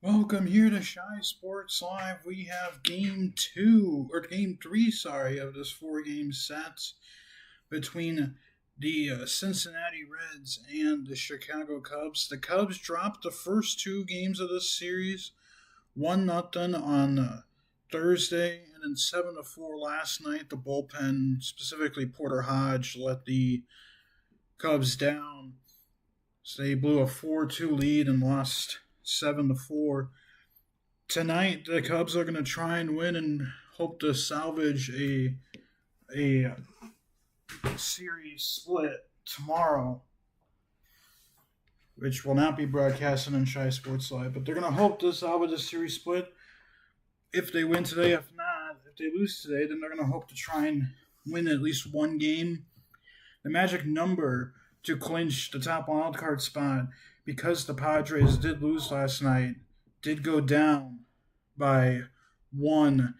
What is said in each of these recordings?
Welcome here to Shy Sports Live. We have game three, sorry, of this four-game set between the Cincinnati Reds and the Chicago Cubs. The Cubs dropped the first two games of this series, 1-0 on Thursday, and then 7-4 last night. The bullpen, specifically Porter Hodge, let the Cubs down. So they blew a 4-2 lead and lost 7-4. Tonight, the Cubs are going to try and win and hope to salvage a series split tomorrow, which will not be broadcasted on Shy Sports Live. But they're going to hope to salvage a series split if they win today. If not, if they lose today, then they're going to hope to try and win at least one game. The magic number to clinch the top wildcard spot, because the Padres did lose last night, did go down by one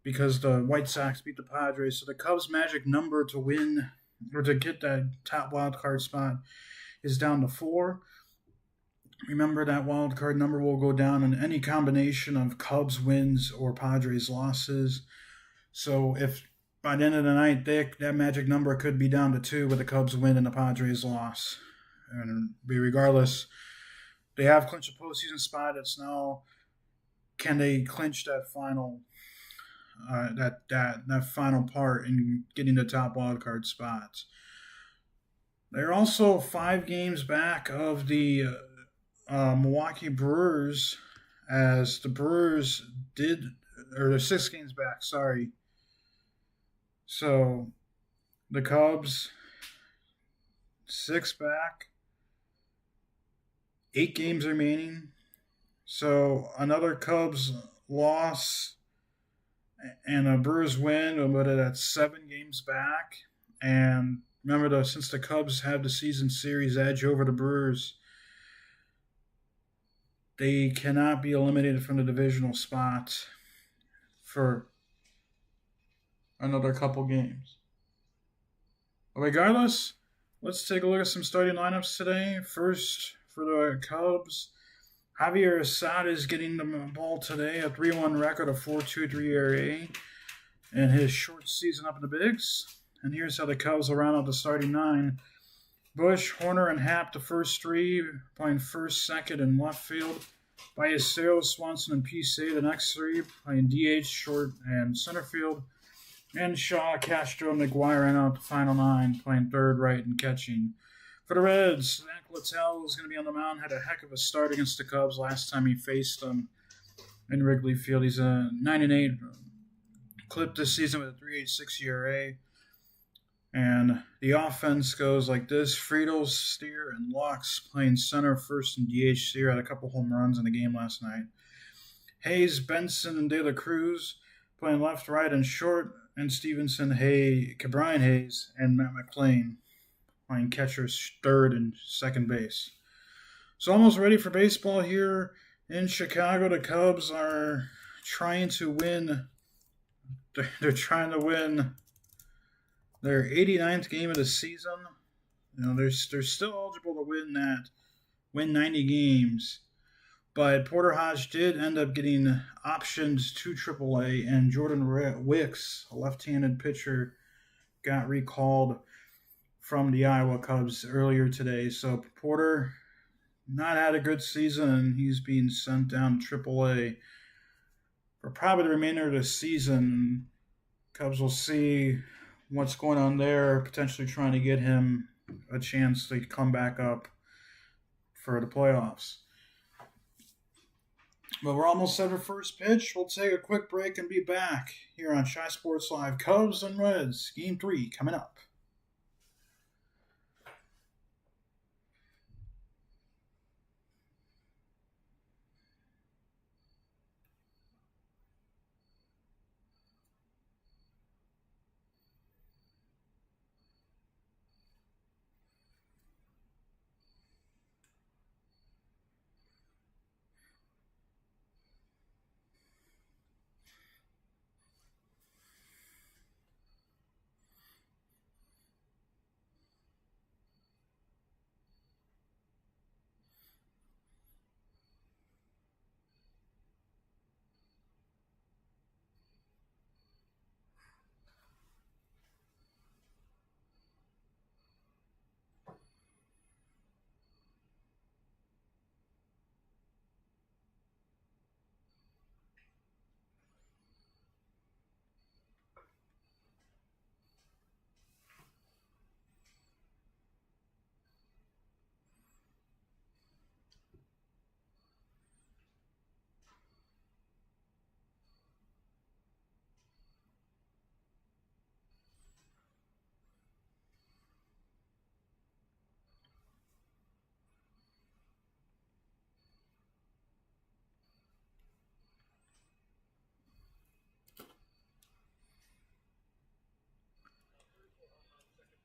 because the White Sox beat the Padres. So the Cubs' magic number to win or to get that top wildcard spot is down to 4. Remember, that wildcard number will go down in any combination of Cubs wins or Padres losses. So if by the end of the night, that magic number could be down to 2 with the Cubs win and the Padres loss. And regardless, they have clinched a postseason spot. It's now, can they clinch that final that final part in getting the top wildcard spots? They're also 5 games back of the Milwaukee Brewers, as the Brewers they're 6 games back, sorry. So the Cubs, 6 back, 8 games remaining. So another Cubs loss and a Brewers win, but that's 7 games back. And remember, since the Cubs have the season series edge over the Brewers, they cannot be eliminated from the divisional spot for another couple games. But regardless, let's take a look at some starting lineups today. First, for the Cubs, Javier Assad is getting the ball today, a 3-1 record, a 4.23 ERA, and his short season up in the bigs. And here's how the Cubs will round out the starting 9. Bush, Horner, and Happ, the first 3, playing first, second, and left field. Ballesteros, Swanson, and Pisa, the next 3, playing DH, short, and center field. And Shaw, Castro, and McGuire in out the final 9, playing third, right, and catching. For the Reds, Zach Littell is going to be on the mound. Had a heck of a start against the Cubs last time he faced them in Wrigley Field. He's a 9-8 clip this season with a 3.86 ERA. And the offense goes like this: Friedel, Steer, and Lux playing center, first, and DH. Steer had a couple home runs in the game last night. Hayes, Benson, and De La Cruz playing left, right, and short. And Stevenson, Brian Hayes, and Matt McClain playing catchers, third and second base. So almost ready for baseball here in Chicago. The Cubs are trying to win. They're trying to win their 89th game of the season. You know, they're still eligible to win 90 games. But Porter Hodge did end up getting options to AAA, and Jordan Wicks, a left-handed pitcher, got recalled from the Iowa Cubs earlier today. So Porter not had a good season, and he's being sent down to AAA for probably the remainder of the season. Cubs will see what's going on there, potentially trying to get him a chance to come back up for the playoffs. But we're almost set for first pitch. We'll take a quick break and be back here on Shy Sports Live. Cubs and Reds, Game 3 coming up.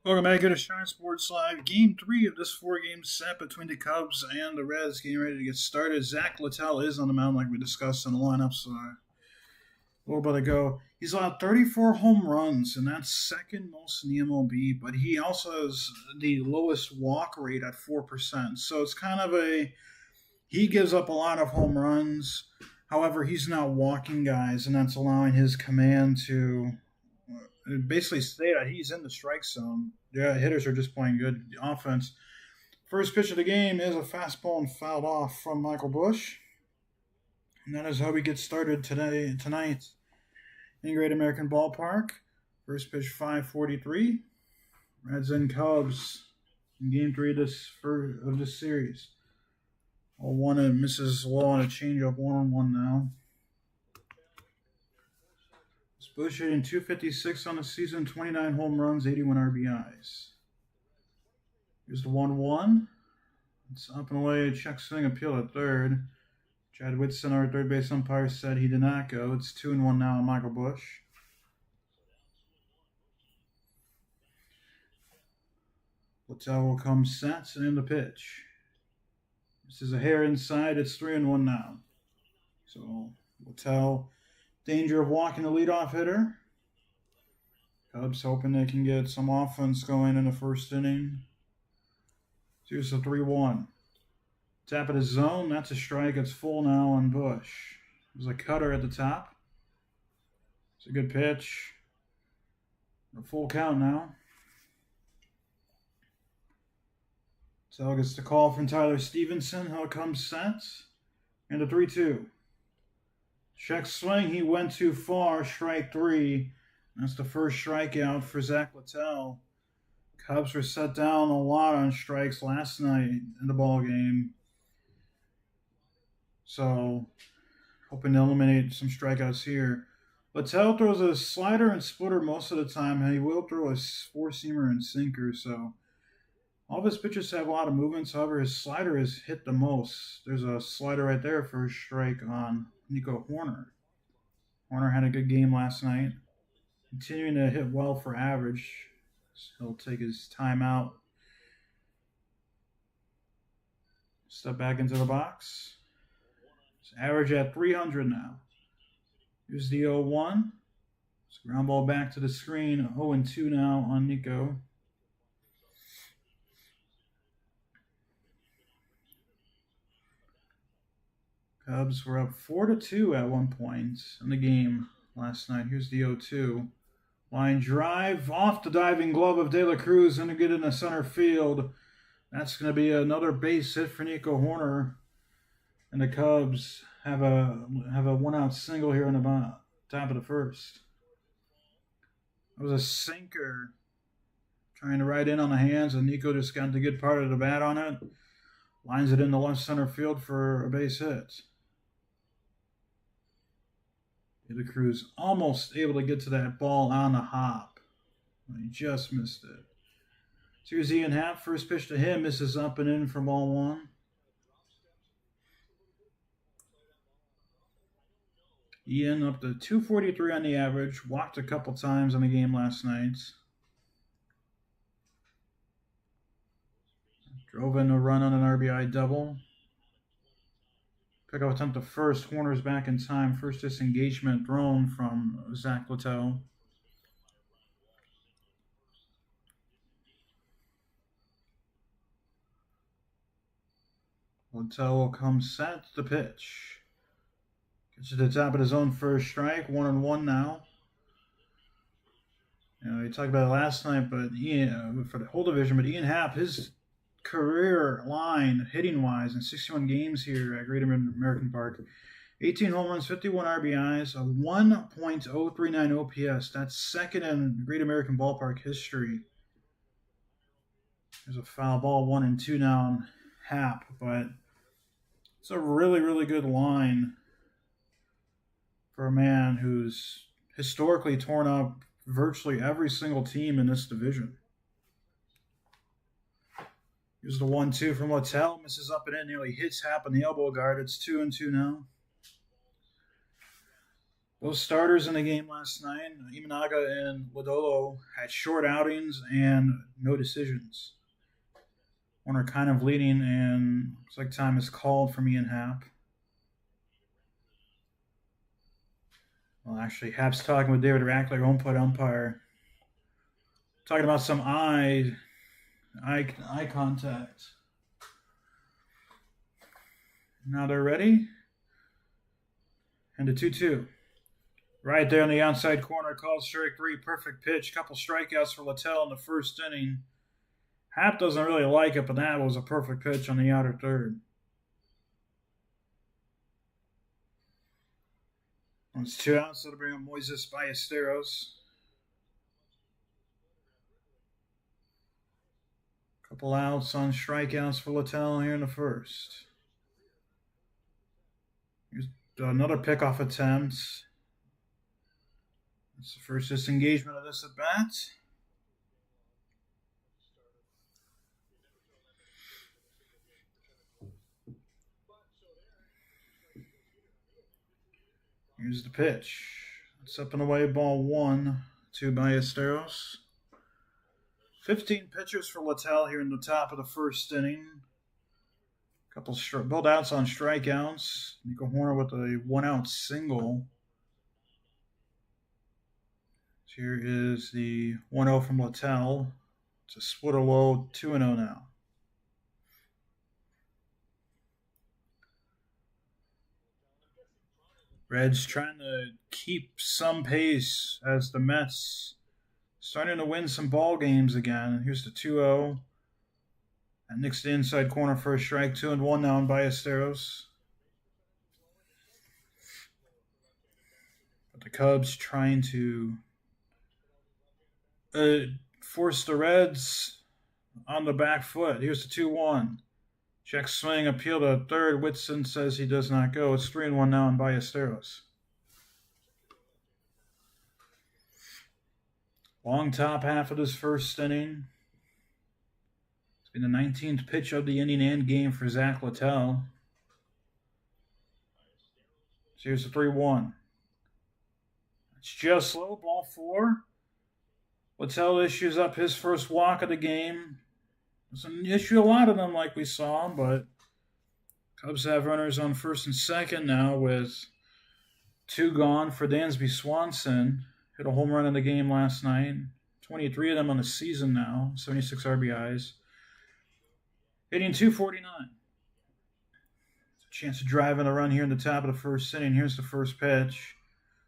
Welcome back to Shine Sports Live. Game 3 of this 4-game set between the Cubs and the Reds getting ready to get started. Zach Littell is on the mound like we discussed in the lineups a little bit ago. He's allowed 34 home runs, and that's second most in the MLB, but he also has the lowest walk rate at 4%. So it's kind of he gives up a lot of home runs. However, he's not walking guys, and that's allowing his command to basically stay that he's in the strike zone. Yeah, hitters are just playing good offense. First pitch of the game is a fastball and fouled off from Michael Busch. And that is how we get started tonight in Great American Ballpark. First pitch 5:43. Reds and Cubs in Game 3 of this series. 1 and misses low on a changeup, 1-1 now. Busch hitting .256 on the season, 29 home runs, 81 RBIs. Here's the 1-1. It's up and away, check swing, appeal at third. Chad Whitson, our third base umpire, said he did not go. It's 2-1 now on Michael Busch. Littell will come set and in the pitch. This is a hair inside. It's 3-1 now. So Littell, danger of walking the leadoff hitter. Cubs hoping they can get some offense going in the first inning. Here's the 3-1. Tap of the zone. That's a strike. It's full now on Busch. There's a cutter at the top. It's a good pitch. A full count now. So gets the call from Tyler Stevenson. He'll come set. And a 3-2. Check swing. He went too far. Strike 3. That's the first strikeout for Zach Littell. Cubs were set down a lot on strikes last night in the ball game. So, hoping to eliminate some strikeouts here. Littell throws a slider and splitter most of the time, and he will throw a four-seamer and sinker. So, all of his pitches have a lot of movements. However, his slider is hit the most. There's a slider right there for a strike on Nico Hoerner. Hoerner had a good game last night. Continuing to hit well for average. So he'll take his time out. Step back into the box. It's average at 300 now. Here's the 0-1. It's a ground ball back to the screen. 0-2 now on Nico. Cubs were up 4-2 at one point in the game last night. Here's the 0-2. Line drive off the diving glove of De La Cruz and to get into center field. That's going to be another base hit for Nico Hoerner. And the Cubs have a one-out single here on the top of the first. It was a sinker trying to ride in on the hands, and Nico just got the good part of the bat on it. Lines it into left center field for a base hit. De La Cruz almost able to get to that ball on the hop. He just missed it. So here's Ian Happ. First pitch to him. Misses up and in for ball 1. Ian up to 243 on the average. Walked a couple times in the game last night. Drove in a run on an RBI double. Pickoff attempt to first. Hoerner's back in time. First disengagement thrown from Zach Littell. Littell will come set the pitch. Gets to the top of his own first strike. 1-1 now. You know, we talked about it last night, but for the whole division, but Ian Happ, his career line hitting-wise in 61 games here at Great American Park. 18 home runs, 51 RBIs, a 1.039 OPS. That's second in Great American Ballpark history. There's a foul ball, 1-2 now on Happ, but it's a really, really good line for a man who's historically torn up virtually every single team in this division. Here's the 1-2 from Littell. Misses up and in. Nearly hits Happ on the elbow guard. It's 2-2 now. Those starters in the game last night, Imanaga and Lodolo, had short outings and no decisions. One are kind of leading, and looks like time is called for me and Hap. Well, actually, Hap's talking with David Rackler, home plate umpire, talking about some eye contact. Now they're ready. And the 2-2. Right there in the outside corner, called strike three. Perfect pitch. Couple strikeouts for Littell in the first inning. Hap doesn't really like it, but that was a perfect pitch on the outer third. It's 2 outs, so to bring up Moises Ballesteros. Couple outs on strikeouts for Littell here in the first. Here's another pickoff attempt. It's the first disengagement of this at bat. Here's the pitch. It's up and away, ball 1 to Ballesteros. 15 pitchers for Littell here in the top of the first inning. Couple both outs on strikeouts. Nico Horner with a 1-out single. So here is the 1-0 from Littell. It's a split low, 2-0 now. Reds trying to keep some pace as the Mets starting to win some ball games again. Here's the 2-0. And next to the inside corner for a strike. 2-1 now on Ballesteros. But the Cubs trying to force the Reds on the back foot. Here's the 2-1. Check swing, appeal to third. Whitson says he does not go. It's 3-1 now on Ballesteros. Long top half of this first inning. It's been the 19th pitch of the inning and game for Zach Littell. So here's the 3-1. It's just low, ball 4. Littell issues up his first walk of the game. Doesn't issue a lot of them like we saw, but Cubs have runners on first and second now with 2 gone for Dansby Swanson. Hit a home run in the game last night. 23 of them on the season now. 76 RBIs. Hitting .249. Chance to drive in a run here in the top of the first inning. Here's the first pitch.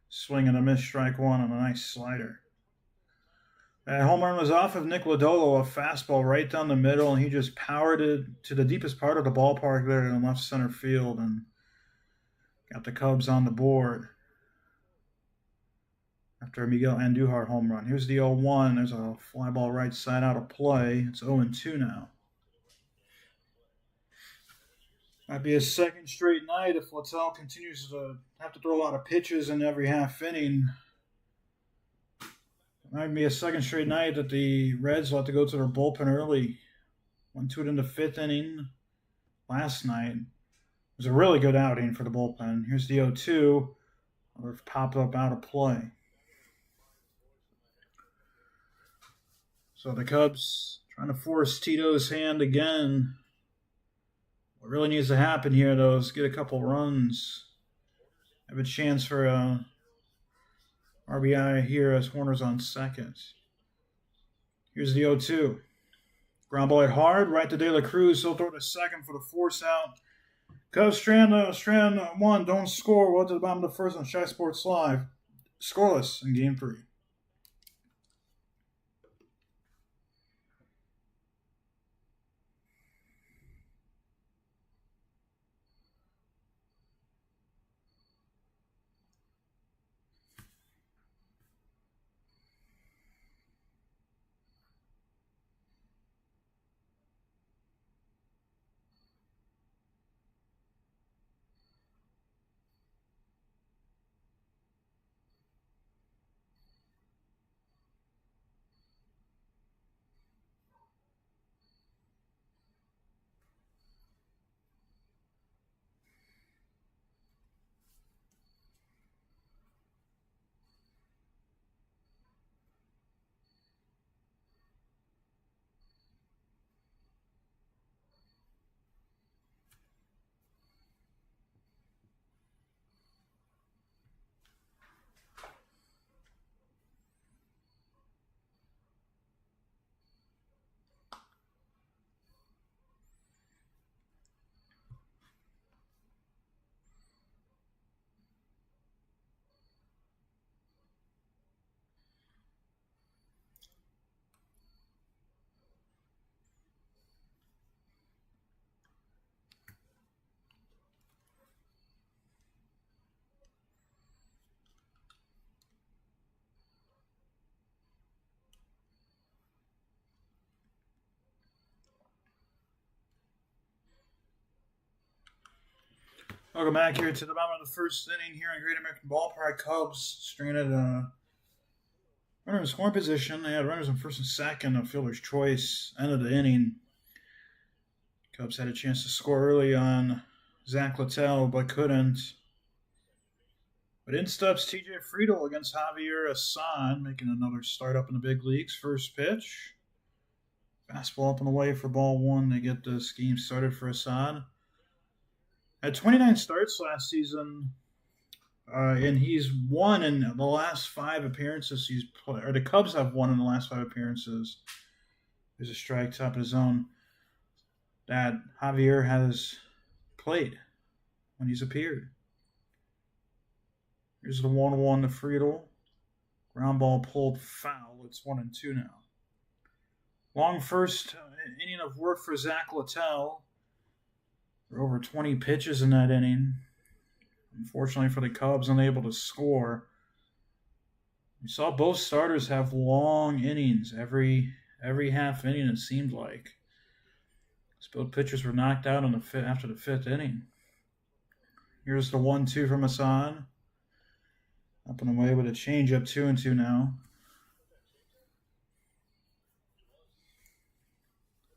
Swing and a miss, strike 1 on a nice slider. That home run was off of Nick Lodolo, a fastball right down the middle, and he just powered it to the deepest part of the ballpark there in left center field and got the Cubs on the board after a Miguel Andujar home run. Here's the 0-1. There's a fly ball right side out of play. It's 0-2 now. Might be a second straight night if Littell continues to have to throw a lot of pitches in every half inning. It might be a second straight night that the Reds will have to go to their bullpen early. 1-2 in the 5th inning last night. It was a really good outing for the bullpen. Here's the 0-2. They've popped up out of play. So the Cubs trying to force Tito's hand again. What really needs to happen here, though, is get a couple runs. Have a chance for a RBI here as Horner's on second. Here's the 0-2. Ground ball hit hard, right to De La Cruz. He'll throw to second for the force out. Cubs strand 1, don't score. Well to the bottom of the first on Shy Sports Live. Scoreless in Game 3. Welcome back here to the bottom of the first inning here in Great American Ballpark. Cubs stranded runner in scoring position. They had runners on first and second. A fielder's choice. End of the inning. Cubs had a chance to score early on Zach Littell, but couldn't. But in steps TJ Friedel against Javier Assad, making another start up in the big leagues. First pitch. Fastball up and away for ball one. They get the scheme started for Assad. Had 29 starts last season, and he's won in the last 5 appearances he's played. Or the Cubs have won in the last 5 appearances. There's a strike top of his own that Javier has played when he's appeared. Here's the 1-1 to Friedel. Ground ball pulled foul. It's 1-2 now. Long first inning of work for Zach Littell. There were over 20 pitches in that inning. Unfortunately for the Cubs, unable to score. We saw both starters have long innings every half inning, it seemed like. Both pitchers were knocked out after the 5th inning. Here's the 1-2 from Assad. Up and away with a changeup, 2-2 now.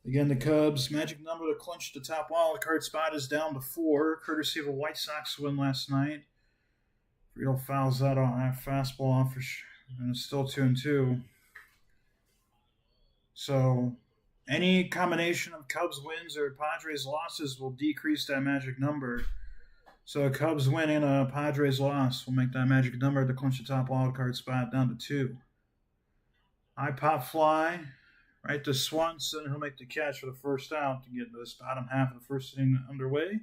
Again, the Cubs' magic number to clinch the top wild card spot is down to 4, courtesy of a White Sox win last night. Friedel fouls that fastball off, and it's still 2-2. So, any combination of Cubs wins or Padres losses will decrease that magic number. So, a Cubs win and a Padres loss will make that magic number to clinch the top wild card spot down to 2. High pop fly. Right to Swanson, he'll make the catch for the first out to get this bottom half of the first inning underway.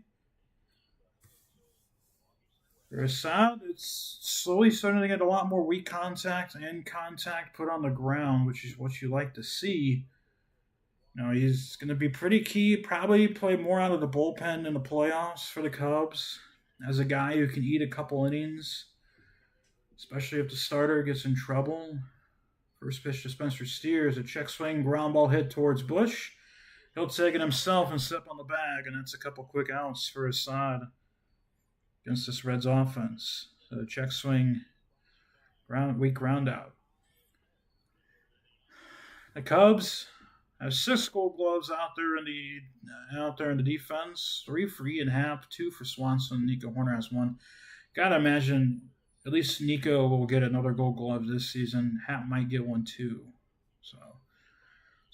For Assad, it's slowly starting to get a lot more weak contact and contact put on the ground, which is what you like to see. You know, he's going to be pretty key. Probably play more out of the bullpen in the playoffs for the Cubs as a guy who can eat a couple innings, especially if the starter gets in trouble. First pitch to Spencer Steers, a check swing, ground ball hit towards Bush. He'll take it himself and step on the bag, and that's a couple quick outs for Assad against this Reds offense. So check swing, weak ground out. The Cubs have 6 Gold Gloves out there in the defense. 3 for Ian Happ, 2 for Swanson. Nico Horner has 1. Gotta imagine at least Nico will get another Gold Glove this season. Happ might get one too. So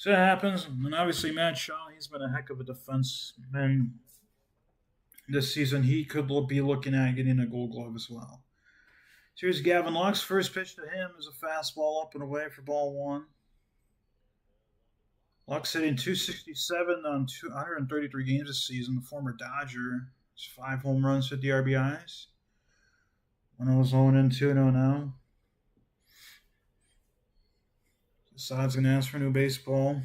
that happens. And obviously Matt Shaw, he's been a heck of a defenseman this season. He could be looking at getting a Gold Glove as well. So here's Gavin Lux. First pitch to him is a fastball up and away for ball 1. Lux hitting .267 on 133 games this season. The former Dodger. It's 5 home runs, 50 RBIs. When I was 0-2 2-0 now. Assad's going to ask for a new baseball.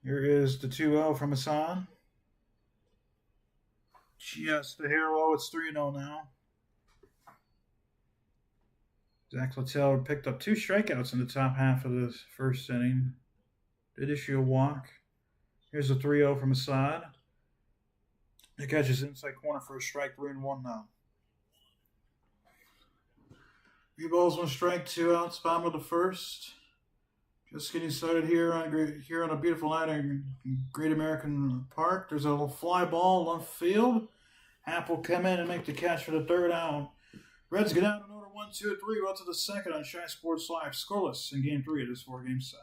Here is the 2-0 from Assad. Just the hero. It's 3-0 now. Zach Littell picked up 2 strikeouts in the top half of the first inning. Did issue a walk. Here's a 3-0 from Assad. The catch is inside corner for a strike, 3-1 now. 3 balls, 1 strike, 2 outs, bottom of the first. Just getting started here on a beautiful night in Great American Park. There's a little fly ball left field. Happ will come in and make the catch for the 3rd out. Reds get out in order 1-2-3. Well to the 2nd on Shy Sports Live. Scoreless in Game 3 of this 4-game set.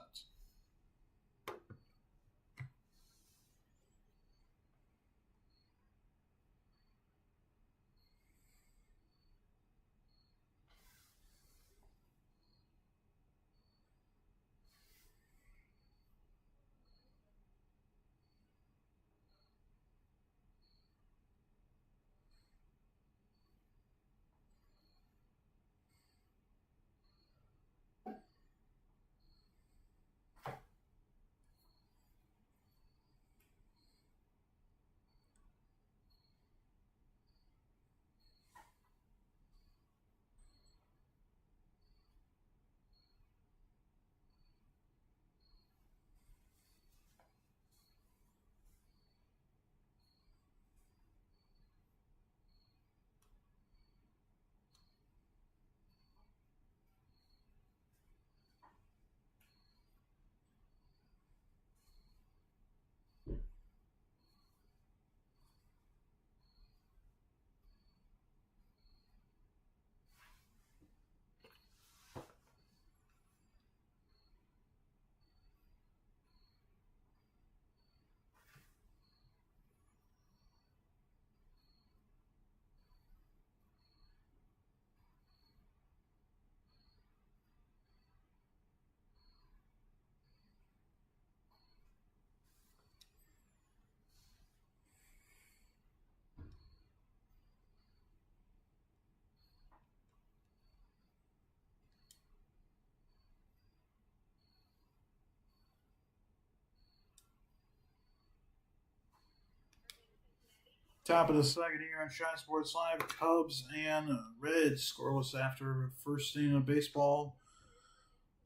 Top of the second here on Shot Sports Live. Cubs and Reds scoreless after first inning of baseball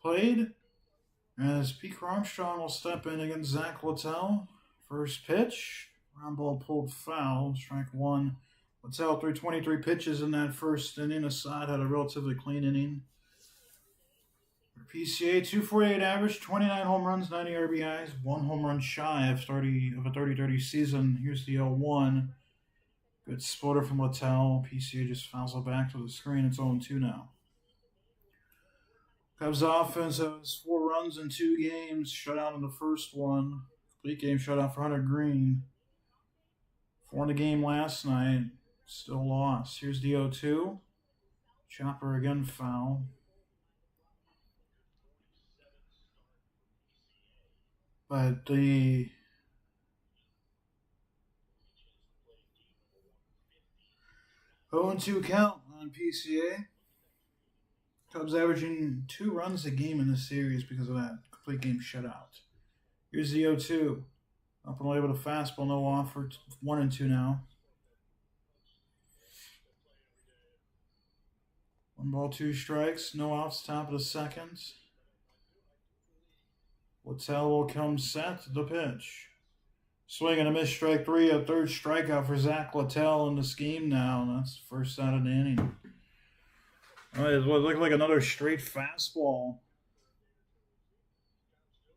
played. As Pete Armstrong will step in against Zach Littell. First pitch. Ground ball pulled foul. Strike one. Littell threw 23 pitches in that first inning. Assad had a relatively clean inning. PCA 248 average, 29 home runs, 90 RBIs, 1 home run shy of a 30-30 season. Here's the 0-1. Good splitter from Littell. PCA just fouls it back to the screen. It's 0-2 now. Cubs offense has 4 runs in 2 games. Shutout in the first one. Complete game shutout for Hunter Green. 4 in the game last night. Still lost. Here's the 0-2. Chopper again foul. But the Oh, 0-2 count on PCA. Cubs averaging 2 runs a game in this series because of that complete game shutout. Here's the 0-2. Up and away with a fastball, no offer. 1-2 now. 1 ball, 2 strikes, no outs, top of the second. Littell will come set the pitch. Swing and a miss, strike 3, a third strikeout for Zach Littell in the scheme now. That's the first out of the inning. It looked like another straight fastball.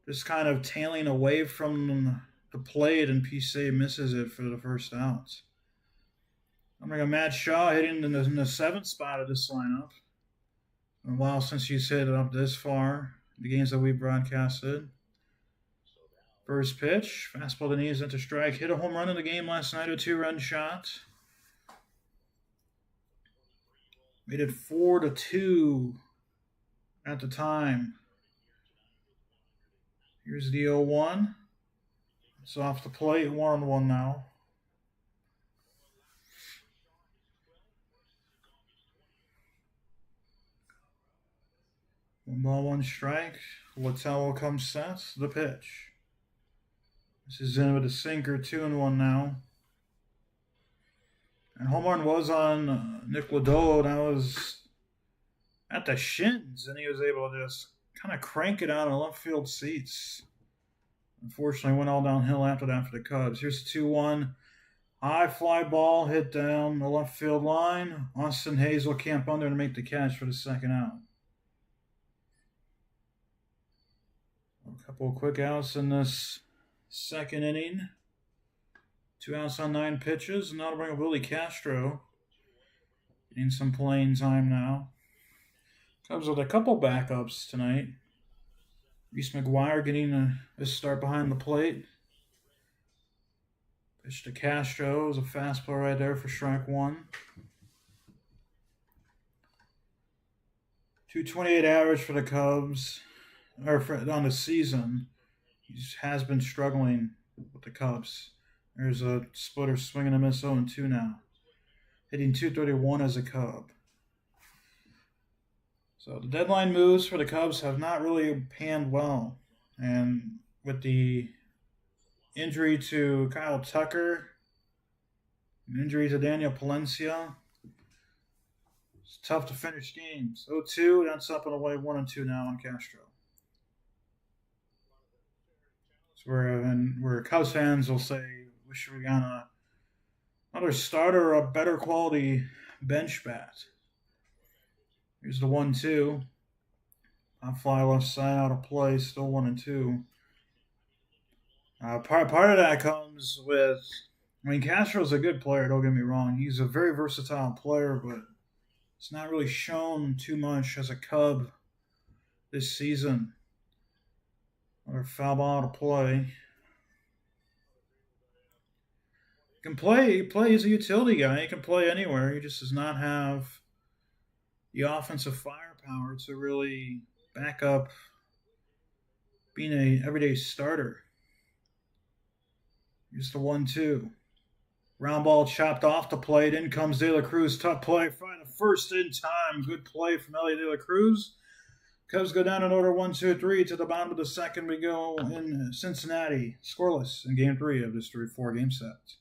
Just kind of tailing away from the plate, and PCA misses it for the first out. I'm going to Matt Shaw hitting in the 7th spot of this lineup. It's been a while since he's hit it up this far. The games that we broadcasted. First pitch, fastball to knees into strike. Hit a home run in the game last night, a 2-run shot. Made it 4-2 at the time. Here's the 0-1. It's off the plate, 1-1 now. One ball, 1 strike. Littell will come set the pitch. This is in with a sinker, 2-1 now. And home run was on Nick Lodolo. That was at the shins, and he was able to just kind of crank it out of left field seats. Unfortunately, went all downhill after that for the Cubs. Here's the 2-1. High fly ball hit down the left field line. Austin Hayes will camp under to make the catch for the second out. A couple of quick outs in this second inning. 2 outs on 9 pitches. And that'll bring up Willie Castro. Getting some playing time now. Cubs with a couple backups tonight. Reese McGuire getting a start behind the plate. Pitch to Castro. It was a fastball right there for strike 1. 228 average for the Cubs. On the season. He has been struggling with the Cubs. There's a splitter swinging a miss, 0-2 now. Hitting .231 as a Cub. So the deadline moves for the Cubs have not really panned well. And with the injury to Kyle Tucker, an injury to Daniel Palencia, it's tough to finish games. 0-2, that's up and away, 1-2 now on Castro. Where Cubs fans will say, wish we got another starter or a better quality bench bat. Here's the 1-2. Pop fly left side out of play, still 1-2. Part of that comes with, Castro's a good player, don't get me wrong. He's a very versatile player, but it's not really shown too much as a Cub this season. Another foul ball to play. He can play. He's a utility guy. He can play anywhere. He just does not have the offensive firepower to really back up being an everyday starter. Here's the 1-2. Round ball chopped off the plate. In comes De La Cruz. Tough play. Find the first in time. Good play from Elliot De La Cruz. Cubs go down in order 1-2-3 to the bottom of the second. We go in Cincinnati, scoreless in Game 3 of this 3-4 game set.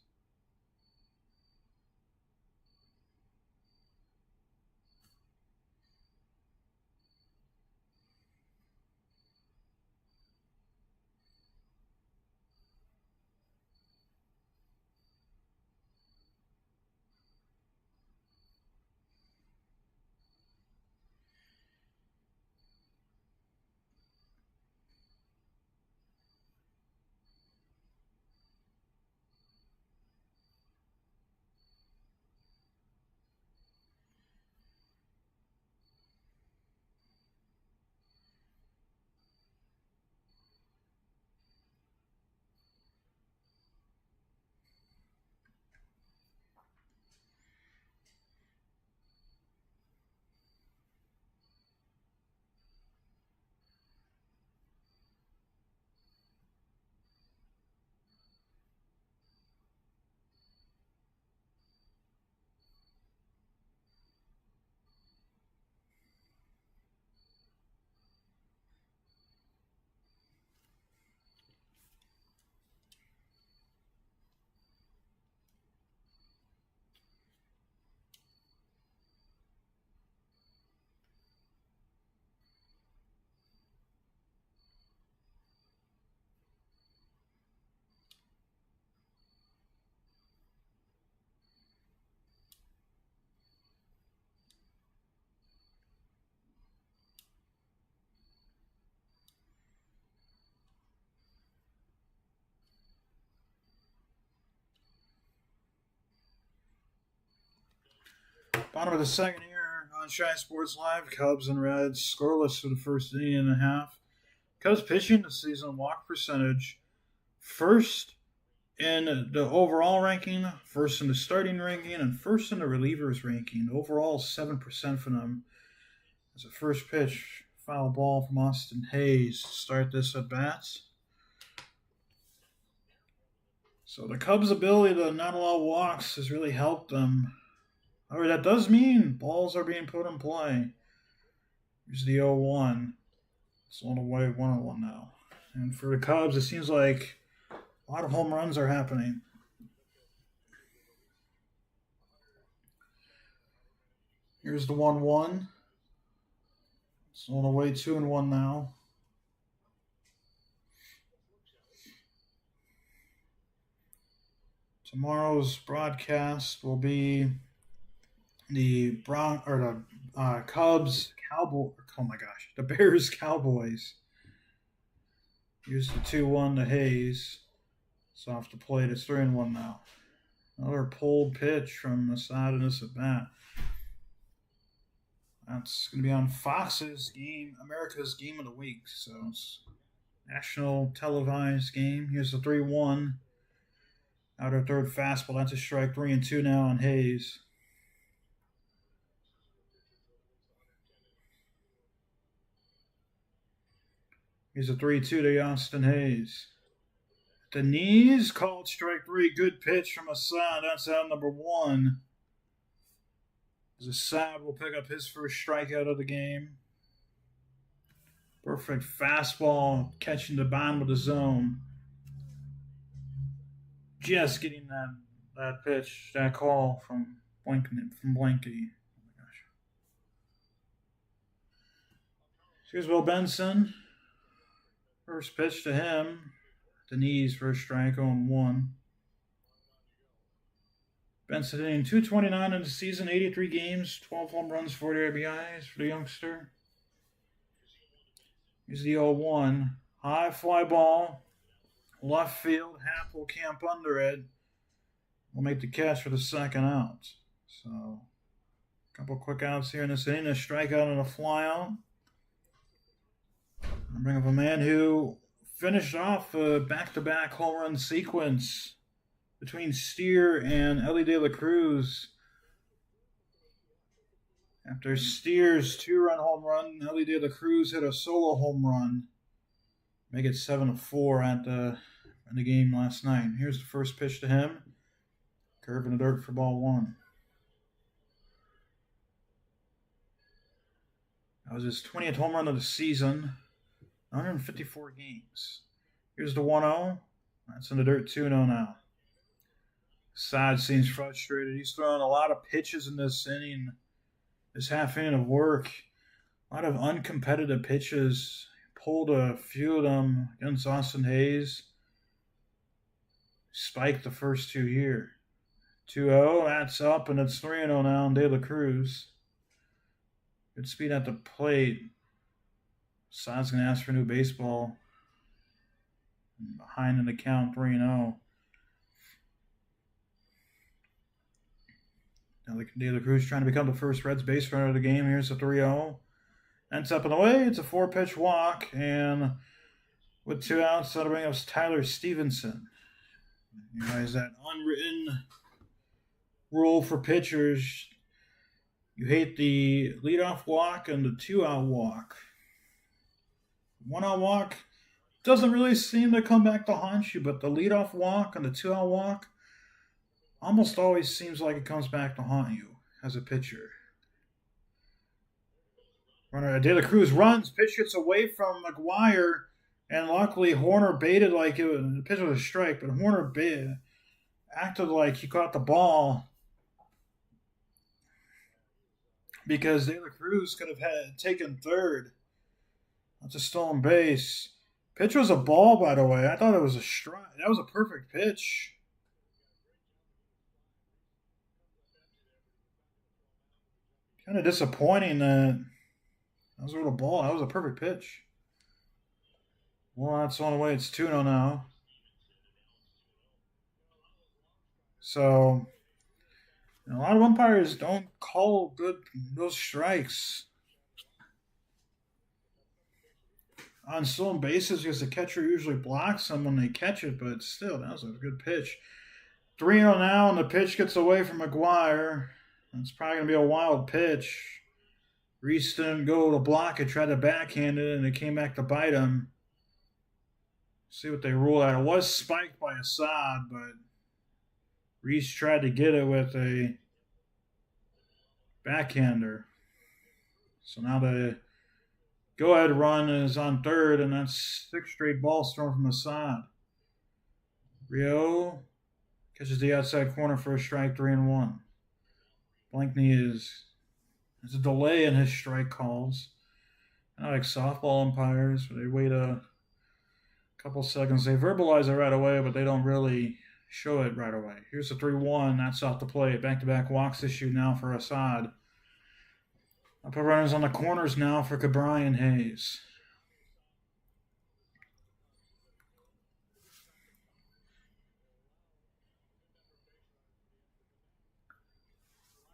Bottom of the second here on Shy Sports Live. Cubs and Reds scoreless for the first inning and a half. Cubs pitching this season, walk percentage, first in the overall ranking, first in the starting ranking, and first in the relievers ranking. Overall, 7% for them. As a first pitch, foul ball from Austin Hayes to start this at bats. So the Cubs' ability to not allow walks has really helped them. However, that does mean balls are being put in play. Here's the 0-1. It's on the way 1-1 now. And for the Cubs, it seems like a lot of home runs are happening. Here's the 1-1. It's on the way 2-1 now. Tomorrow's broadcast will be the Cubs Cowboy. Oh my gosh, the Bears Cowboys. Here's the 2-1 to Hayes. It's off the plate. It's 3-1 now. Another pulled pitch from the side of this at bat. That's going to be on Fox's game, America's Game of the Week. So it's national televised game. Here's the 3-1. Outer third fastball. That's a strike. 3-2 now on Hayes. Here's a 3-2 to Austin Hayes. The knees, called strike 3. Good pitch from Assad. That's out number 1. As Assad will pick up his first strikeout of the game. Perfect fastball, catching the bottom of the zone. Just getting that pitch, that call from Blanky. Oh my gosh. Here's Will Benson. First pitch to him. The knees, first strike, 0-1. Benson hitting .229 in the season, 83 games, 12 home runs, 40 RBIs for the youngster. Here's the 0-1. High fly ball. Left field. Happ will camp under it. Will make the catch for the second out. So, a couple quick outs here in this inning. A strikeout and a fly out. I bring up a man who finished off a back-to-back home run sequence between Steer and Ellie De La Cruz. After Steer's 2-run home run, Ellie De La Cruz hit a solo home run. Make it 7-4 in the game last night. Here's the first pitch to him. Curve in the dirt for ball 1. That was his 20th home run of the season. 154 games. Here's the 1-0. That's in the dirt, 2-0 now. Sad seems frustrated. He's throwing a lot of pitches in this inning. This half inning of work. A lot of uncompetitive pitches. Pulled a few of them against Austin Hayes. Spiked the first 2 here. 2-0, that's up, and it's 3-0 now on De La Cruz. Good speed at the plate. Sad's going to ask for a new baseball. Behind in the count, 3-0. Now De La Cruz trying to become the first Reds base runner of the game. Here's the 3-0. Ends up and away. It's a 4-pitch walk, and with 2 outs, that'll bring us Tyler Stevenson. You guys, that unwritten rule for pitchers. You hate the leadoff walk and the 2-out walk. 1-out walk doesn't really seem to come back to haunt you, but the leadoff walk and the 2-out walk almost always seems like it comes back to haunt you as a pitcher. Runner De La Cruz runs, pitch gets away from McGuire, and luckily Horner baited like it was, the pitch was a strike, but Horner acted like he caught the ball because De La Cruz could have taken third. That's a stolen base. Pitch was a ball, by the way. I thought it was a strike. That was a perfect pitch. Kind of disappointing that was a little ball. That was a perfect pitch. Well, that's on the way. It's 2-0 now. So And a lot of umpires don't call good those strikes on stolen bases because the catcher usually blocks them when they catch it, but still, that was a good pitch. 3-0 now, and the pitch gets away from McGuire. It's probably going to be a wild pitch. Reese didn't go to block it, tried to backhand it, and it came back to bite him. See what they rule out. It was spiked by Assad, but Reese tried to get it with a backhander. So now the go-ahead run is on third, and that's 6 straight balls thrown from Assad. Rio catches the outside corner for a strike, 3-1. Blankney there's a delay in his strike calls. Not like softball umpires, they wait a couple seconds. They verbalize it right away, but they don't really show it right away. Here's the 3-1. That's off the plate. Back-to-back walks issue now for Assad. Up runners on the corners now for Cabrian Hayes.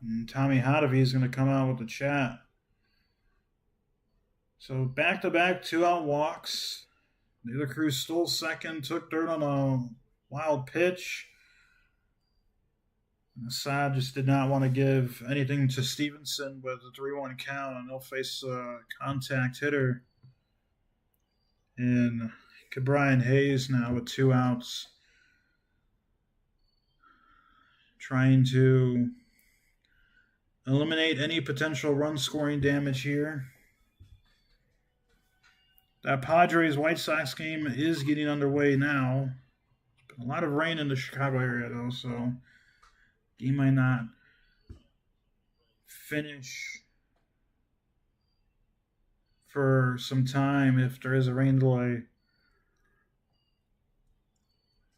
And Tommy Hadavy is going to come out with the chat. So back-to-back 2-out walks. The other crew stole second, took third on a wild pitch. And Assad just did not want to give anything to Stevenson with a 3-1 count, and they'll face a contact hitter. And Cabrian Hayes now with 2 outs. Trying to eliminate any potential run-scoring damage here. That Padres-White Sox game is getting underway now. A lot of rain in the Chicago area, though, so game might not finish for some time if there is a rain delay.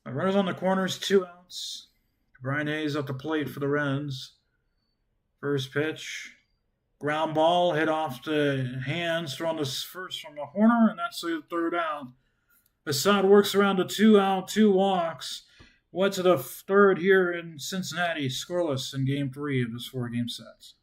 Runners on the corners, 2 outs. Brian Hayes up the plate for the Reds. First pitch. Ground ball hit off the hands, thrown the first from the corner, and that's the 3rd out. Assad works around a 2-out, 2 walks. Went to the 3rd here in Cincinnati, scoreless in Game 3 of this 4-game set.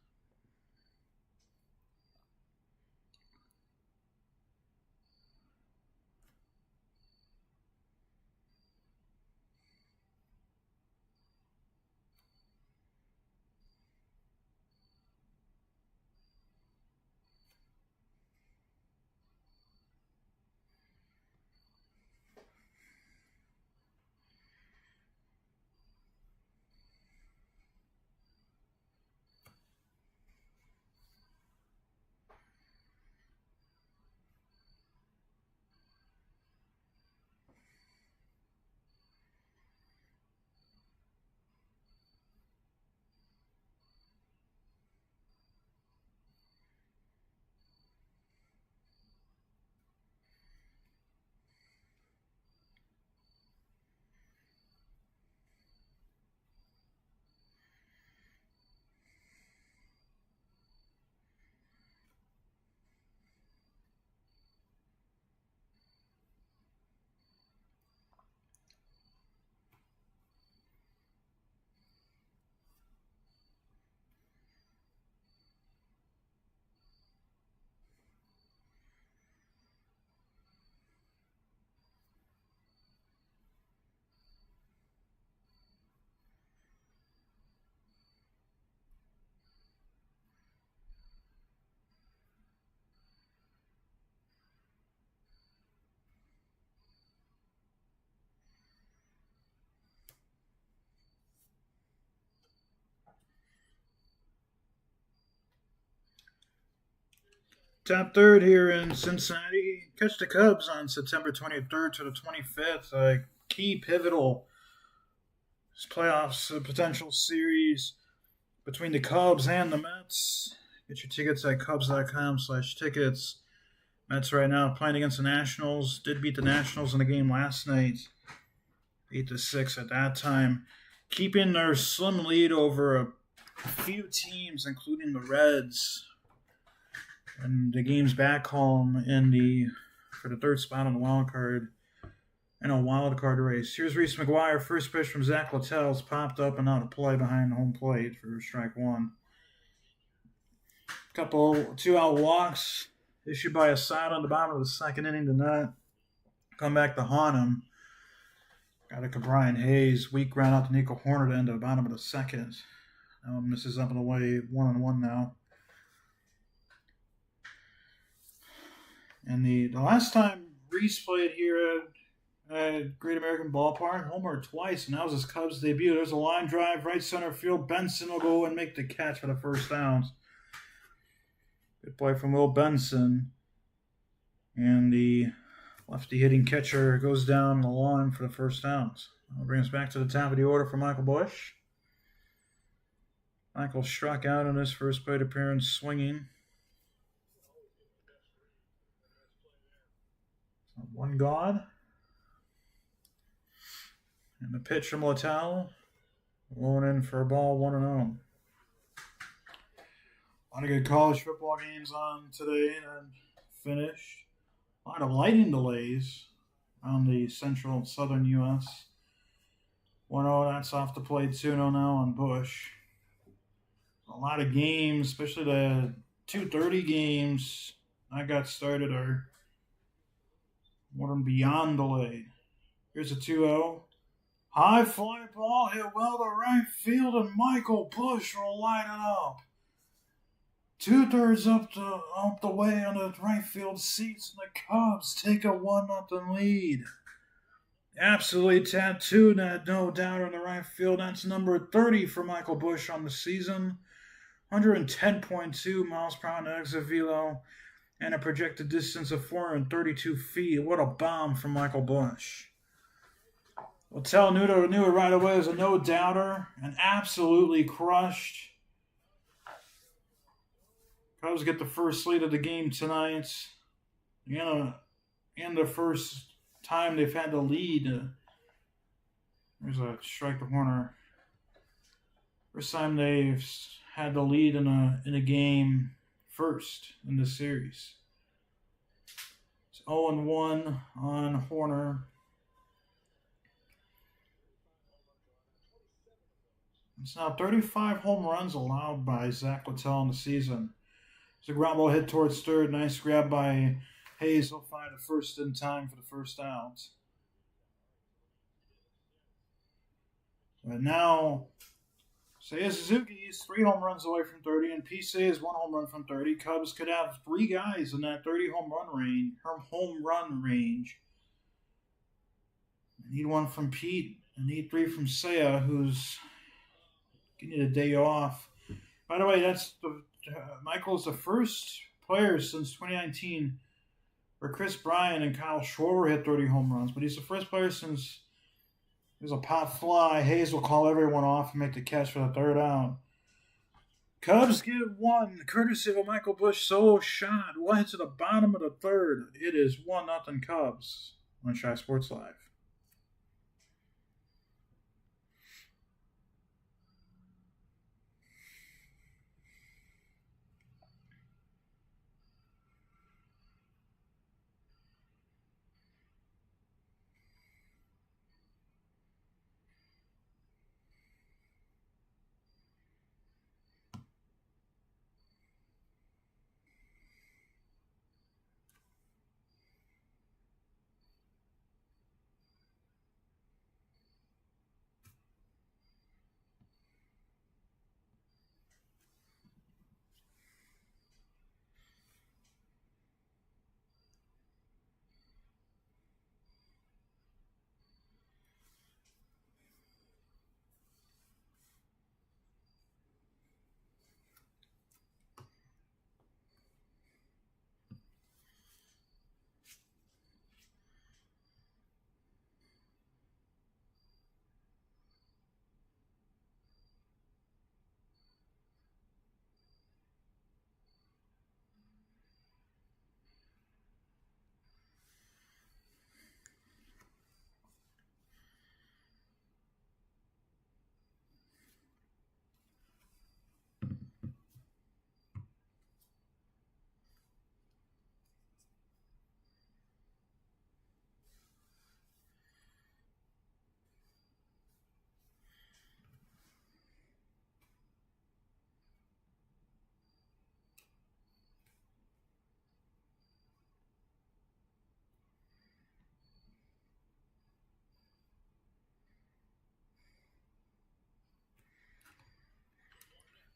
Top 3rd here in Cincinnati. Catch the Cubs on September 23rd to the 25th. A key pivotal playoffs, a potential series between the Cubs and the Mets. Get your tickets at cubs.com/tickets. Mets right now playing against the Nationals. Did beat the Nationals in the game last night. 8-6 at that time. Keeping their slim lead over a few teams, including the Reds. And the game's back home for the 3rd spot on the wild card. in a wild card race. Here's Reese McGuire. First pitch from Zach Littell's popped up and out of play behind home plate for strike one. Couple 2-out walks issued by Asada on the bottom of the second inning to not come back to haunt him. Got it to Brian Hayes. Weak ground out to Nico Horner to end the bottom of the second. Now misses up and away 1-1 now. And the last time Reese played here at Great American Ballpark, homered twice, and that was his Cubs debut. There's a line drive, right center field. Benson will go and make the catch for the first down. Good play from Will Benson. And the lefty hitting catcher goes down the line for the first downs. That'll bring us back to the top of the order for Michael Busch. Michael struck out in his first plate appearance swinging. One gone. And the pitch from Littell. Going in for a ball 1-0. A lot of good college football games on today and finished. A lot of lightning delays on the central and southern U.S. 1-0, that's off the plate. 2-0 now on Busch. A lot of games, especially the 2:30 games I got started are more than beyond delayed. Here's a 2-0. High fly ball hit well to right field, and Michael Busch will line it up. 2/3 up the way on the right field seats, and the Cubs take a 1-0 lead. Absolutely tattooed that, no doubt, on the right field. That's number 30 for Michael Busch on the season. 110.2 miles per hour exit velo, and a projected distance of 432 feet. What a bomb from Michael Busch. Littell knew it right away as a no-doubter and absolutely crushed. Cubs get the first lead of the game tonight. And the first time they've had the lead. There's a strike to Horner. First time they've had the lead in a game first in this series. It's 0-1 on Horner. It's now 35 home runs allowed by Zach Littell in the season. It's a ground ball hit towards third. Nice grab by Hayes. He'll find the first in time for the first out. But now, Seiya Suzuki is 3 home runs away from 30, and Pete is 1 home run from 30. Cubs could have 3 guys in that 30 home run range. I need 1 from Pete. I need 3 from Seiya, who's getting a day off. By the way, Michael's the first player since 2019 where Chris Bryant and Kyle Schwarber hit 30 home runs, but he's the first player since there's a pop fly. Hayes will call everyone off and make the catch for the third out. Cubs get 1, courtesy of a Michael Busch solo shot. One to the bottom of the third. It is 1-0 Cubs on Shy Sports Live.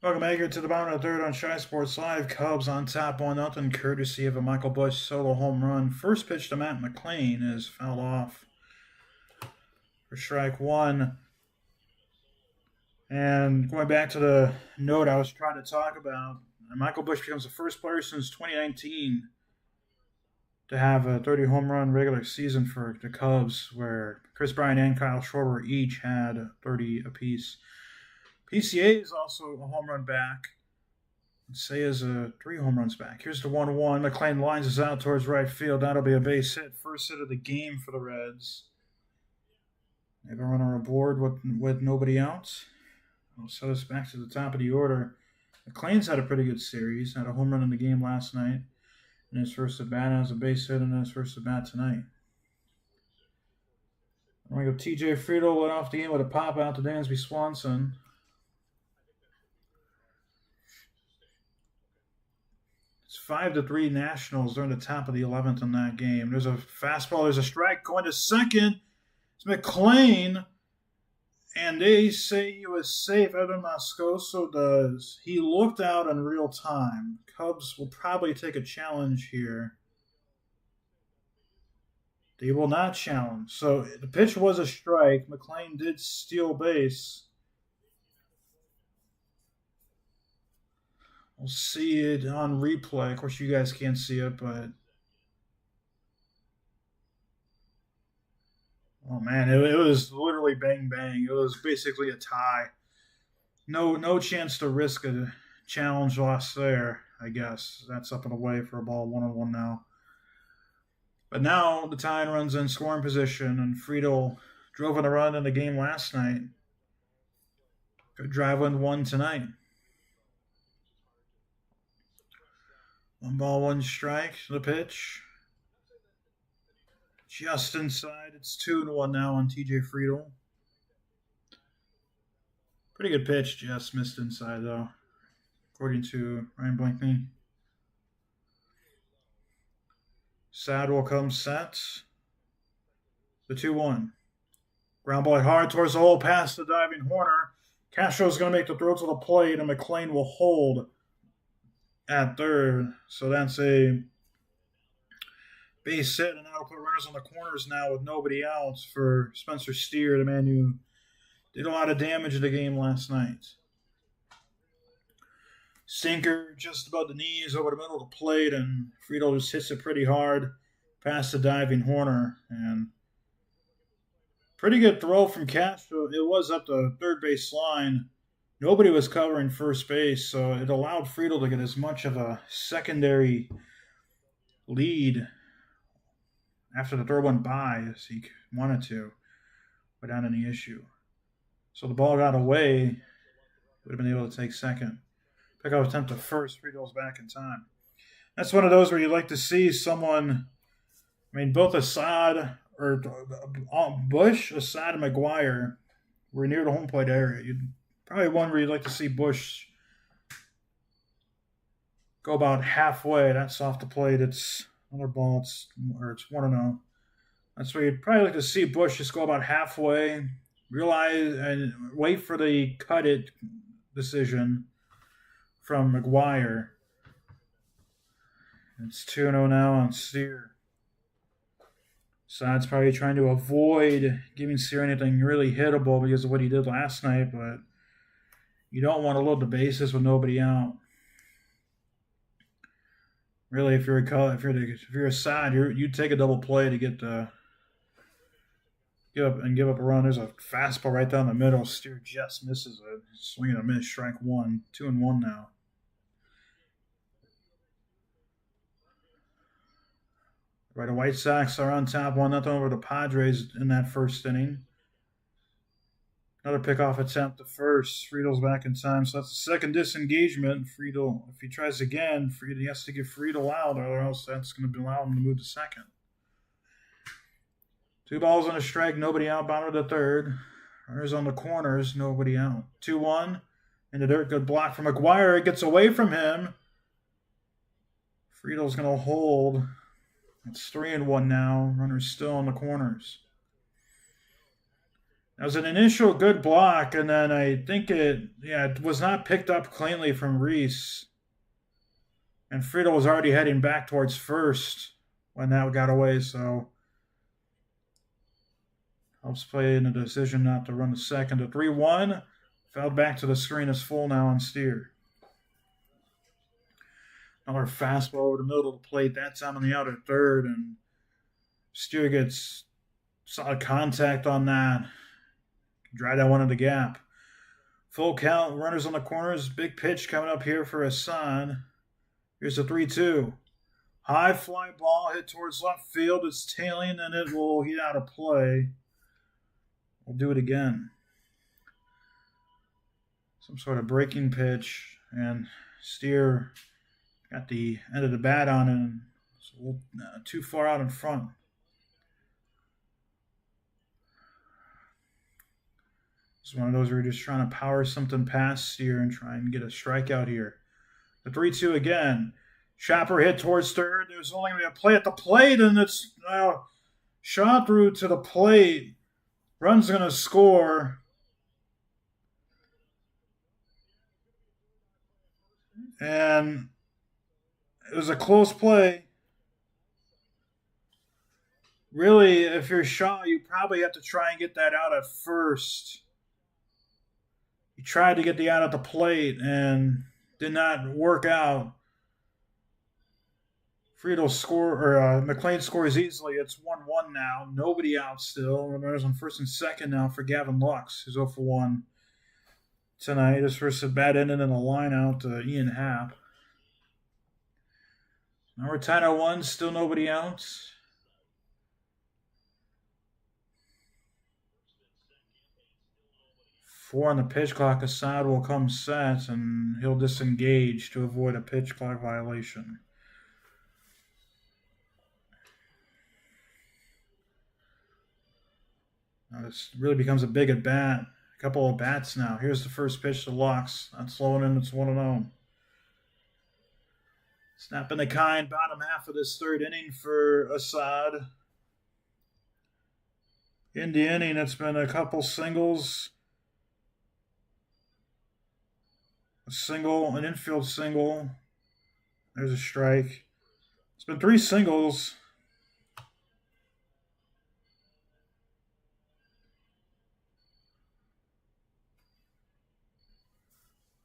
Welcome back here to the bottom of the third on Shy Sports Live. Cubs on top 1-0, courtesy of a Michael Busch solo home run. First pitch to Matt McLean is fouled off for strike one. And going back to the note I was trying to talk about, Michael Busch becomes the first player since 2019 to have a 30 home run regular season for the Cubs, where Chris Bryant and Kyle Schwarber each had 30 apiece. PCA is also a home run back. Seiya's 3 home runs back. Here's the 1-1. McLean lines us out towards right field. That'll be a base hit. First hit of the game for the Reds. They have a runner aboard with nobody out. I'll set us back to the top of the order. McLean's had a pretty good series. Had a home run in the game last night. In his first at bat, has a base hit in his first at bat tonight. I'm going to go TJ Friedl led off the game with a pop out to Dansby Swanson. It's 5-3 Nationals. They're in the top of the 11th in that game. There's a fastball. There's a strike going to second. It's McLean. And they say he was safe. Evan Moscoso does. He looked out in real time. Cubs will probably take a challenge here. They will not challenge. So the pitch was a strike. McLean did steal base. We'll see it on replay. Of course, you guys can't see it, but... Oh, man, it was literally bang-bang. It was basically a tie. No chance to risk a challenge loss there, I guess. That's up and away for a ball 1-1 now. But now the tie runs in scoring position, and Friedl drove in a run in the game last night. Could drive in one tonight. 1 ball, 1 strike, the pitch. Just inside. It's 2-1 now on TJ Friedl. Pretty good pitch. Just missed inside, though, according to Ryan Blankney. Sad will come set. The 2-1. Ground ball hard towards the hole, past the diving Horner. Castro's going to make the throw to the plate, and McLean will hold at third. So that's a base hit, and that'll put runners on the corners now with nobody out for Spencer Steer, the man who did a lot of damage in the game last night. Sinker just above the knees over the middle of the plate, and Friedl just hits it pretty hard past the diving Horner. And pretty good throw from Castro. It was up the third base line. Nobody was covering first base, so it allowed Friedl to get as much of a secondary lead after the throw went by as he wanted to without any issue. So the ball got away. Would have been able to take second. Pickoff attempt to first. Friedel's back in time. That's one of those where you'd like to see someone, both Assad or Busch, Assad, and McGuire were near the home plate area. You'd probably one where you'd like to see Busch go about halfway. That's off the plate. It's another ball. It's 1-0. That's where you'd probably like to see Busch just go about halfway, realize and wait for the cut it decision from McGuire. It's 2-0 now on Steer. Sad's probably trying to avoid giving Steer anything really hittable because of what he did last night, but you don't want to load the bases with nobody out. Really, if you're a Sad, you take a double play to give up a run. There's a fastball right down the middle. Steer just misses it. Swing and a miss. Strike one. 2-1 now. Right, the White Sox are on top 1-0 over the Padres in that first inning. Another pickoff attempt to first. Friedel's back in time, so that's the second disengagement. Friedl, if he tries again, he has to get Friedl out, or else that's going to allow him to move to second. 2 balls and a strike, nobody out, bottom of the third. Runners on the corners, nobody out. 2-1, in the dirt, good block from McGuire. It gets away from him. Friedel's going to hold. It's 3-1 now. Runners still on the corners. That was an initial good block, and then I think it was not picked up cleanly from Reese. And Friedel was already heading back towards first when that got away, so helps play in the decision not to run the second. The 3-1 fell back to the screen is full now on Steer. Another fastball over the middle of the plate. That's on the outer third, and Steer gets solid contact on that. Drive that one in the gap. Full count, runners on the corners. Big pitch coming up here for Hassan. Here's the 3-2. High fly ball hit towards left field. It's tailing, and it will get out of play. We'll do it again. Some sort of breaking pitch, and Steer got the end of the bat on him. So too far out in front. It's one of those where you're just trying to power something past Steer and try and get a strikeout here. The 3-2 again. Chopper hit towards third. There's only going to be a play at the plate, and it's shot through to the plate. Run's going to score. And it was a close play. Really, if you're Shaw, you probably have to try and get that out at first. He tried to get the out at the plate and did not work out. Friedel McLean scores easily. It's 1-1 now. Nobody out still. Runners on first and second now for Gavin Lux, who's 0 for 1 tonight. His first at bat ended in a line out to Ian Happ. Now we're tied at 1, still nobody out. Four on the pitch clock. Assad will come set, and he'll disengage to avoid a pitch clock violation. Now this really becomes a big at bat. A couple of bats now. Here's the first pitch to Lux. That's low and in. It's 1-0. Snap in the kind. Bottom half of this third inning for Assad. In the inning, it's been a couple singles. A single, an infield single. There's a strike. It's been 3 singles.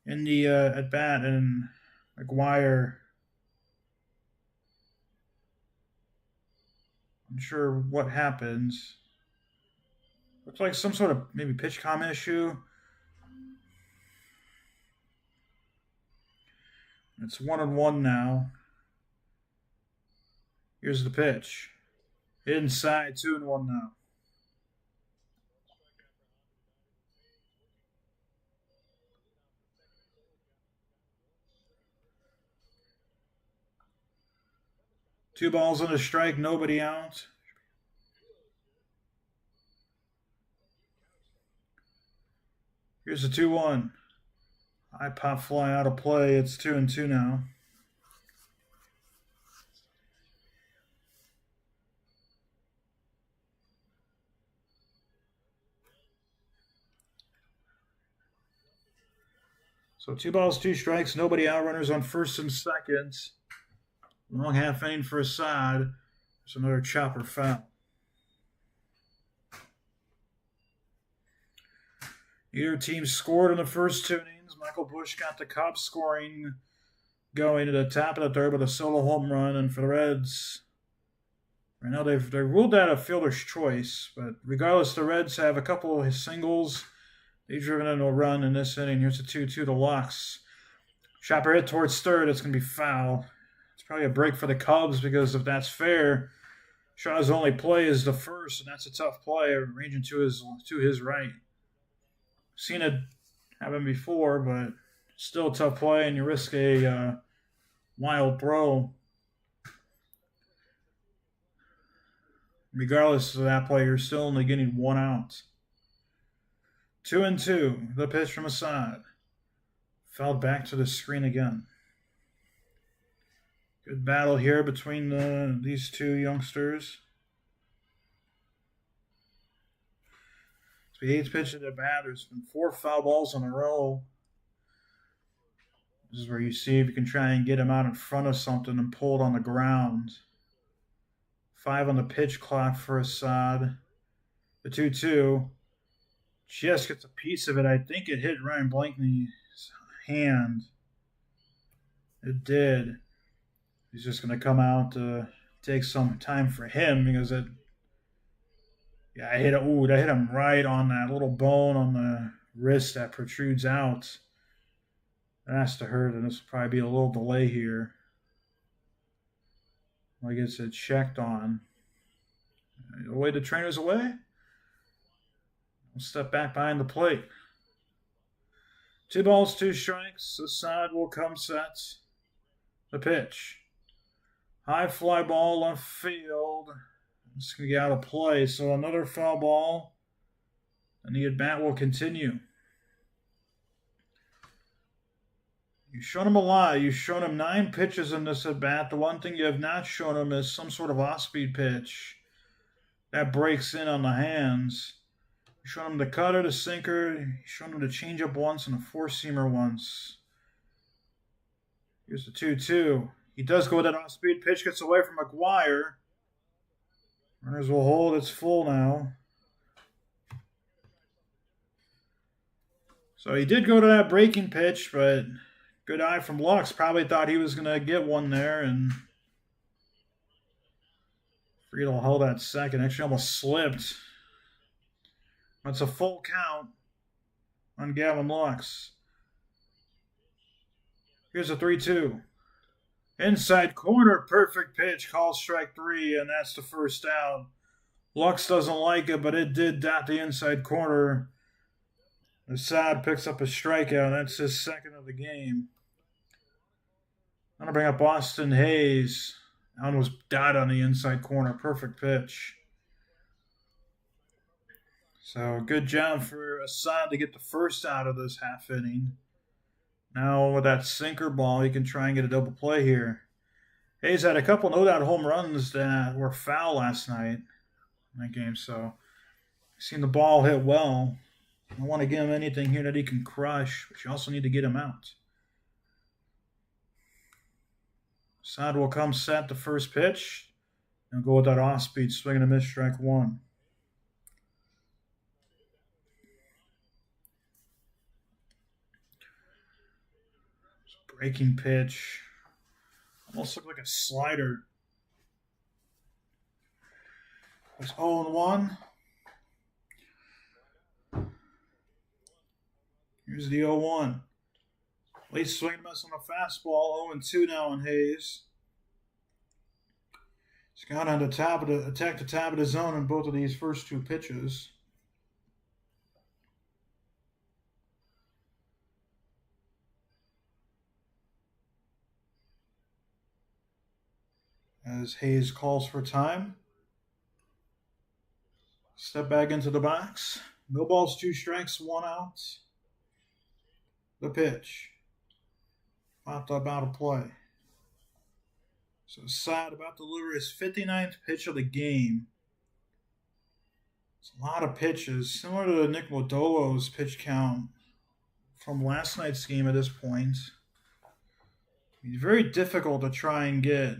In the at bat, and McGuire. I'm sure what happens. Looks like some sort of maybe pitch comm issue. It's 1-1 now. Here's the pitch. Inside, 2-1 now. Two balls and a strike, nobody out. Here's the 2-1. High pop fly out of play. It's 2-2 now. So 2 balls, 2 strikes, nobody out. Runners on first and second. Long half inning for Assad. There's another chopper foul. Either team scored in the first 2 innings. Michael Bush got the Cubs scoring going to the top of the third with a solo home run. And for the Reds, right now they've ruled out a fielder's choice. But regardless, the Reds have a couple of singles. They've driven into a run in this inning. Here's a 2-2 to Lux. Chopper hit towards third. It's going to be foul. It's probably a break for the Cubs because if that's fair, Shaw's only play is the first, and that's a tough play, ranging to his right. Seen it happen before, but still a tough play, and you risk a wild throw. Regardless of that play, you're still only getting 1 out. 2-2. The pitch from Assad. Fouled back to the screen again. Good battle here between these two youngsters. The eighth pitch of the bat. There's been 4 foul balls in a row. This is where you see if you can try and get him out in front of something and pull it on the ground. 5 on the pitch clock for Assad. The 2-2. Just gets a piece of it. I think it hit Ryan Blakeney's hand. It did. He's just going to come out to take some time for him because it. Yeah, I hit it. Ooh, that hit him right on that little bone on the wrist that protrudes out. That has to hurt, and this will probably be a little delay here. I guess it checked on. Away the trainer's away. We'll step back behind the plate. 2 balls, 2 strikes. Assad will come set. The pitch. High fly ball left field. It's going to get out of play. So another foul ball. And the at-bat will continue. You've shown him a lot. You've shown him 9 pitches in this at-bat. The one thing you have not shown him is some sort of off-speed pitch that breaks in on the hands. You've shown him the cutter, the sinker. You've shown him the changeup once and a 4-seamer once. Here's the 2-2. He does go with that off-speed pitch. Gets away from McGuire. Runners will hold. It's full now. So he did go to that breaking pitch, but good eye from Lux. Probably thought he was going to get one there, and Friedel held that second. Actually almost slipped. That's a full count on Gavin Lux. Here's a 3-2. Inside corner, perfect pitch. Call strike 3, and that's the first out. Lux doesn't like it, but it did dot the inside corner. Assad picks up a strikeout. That's his second of the game. I'm going to bring up Austin Hayes. That one was dot on the inside corner. Perfect pitch. So good job for Assad to get the first out of this half inning. Now with that sinker ball, he can try and get a double play here. Hayes had a couple no-doubt home runs that were foul last night in that game, so I've seen the ball hit well. I want to give him anything here that he can crush, but you also need to get him out. Assad will come set the first pitch and go with that off-speed swing and a miss, strike 1. Breaking pitch. Almost looked like a slider. It's 0-1. Here's the 0-1. Late swing and miss on a fastball. 0-2 now on Hayes. He's got on the top of the attack the top of the zone in both of these first 2 pitches. As Hayes calls for time. Step back into the box. No balls, 2 strikes, 1 out. The pitch. Popped up out of play. So Assad about to deliver his 59th pitch of the game. It's a lot of pitches. Similar to Nick Lodolo's pitch count from last night's game at this point. It's very difficult to try and get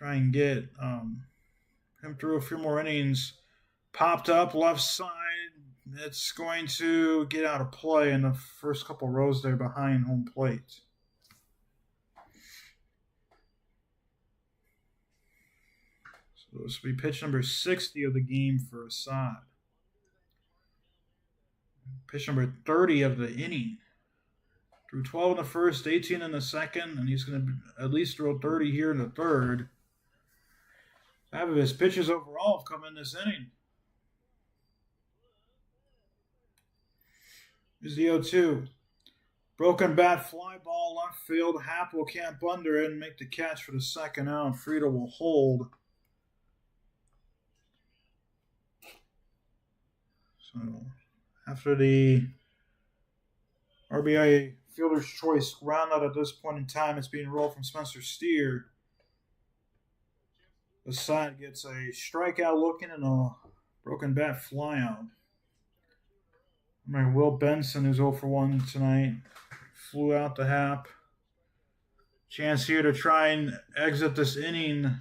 him through a few more innings. Popped up left side. It's going to get out of play in the first couple rows there behind home plate. So this will be pitch number 60 of the game for Assad. Pitch number 30 of the inning. Threw 12 in the first, 18 in the second, and he's going to at least throw 30 here in the third. 5 of his pitches overall have come in this inning. Here's the 0-2. Broken bat, fly ball, left field. Happ will camp under it and make the catch for the second out. Friedel will hold. So after the RBI fielder's choice ground out at this point in time, it's being rolled from Spencer Steer. The side gets a strikeout looking and a Broken bat flyout. Will Benson, who's 0 for 1 tonight, flew out the hap. Chance here to try and exit this inning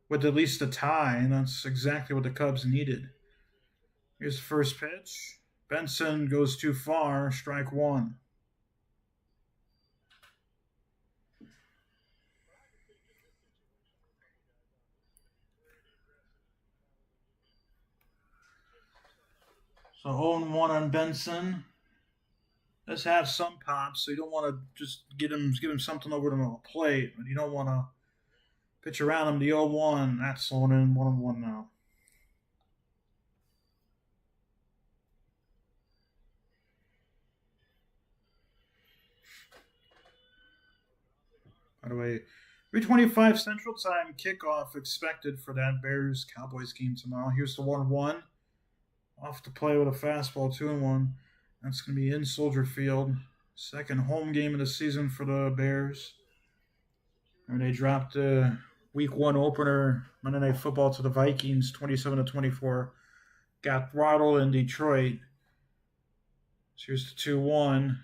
with at least a tie, and that's exactly what the Cubs needed. Here's the first pitch. Benson goes too far, strike one. So 0-1 on Benson. Does have some pop, so you don't want to just give him something over to the plate, but you don't want to pitch around him. The 0-1. That's slowing in 1-1 now. By the way, 3:25 Central Time kickoff expected for that Bears Cowboys game tomorrow. Here's the 1-1. Off to play with a fastball, 2-1. That's going to be in Soldier Field. Second home game of the season for the Bears. And they dropped the Week 1 opener Monday Night Football to the Vikings, 27-24. Got throttled in Detroit. So here's the 2-1.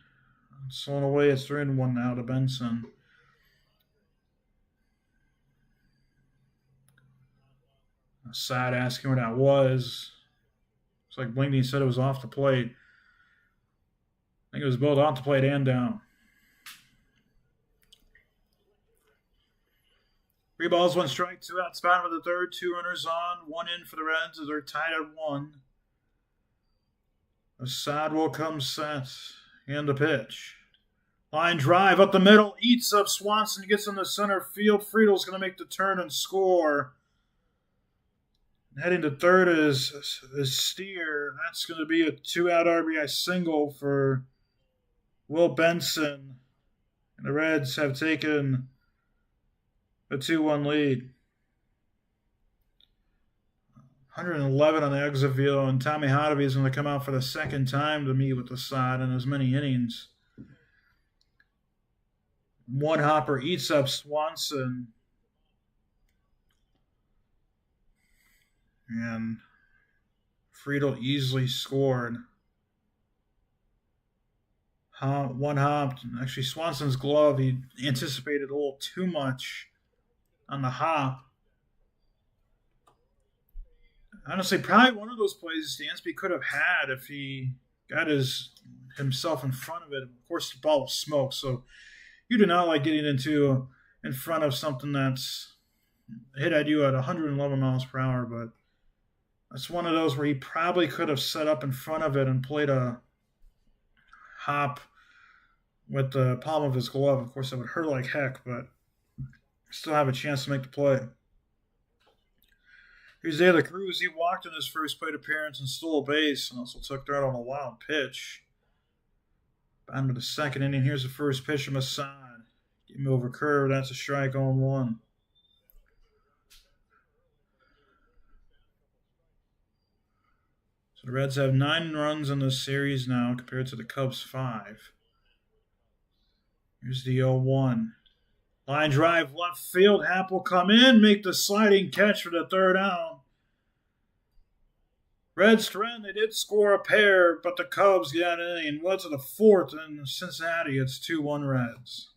Slowing away, it's 3-1 now to Benson. Sad asking where that was. It's like Blinky said it was off the plate. I think it was both off the plate and down. 3 balls, 1 strike, 2 outs, bottom of the third, 2 runners on, 1 in for the Reds as they're tied at 1. Assad will come set and the pitch. Line drive up the middle, eats up Swanson, gets in the center field. Friedel's going to make the turn and score. Heading to third is Steer. That's going to be a 2-out RBI single for Will Benson. And the Reds have taken a 2-1 lead. 111 on the exit velo, and Tommy Hotovy is going to come out for the second time to meet with the side in as many innings. One hopper eats up Swanson. And Friedel easily scored. One hop. Actually, Swanson's glove, he anticipated a little too much on the hop. Honestly, probably one of those plays Dansby could have had if he got himself in front of it. Of course, the ball was smoke, so you do not like getting in front of something that's hit at you at 111 miles per hour, but that's one of those where he probably could have set up in front of it and played a hop with the palm of his glove. Of course, that would hurt like heck, but still have a chance to make the play. Here's De La Cruz. He walked in his first plate appearance and stole a base and also took dirt on a wild pitch. Bottom of the second inning. Here's the first pitch from Assad. Get me over curve. That's a strike on 1. So the Reds have 9 runs in this series now compared to the Cubs 5. Here's the 0-1. Line drive left field. Happ will come in, make the sliding catch for the third out. Reds trend, they did score a pair, but the Cubs got in and went to the fourth in Cincinnati. It's 2-1 Reds.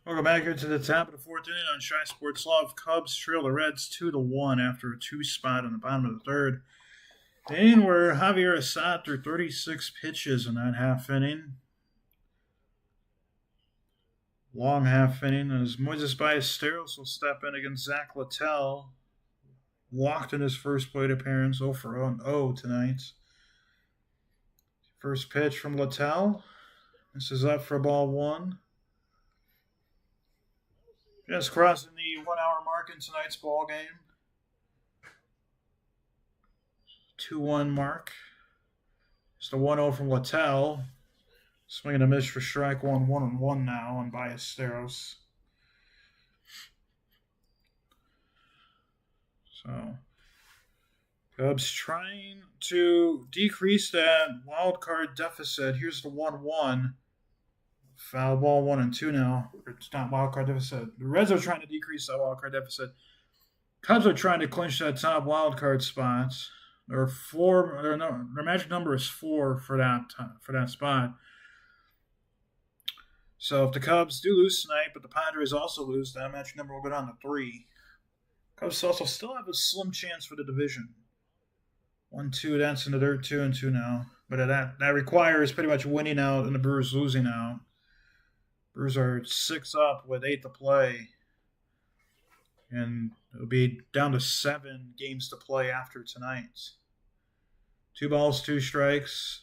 Welcome back here to the top of the fourth inning on Shy Sports Love. Cubs trail the Reds 2-1 after a two-spot in the bottom of the third. The inning where Javier Assad threw 36 pitches in that half inning. Long half inning as Moises Ballesteros will step in against Zach Littell. Walked in his first plate appearance, 0 for 0 tonight. First pitch from Littell. This is up for ball one. Just crossing the 1 hour mark in tonight's ball game. 2-1 mark. Just a 1-0 from Littell. Swinging a miss for strike one, 1-1 now on Ballesteros. So, Cubs trying to decrease that wild card deficit. Here's the 1-1. Foul ball 1-2 now. It's not wild card deficit. The Reds are trying to decrease that wild card deficit. Cubs are trying to clinch that top wild card spot. Their magic number is 4 for that spot. So if the Cubs do lose tonight, but the Padres also lose, that magic number will go down to 3. Cubs also still have a slim chance for the division. 1-2, that's in the dirt, 2-2 now. But that requires pretty much winning out and the Brewers losing out. Brewers are 6 up with 8 to play. And it'll be down to 7 games to play after tonight. 2 balls, 2 strikes.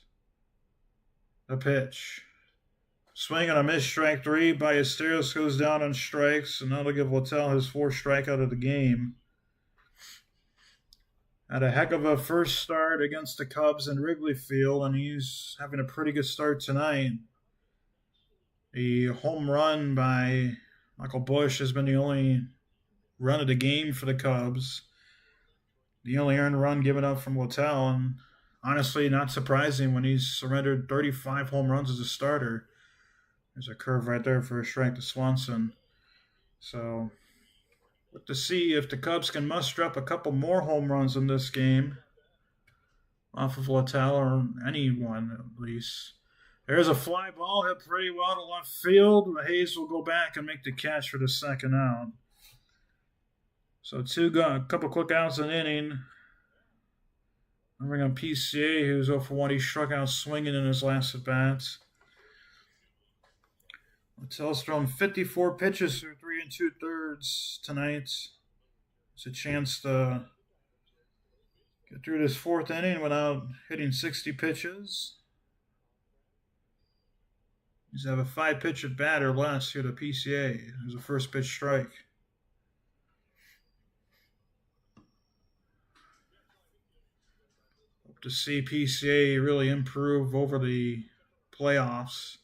A pitch. Swing on a miss, strike 3. Ballesteros goes down on strikes, and that'll give Littell his 4th strikeout of the game. Had a heck of a first start against the Cubs in Wrigley Field, and he's having a pretty good start tonight. The home run by Michael Busch has been the only run of the game for the Cubs. The only earned run given up from Littell, and honestly, not surprising when he's surrendered 35 home runs as a starter. There's a curve right there for a strike to Swanson. So, look to see if the Cubs can muster up a couple more home runs in this game off of Littell or anyone at least. There's a fly ball hit pretty well to left field. Hayes will go back and make the catch for the second out. So a couple quick outs an inning. I'm bringing on PCA, who's 0 for 1. He struck out swinging in his last at bats. Littell's thrown 54 pitches through 3 2/3 tonight. It's a chance to get through this 4th inning without hitting 60 pitches. He's have a 5-pitch at bat or less here to PCA. There's a first pitch strike. Hope to see PCA really improve over the playoffs.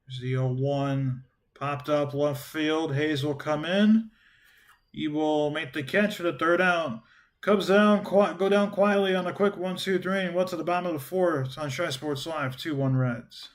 There's the 0-1. Popped up left field. Hayes will come in. He will make the catch for the third out. Cubs go down quietly on a quick 1-2-3 and went to the bottom of the 4th on Shy Sports Live, 2-1 Reds.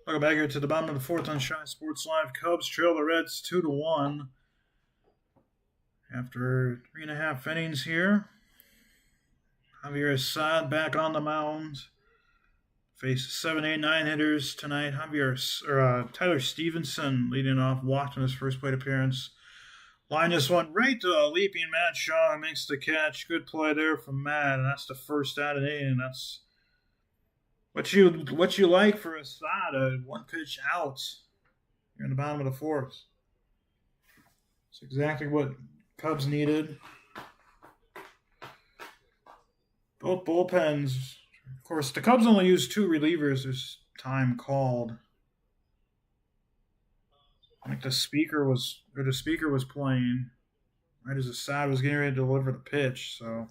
Welcome back here to the bottom of the fourth on Shine Sports Live. Cubs trail the Reds 2-1 after 3.5 innings here. Javier Assad back on the mound. Faces 7, 8, 9 hitters tonight. Tyler Stevenson leading off, walked in his first plate appearance. Line just went right to a leaping Matt Shaw, who makes the catch. Good play there from Matt, and that's the first out of the inning. That's what you like for Assad, a one pitch out here in the bottom of the fourth. It's exactly what Cubs needed. Both bullpens. Of course, the Cubs only used 2 relievers this time called. I think the speaker was playing right as Assad was getting ready to deliver the pitch. So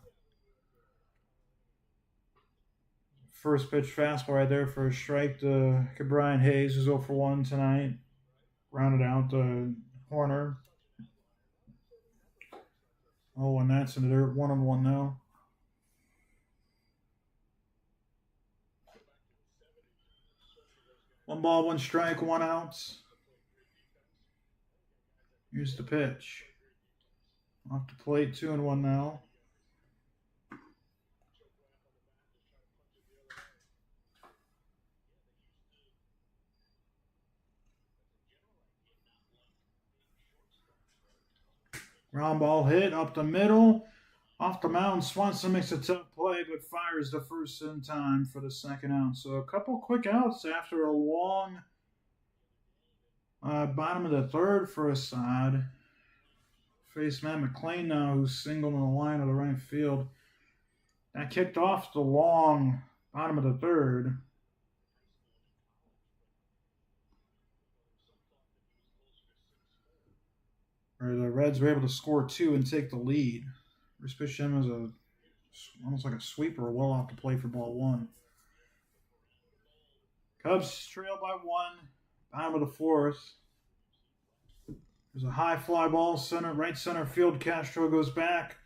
first pitch fastball right there for a strike to Brian Hayes, who's 0 for 1 tonight. Rounded out the corner. Oh, and that's in the dirt. 1-1 now. One ball, one strike, 1 out. Here's the pitch. Off the plate, 2-1 now. Ground ball hit up the middle. Off the mound, Swanson makes a tough play, but fires the first in time for the second out. So a couple quick outs after a long bottom of the third for Assad. Face Matt McClain now, who's singled on the line of the right field. That kicked off the long bottom of the third. Where the Reds were able to score 2 and take the lead. First pitch in was almost like a sweeper, well off the play for ball 1. Cubs trail by 1, bottom of the fourth. There's a high fly ball, right center field. Castro goes back.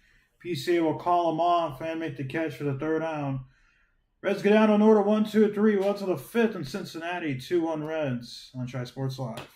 PCA will call him off and make the catch for the third out. Reds get out on order 1, 2, 3. Well to the fifth in Cincinnati. 2-1 Reds on Tri Sports Live.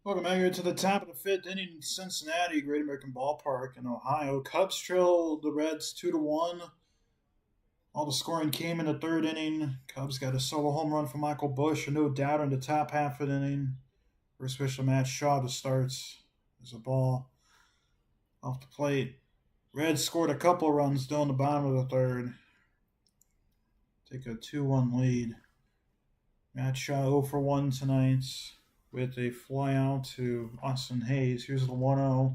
Welcome back here to the top of the fifth inning in Cincinnati, Great American Ballpark in Ohio. Cubs trail the Reds 2-1. All the scoring came in the third inning. Cubs got a solo home run from Michael Busch, and no doubt in the top half of the inning. First pitch to Matt Shaw to starts. There's a ball off the plate. Reds scored a couple runs still in the bottom of the third. Take a 2-1 lead. Matt Shaw 0 for 1 tonight with a fly out to Austin Hayes. Here's the 1-0.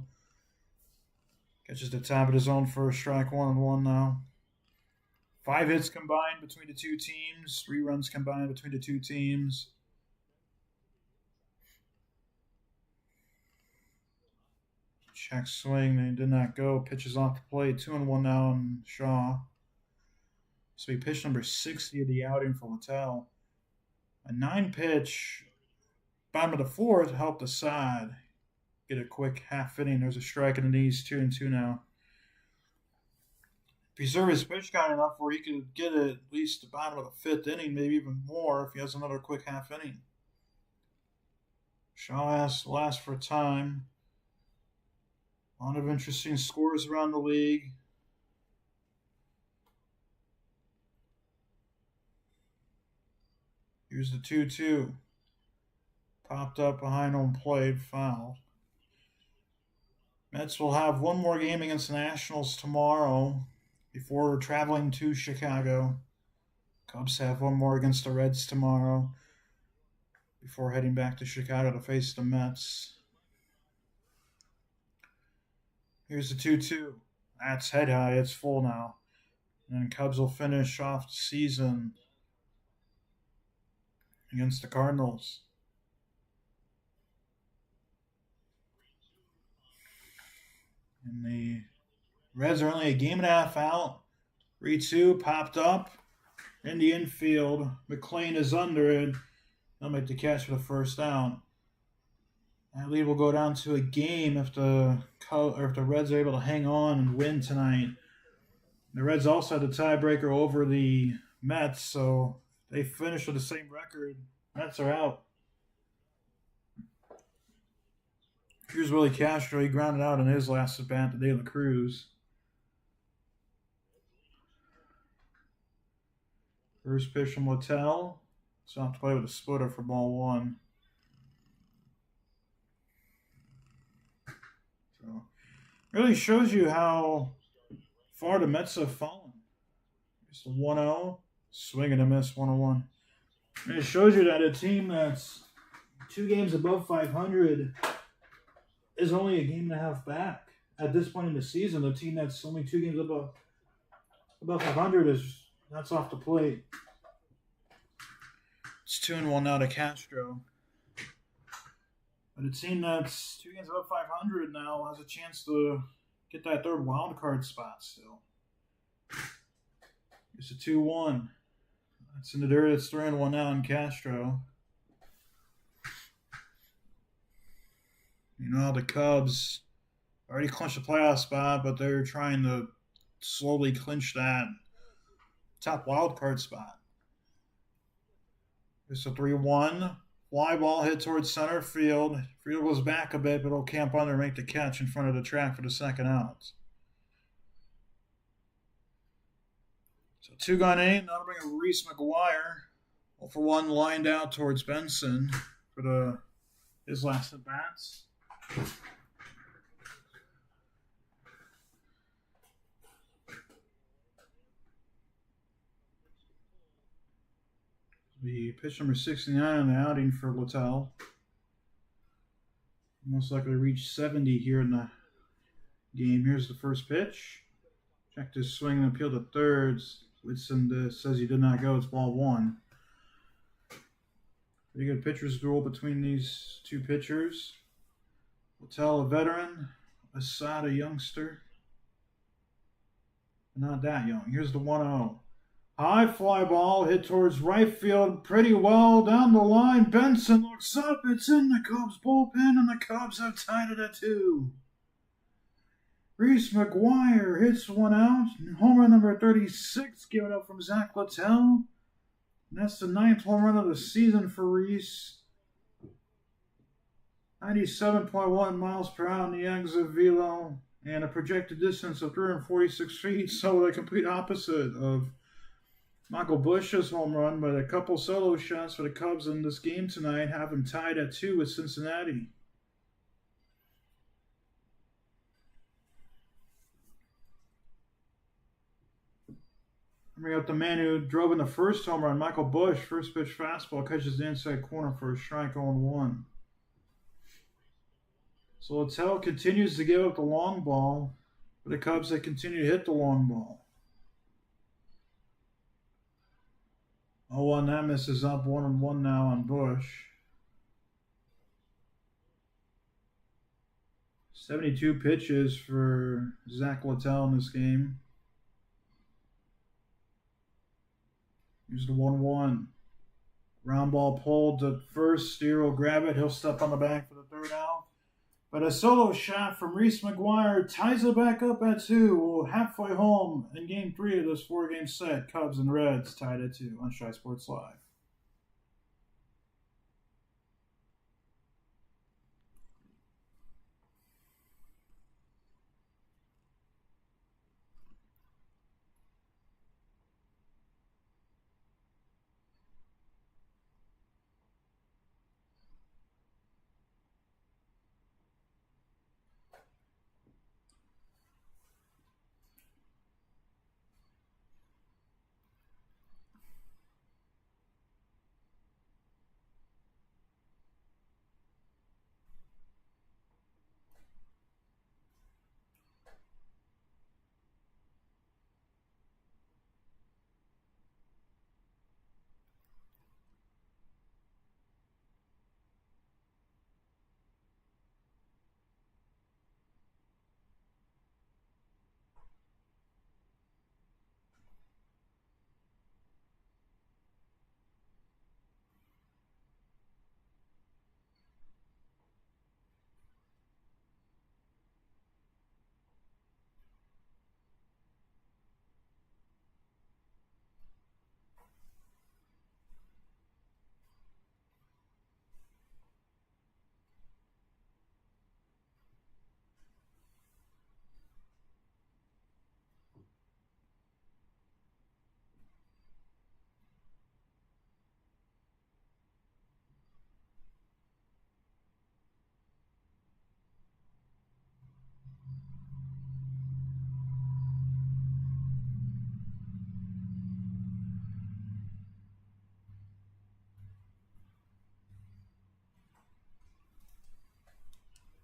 Pitches the top of his own for a strike, 1-1 now. 5 hits combined between the two teams. 3 runs combined between the two teams. Check swing. They did not go. Pitches off the plate. 2-1 now on Shaw. So he pitched number 60 of the outing for Littell. A 9-pitch, bottom of the 4th, helped the side get a quick half inning. There's a strike in the knees, 2-2 now. Preserve his pitch count enough where he could get at least the bottom of the 5th inning, maybe even more if he has another quick half inning. Shaw has last for time. A lot of interesting scores around the league. Here's the 2-2. Popped up behind home plate, foul. Mets will have one more game against the Nationals tomorrow before traveling to Chicago. Cubs have one more against the Reds tomorrow before heading back to Chicago to face the Mets. Here's the 2-2. That's head high. It's full now. And Cubs will finish off the season against the Cardinals. And the Reds are only a game and a half out. 3-2 popped up in the infield. McClain is under it. They'll make the catch for the first down. That lead will go down to a game if the Reds are able to hang on and win tonight. The Reds also had the tiebreaker over the Mets, so they finish with the same record. Mets are out. Here's Willie Castro. He grounded out in his last at bat to De La Cruz. First pitch from Littell. Soft play with a splitter for ball 1. So, really shows you how far the Mets have fallen. It's a 1-0. Swing and a miss, 1-1. And it shows you that a team that's 2 games above 500 is only a game and a half back. At this point in the season, the team that's only 2 games above 500 that's off the plate. It's 2-1 now to Castro. But a team that's 2 games above 500 now has a chance to get that 3rd wild card spot still. It's a 2-1. That's in the dirt. It's 3-1 now on Castro. You know, the Cubs already clinched the playoff spot, but they're trying to slowly clinch that top wild card spot. It's a 3-1. Fly ball hit towards center field. Field goes back a bit, but it'll camp under and make the catch in front of the track for the second out. So 2-gun inning. That'll bring a Reese McGuire. 0-for-1 lined out towards Benson for his last at bats. The pitch number 69 on the outing for Littell. Most likely reach 70 here in the game. Here's the first pitch. Checked his swing and appeal to thirds. Whitson says he did not go. It's ball 1. Pretty good pitcher's duel between these two pitchers. Littell, a veteran. Assad, a youngster. Not that young. Here's the 1-0. High fly ball hit towards right field pretty well down the line. Benson looks up. It's in the Cubs bullpen, and the Cubs have tied it at 2. Reese McGuire hits one out. Home run number 36 given up from Zach Littell. And that's the 9th home run of the season for Reese. 97.1 miles per hour in the exit velo. And a projected distance of 346 feet. So the complete opposite of Michael Busch's home run, but a couple solo shots for the Cubs in this game tonight have them tied at 2 with Cincinnati. Bring up the man who drove in the first home run, Michael Busch. First pitch fastball catches the inside corner for a strike on 1. So Littell continues to give up the long ball. For the Cubs, they continue to hit the long ball. 0-1, that misses up 1-1 now on Bush. 72 pitches for Zach Littell in this game. Here's the 1-1. Ground ball pulled to first. Steer will grab it. He'll step on the back for the third out. But a solo shot from Reese McGuire ties it back up at 2. We're halfway home in Game 3 of this 4-game set. Cubs and Reds tied at 2 on Shy Sports Live.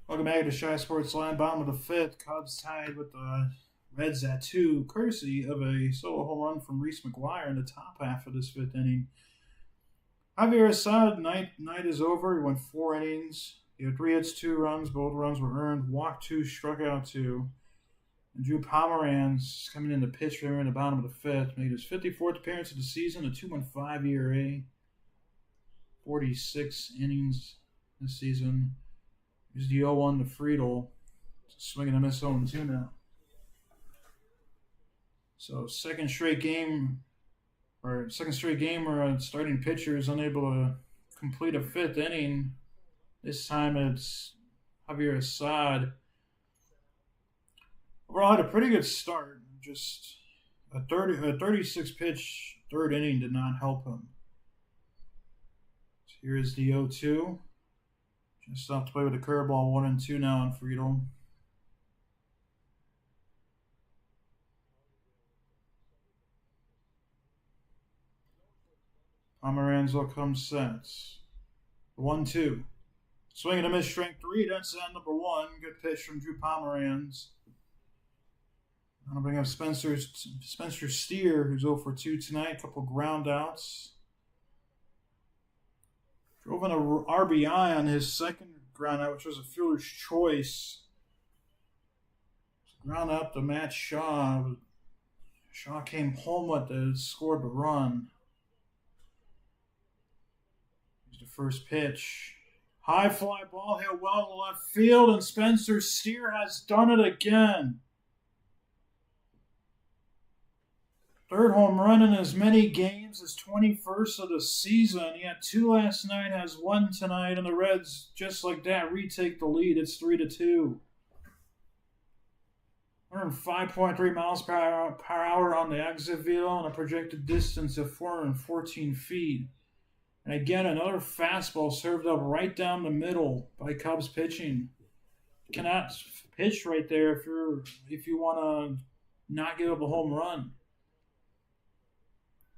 Welcome back to Shy Sports Line, bottom of the 5th. Cubs tied with the Reds at 2, courtesy of a solo home run from Reese McGuire in the top half of this 5th inning. Javier Assad, night is over. He went 4 innings. He had 3 hits, 2 runs. Both runs were earned. Walked 2, struck out 2. And Drew Pomeranz coming in to pitch for him in the bottom of the 5th. Made his 54th appearance of the season, a 2.15 ERA. 46 innings this season. Here's the 0-1 to Friedel. Swinging a miss 0-2 now. So second straight game where a starting pitcher is unable to complete a 5th inning. This time it's Javier Assad. Overall had a pretty good start. Just a 36 pitch 3rd inning did not help him. So here's the 0-2. Just off to play with the curveball, 1-2 now on Friedel. Pomeranz will come sets. 1-2. Swing and a miss, strike 3. That's at number 1. Good pitch from Drew Pomeranz. I'll bring up Spencer Steer, who's 0 for 2 tonight. A couple ground outs. Drove in a RBI on his second ground out, which was a fielder's choice. Ground out to Matt Shaw. Shaw came home with it, scored the run. Here's the first pitch. High fly ball hit well to left field, and Spencer Steer has done it again. 3rd home run in as many games as 21st of the season. He had 2 last night, has 1 tonight, and the Reds, just like that, retake the lead. It's 3-2. 105.3 miles per hour on the exit velo and a projected distance of 414 feet. And again, another fastball served up right down the middle by Cubs pitching. You cannot pitch right there if you want to not give up a home run.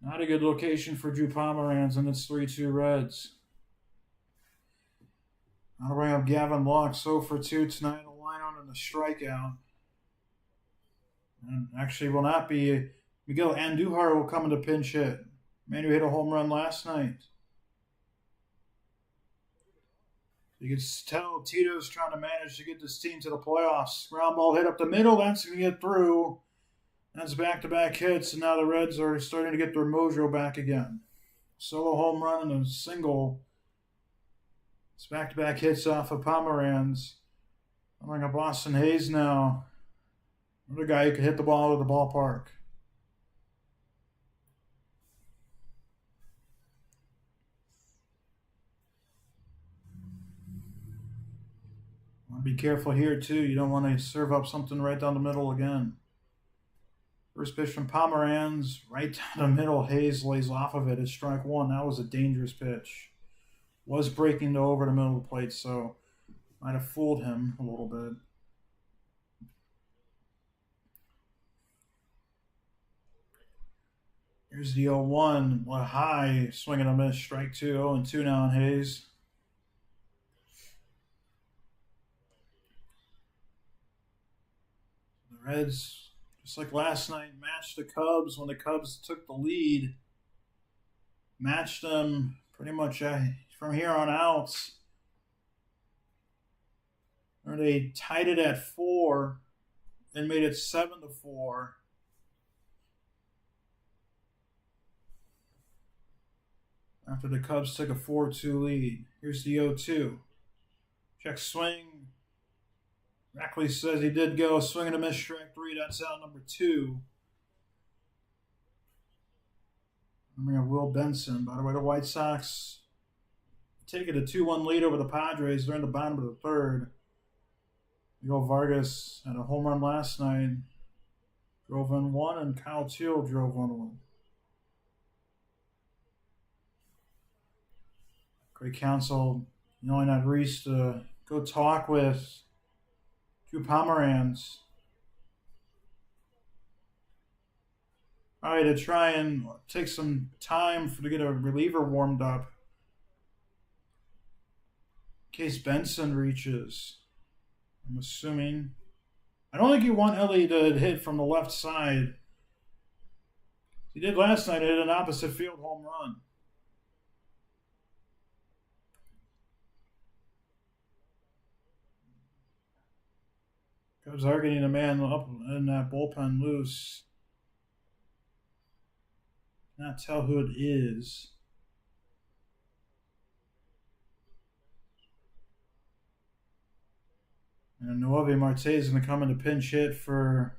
Not a good location for Drew Pomeranz, and it's 3-2 Reds. I'll bring up Gavin Lux, 0 for 2 tonight, a line on and a strikeout. And actually, will not be. Miguel Andujar will come into pinch hit. Man who hit a home run last night. You can tell Tito's trying to manage to get this team to the playoffs. Ground ball hit up the middle. That's going to get through. That's back-to-back hits, and now the Reds are starting to get their mojo back again. Solo home run and a single. It's back-to-back hits off of Pomeranz. I'm like a Boston Hayes now. Another guy who could hit the ball out of the ballpark. Be careful here, too. You don't want to serve up something right down the middle again. First pitch from Pomeranz, right down the middle. Hayes lays off of it. It's strike one. That was a dangerous pitch. Was breaking over the middle of the plate, so might have fooled him a little bit. Here's the 0-1. What a high swing and a miss. Strike two. 0-2 now on Hayes. The Reds, just like last night, matched the Cubs when the Cubs took the lead. Matched them pretty much from here on out. Or they tied it at 4 and made it 7-4. After the Cubs took a 4-2 lead. Here's the 0-2. Check swing. Rackley says he did go. Swing and a miss, strike three. That's out number 2. We have Will Benson. By the way, the White Sox taking a 2-1 lead over the Padres. They're in the bottom of the third. Miguel Vargas had a home run last night. Drove in one, and Kyle Teal drove one. Great counsel, yelling at Reese to go talk with Drew Pomeranz. All right, to try and take some time to get a reliever warmed up. In case Benson reaches. I'm assuming. I don't think you want Ellie to hit from the left side. He did last night. He hit an opposite field home run. Cubs are getting a man up in that bullpen loose. Not tell who it is. And Noelvi Marte is going to come in to pinch hit for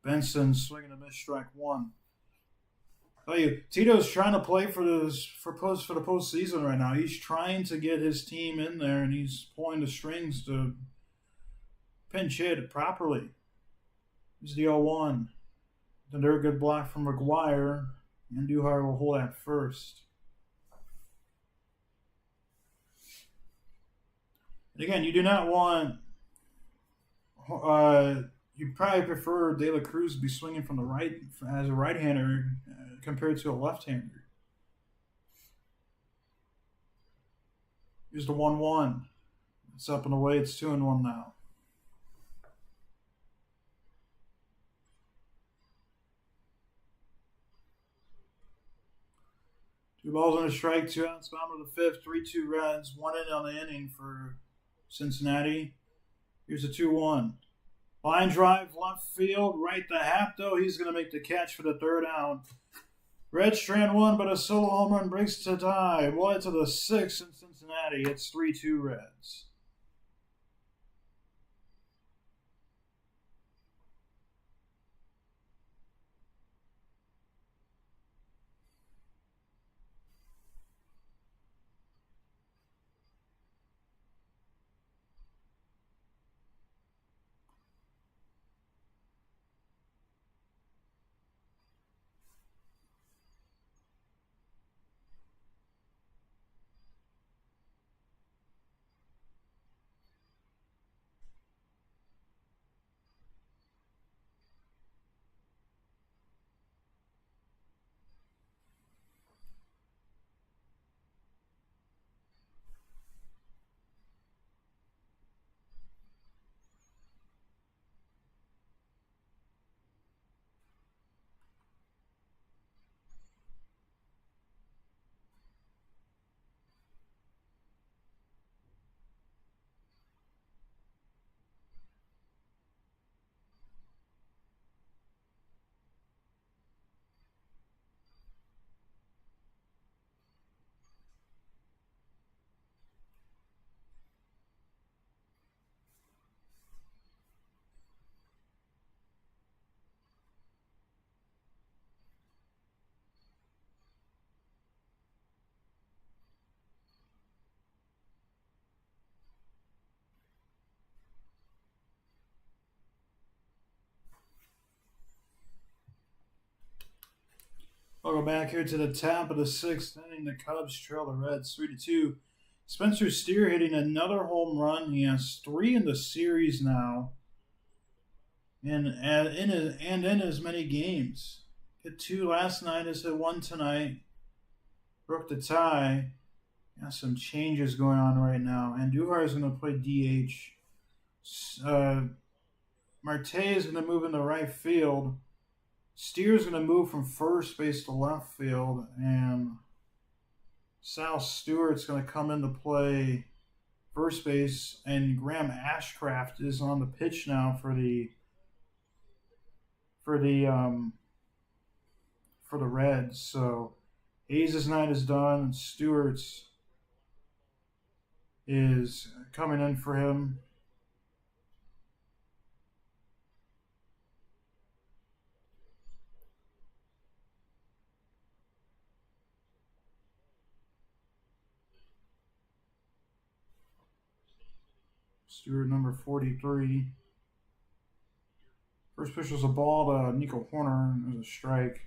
Benson, swinging a miss, strike one. I tell you, Tito's trying to play for the postseason right now. He's trying to get his team in there, and he's pulling the strings to pinch hit properly. Here's the 0-1. Another good block from McGuire. And Duhar will hold at first. And again, you do not want. You probably prefer De La Cruz to be swinging from the right as a right-hander compared to a left-hander. Here's the 1-1. It's up and away. It's 2-1 now. Two balls and a strike, 2 outs, bottom of the fifth, 3-2 Reds, 1 in on the inning for Cincinnati. Here's a 2-1. Line drive, left field, right to Hapto. He's going to make the catch for the third out. Reds strand one, but a solo home run breaks to tie. We'll head to the 6th in Cincinnati. It's 3-2 Reds. Welcome back here to the top of the sixth inning. The Cubs trail the Reds 3-2. Spencer Steer hitting another home run. He has 3 in the series now, and in as many games. Hit 2 last night. Has hit 1 tonight. Broke the tie. Got some changes going on right now. Andujar is going to play DH. Marte is going to move into right field. Steer's going to move from first base to left field, and Sal Stewart's going to come into play first base, and Graham Ashcraft is on the pitch now for the Reds. So Hayes' night is done, and Stewart's is coming in for him. Stewart, number 43. First pitch was a ball to Nico Horner. It was a strike.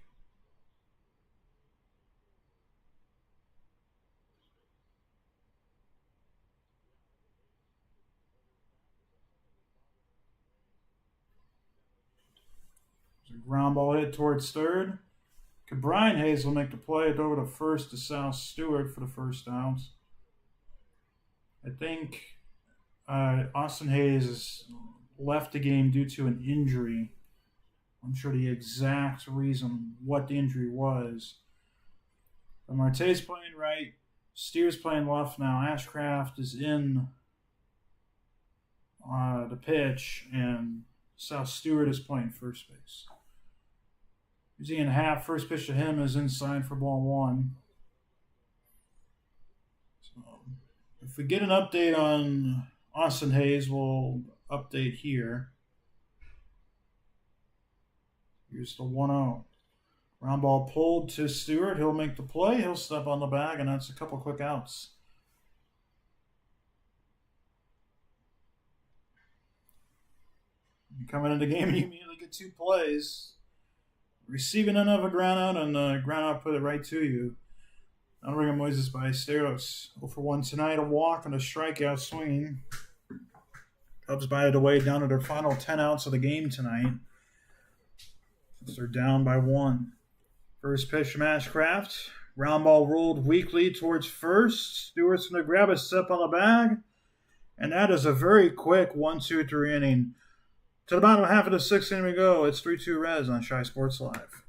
There's a ground ball hit towards third. Brian Hayes will make the play. It over to first to Sal Stewart for the first out. I think Austin Hayes has left the game due to an injury. I'm sure the exact reason what the injury was. But Marte's playing right. Steer's playing left now. Ashcraft is in the pitch, and Sal Stewart is playing first base. He's in half. First pitch to him is inside for ball 1. So if we get an update on Austin Hayes, we'll update here. Here's the 1-0. Round ball pulled to Stewart. He'll make the play. He'll step on the bag, and that's a couple quick outs. You come into the game and you immediately get 2 plays. Receiving end of a ground out, and the ground out put it right to you. Enrique Moises by Esteros. 0 for 1 tonight. A walk and a strikeout swinging. Cubs batted away down to their final 10 outs of the game tonight. Since they're down by 1. First pitch from Ashcraft. Round ball ruled weakly towards first. Stewart's going to grab a step on the bag. And that is a very quick 1-2-3 inning. To the bottom half of the 6th inning we go. It's 3-2 Reds on Shy Sports Live.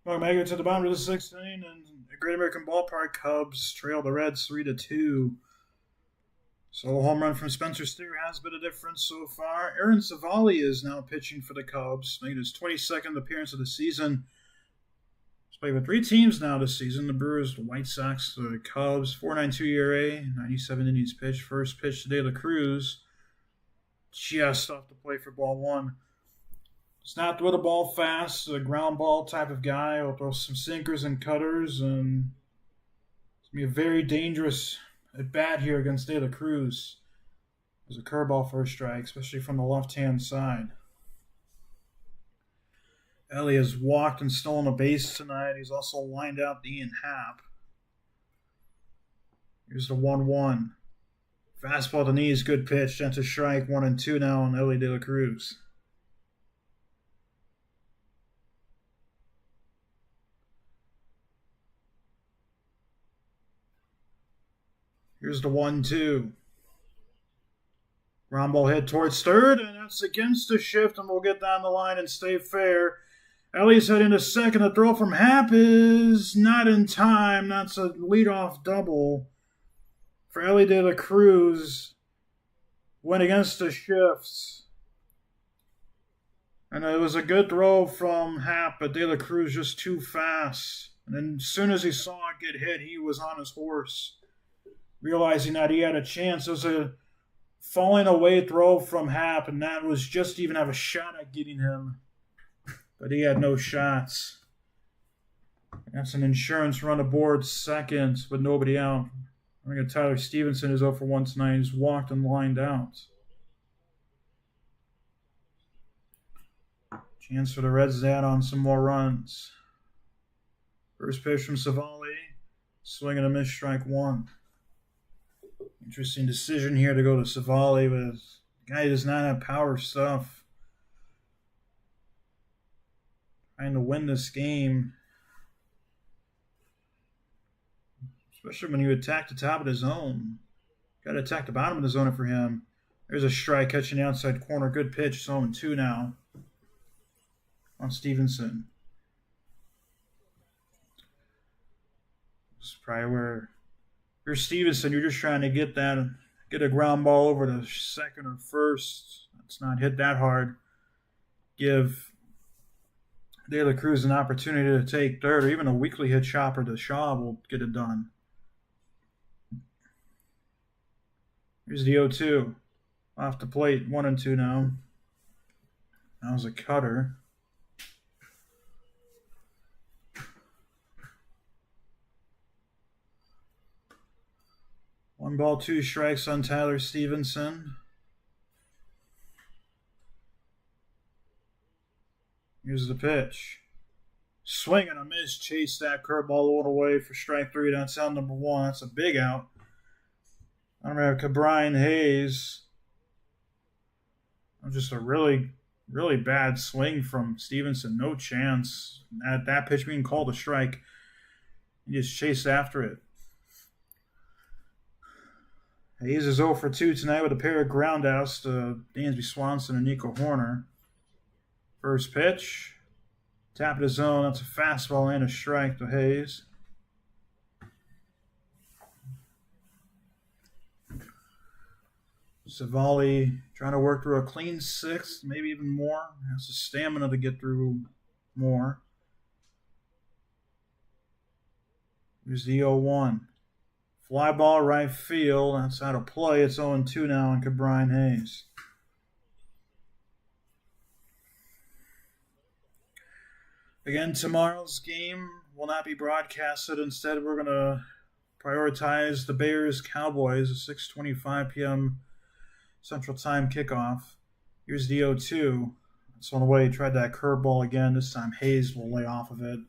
Welcome back to the bottom of the 6th inning, and the Great American Ballpark Cubs trail the Reds 3-2. So a home run from Spencer Steer has been a difference so far. Aaron Savali is now pitching for the Cubs, making his 22nd appearance of the season. He's played with 3 teams now this season: the Brewers, the White Sox, the Cubs. 4.92 ERA, 97 innings pitched. First pitch to De La Cruz, just off the plate for ball 1. It's not throw the ball fast, a ground ball type of guy. He'll throw some sinkers and cutters, and it's going to be a very dangerous at bat here against De La Cruz. There's a curveball for a strike, especially from the left-hand side. Ellie has walked and stolen a base tonight. He's also lined out Ian Happ. Here's the 1-1. Fastball to knees, good pitch. That's a strike, 1-2 now on Ellie De La Cruz. Here's the 1-2. Ground ball hit towards third, and that's against the shift, and we'll get down the line and stay fair. Ellie's heading to second. A throw from Happ is not in time. That's a leadoff double for Ellie De La Cruz. Went against the shifts. And it was a good throw from Happ, but De La Cruz just too fast. And then as soon as he saw it get hit, he was on his horse, realizing that he had a chance. It was a falling away throw from Happ, and that was just to even have a shot at getting him. But he had no shots. That's an insurance run aboard second with nobody out. I think Tyler Stevenson is 0 for 1 tonight. He's walked and lined out. Chance for the Reds to add on some more runs. First pitch from Savali. Swing and a miss, strike 1. Interesting decision here to go to Savali with a guy who does not have power stuff. Trying to win this game. Especially when you attack the top of the zone. Got to attack the bottom of the zone for him. There's a strike catching the outside corner. Good pitch. It's 0-2 now on Stevenson. This is probably where you're Stevenson. You're just trying to get a ground ball over to second or first. It's not hit that hard. Give De La Cruz an opportunity to take third, or even a weakly hit chopper to Shaw will get it done. Here's the 0-2. Off the plate, 1-2 now. That was a cutter. One ball, 2 strikes on Tyler Stevenson. Here's the pitch. Swing and a miss. Chase that curveball all the way for strike 3. That's out number 1. That's a big out. I'm going to have Brian Hayes. Just a really, really bad swing from Stevenson. No chance. That pitch being called a strike. He just chased after it. Hayes is 0 for 2 tonight with a pair of groundouts to Dansby Swanson and Nico Horner. First pitch. Top of the zone. That's a fastball and a strike to Hayes. Savali trying to work through a clean 6th, maybe even more. Has the stamina to get through more. Here's the 0-1. Fly ball right field. That's out of play. It's 0-2 now on Brian Hayes. Again, tomorrow's game will not be broadcasted. Instead, we're going to prioritize the Bears-Cowboys, a 6:25 p.m. Central Time kickoff. Here's the 0-2. It's on the way. He tried that curveball again. This time Hayes will lay off of it.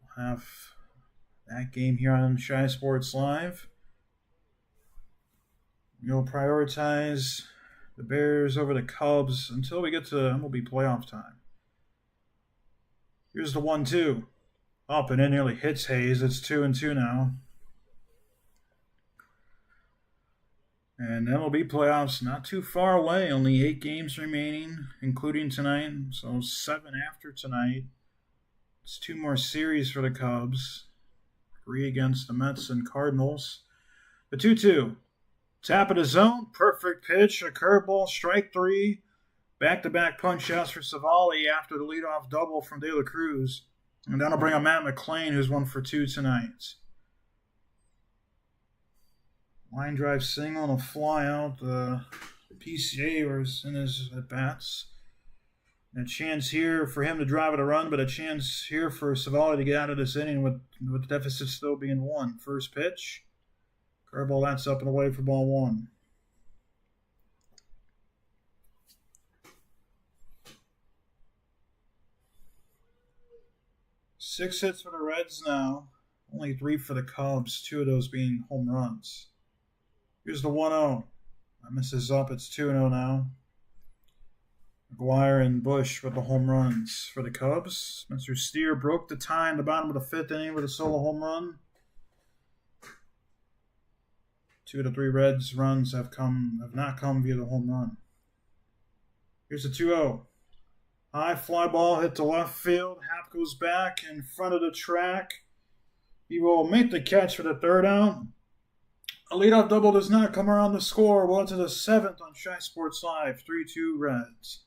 We'll have that game here on Shy Sports Live. You'll prioritize the Bears over the Cubs until we get to MLB playoff time. Here's the 1-2. Up and in, nearly hits Hayes. It's 2-2 now. And MLB playoffs not too far away. Only 8 games remaining, including tonight. So 7 after tonight. It's 2 more series for the Cubs. 3 against the Mets and Cardinals. The 2-2. Tap of the zone, perfect pitch, a curveball, strike three. Back-to-back punch-outs for Savali after the leadoff double from De La Cruz. And that'll bring on Matt McClain, who's 1 for 2 tonight. Line drive single and a fly out. The PCA was in his at-bats. And a chance here for him to drive it a run, but a chance here for Savali to get out of this inning with the deficit still being 1. First pitch. Curveball, that's up and away for ball 1. Six hits for the Reds now. Only 3 for the Cubs, 2 of those being home runs. Here's the 1-0. That misses up. It's 2-0 now. McGuire and Bush with the home runs for the Cubs. Spencer Steer broke the tie in the bottom of the 5th inning with a solo home run. 2 of the 3 Reds runs have not come via the home run. Here's the 2-0. High fly ball hit to left field. Happ goes back in front of the track. He will make the catch for the 3rd out. A leadoff double does not come around the score. Well, to the 7th on Shy Sports Live. 3-2 Reds.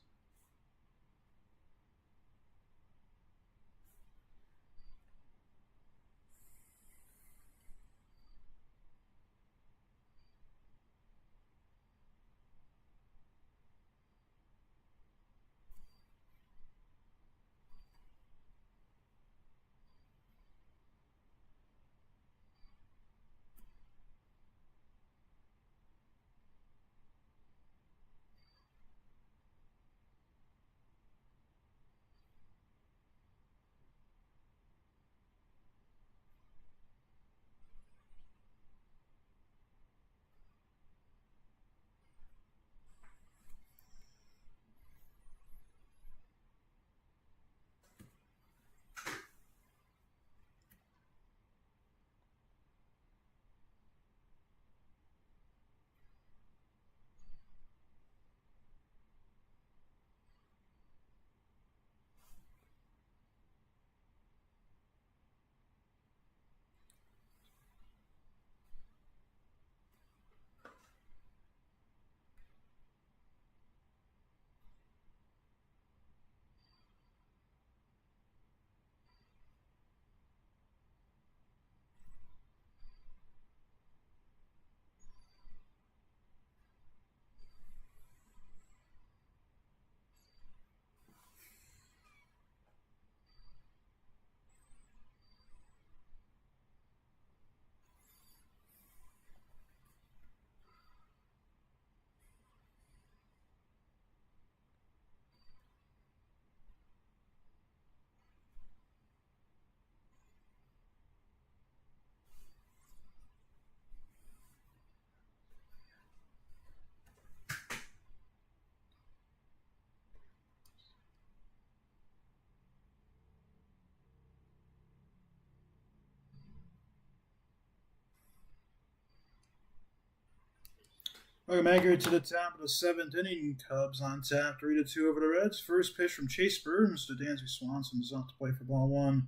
Welcome back here to the top of the 7th inning. Cubs on tap, 3-2 over the Reds. First pitch from Chase Burns to Dansby Swanson is off to play for ball 1.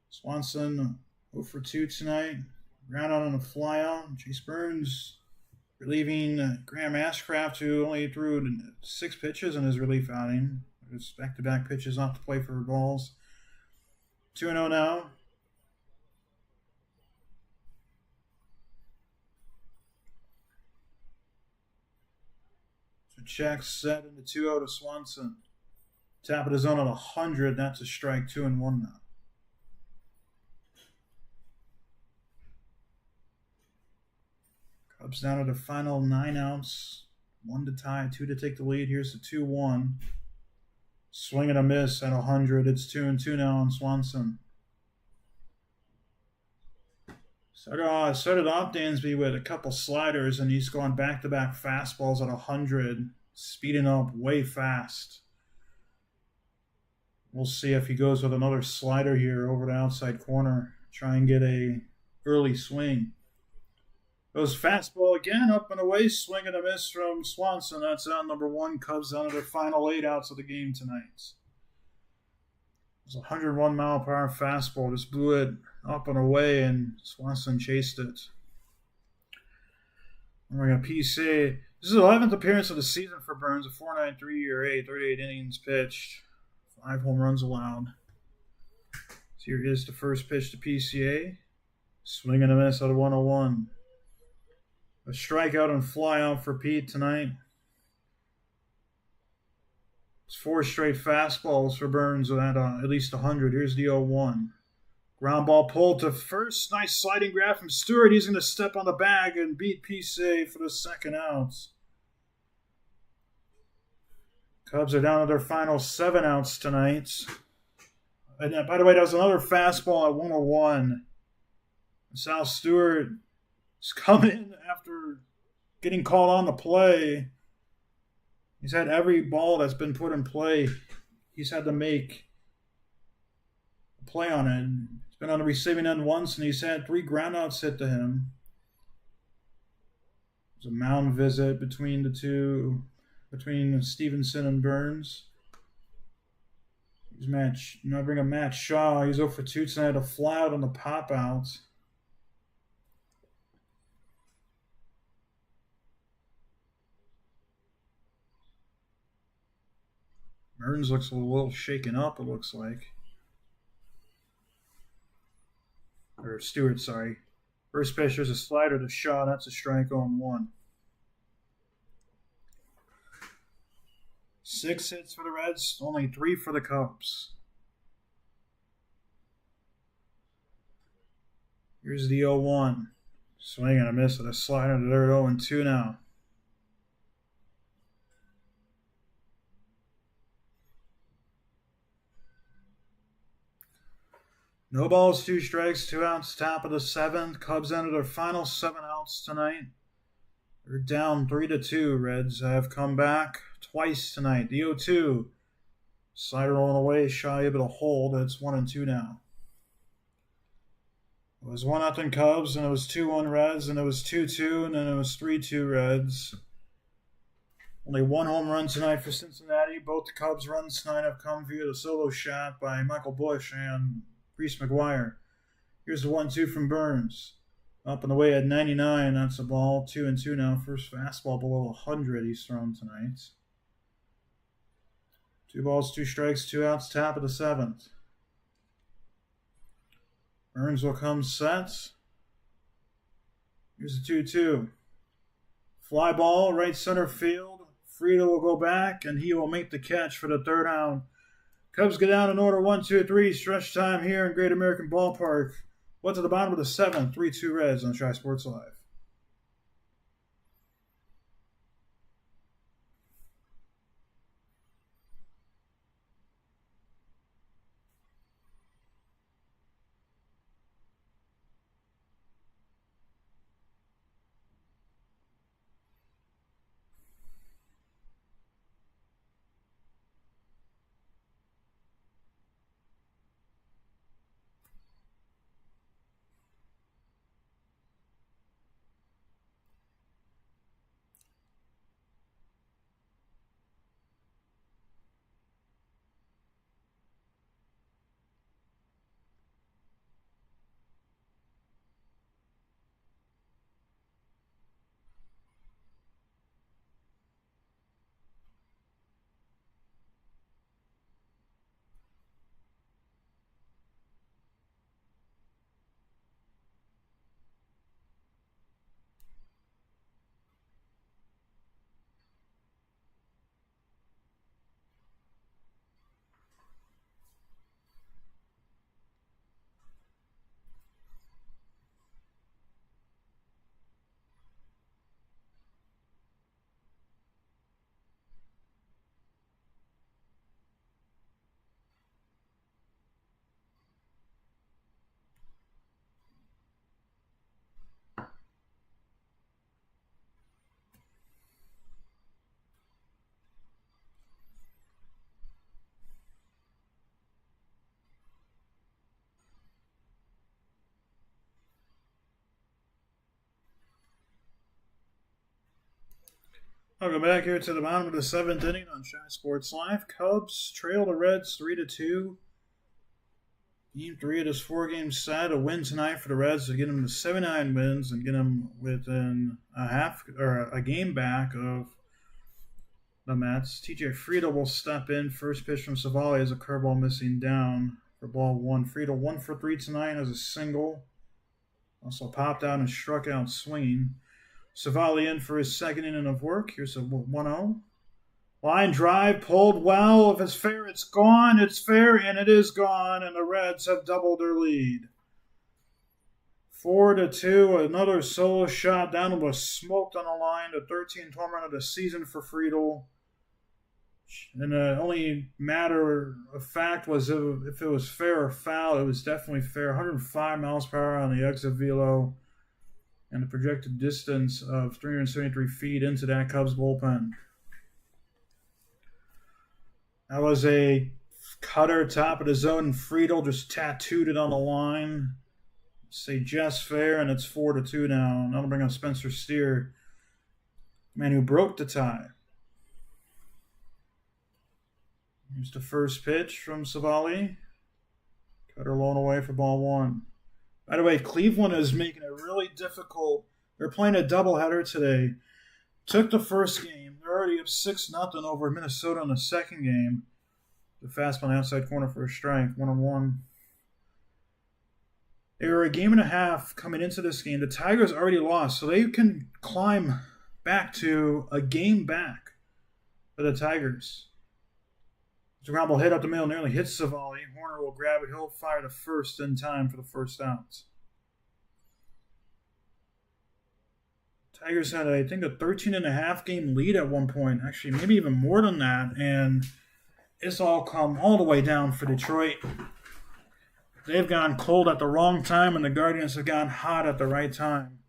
Swanson 0 for 2 tonight. Ground out on a flyout. Chase Burns relieving Graham Ashcraft, who only threw 6 pitches in his relief outing. It's back-to-back pitches off to play for balls. 2-0 now. Check set into 2-0 to Swanson. Top of the zone at 100. That's a strike. 2-1 now. Cubs down to the final 9 outs. 1 to tie, 2 to take the lead. Here's the 2-1. Swing and a miss at 100. It's 2-2 now on Swanson. Started off Dansby with a couple sliders, and he's gone back-to-back fastballs at 100, speeding up way fast. We'll see if he goes with another slider here over the outside corner, try and get a early swing. Goes fastball again, up and away, swing and a miss from Swanson. That's out number 1. Cubs down to their final 8 outs of the game tonight. It was a 101-mile-per-hour fastball. Just blew it up and away, and Swanson chased it. We got PC. This is the 11th appearance of the season for Burns, a 4.93 ERA, 38 innings pitched, 5 home runs allowed. So here is the first pitch to PCA. Swing and a miss out of 101. A strikeout and fly out for Pete tonight. It's 4 straight fastballs for Burns at least 100. Here's the 0-1. Ground ball pulled to first. Nice sliding grab from Stewart. He's going to step on the bag and beat PCA for the second out. Cubs are down to their final 7 outs tonight. And by the way, that was another fastball at 101. Sal Stewart is coming in after getting called on the play. He's had every ball that's been put in play. He's had to make a play on it. He's been on the receiving end once, and he's had 3 groundouts hit to him. There's a mound visit between the two, between Stevenson and Burns. Bring up Matt Shaw. He's 0 for 2 tonight. A fly out on the pop out. Burns looks a little shaken up, it looks like. Or Stewart, sorry. First pitch is a slider to Shaw. That's a strike on 1. 6 hits for the Reds, only 3 for the Cubs. Here's the 0-1. Swing and a miss with a slider to third. 0-2 now. No balls, 2 strikes, 2 outs, top of the 7th. Cubs enter their final 7 outs tonight. They're down 3-2. Reds have come back twice tonight. The 0-2. Slider rolling away. Shaw able to hold. It's 1-2 now. It was 1-0 Cubs, and it was 2-1 Reds, and it was 2-2, and then it was 3-2 Reds. Only 1 home run tonight for Cincinnati. Both the Cubs' runs tonight have come via the solo shot by Michael Busch and Reese McGuire. Here's the 1-2 from Burns. Up and away at 99. That's a ball. 2-2 now. First fastball below 100 he's thrown tonight. 2 balls, 2 strikes, 2 outs. Top of the 7th. Burns will come set. Here's the 2-2. Fly ball, right center field. Frieda will go back, and he will make the catch for the 3rd out. Cubs get down in order 1-2-3. Stretch time here in Great American Ballpark. Went to the bottom of the 7th. 3-2 Reds on Tri Sports Live. Welcome back here to the bottom of the 7th inning on Tri Sports Live. Cubs trail the Reds 3-2. Game 3 of this 4-game set. A win tonight for the Reds to get them to 79 wins and get them within a game back of the Mets. TJ Friedel will step in. First pitch from Savali as a curveball missing down for ball one. Friedel 1 for 3 tonight as a single. Also popped out and struck out swinging. Savali in for his second inning of work. Here's a 1-0. Line drive pulled well. If it's fair, it's gone. It's fair, and it is gone. And the Reds have doubled their lead. 4-2. Another solo shot. Down was smoked on the line. The 13th home run of the season for Friedel. And the only matter of fact was if it was fair or foul. It was definitely fair. 105 miles per hour on the exit velo. And the projected distance of 373 feet into that Cubs bullpen. That was a cutter, top of the zone, and Friedel just tattooed it on the line. Say just fair, and it's 4-2 now. That'll bring up Spencer Steer, man who broke the tie. Here's the first pitch from Savali. Cutter low and away for ball one. By the way, Cleveland is making it really difficult. They're playing a doubleheader today. Took the first game. They're already up 6-0 over Minnesota in the second game. The fastball on the outside corner for a strike, 1-1. They were a game and a half coming into this game. The Tigers already lost, so they can climb back to a game back for the Tigers. The ground ball hit up the middle, nearly hits Savali. Horner will grab it. He'll fire to first in time for the first out. Tigers had, I think, a 13.5 game lead at one point. Actually, maybe even more than that. And it's all come all the way down for Detroit. They've gone cold at the wrong time, and the Guardians have gone hot at the right time.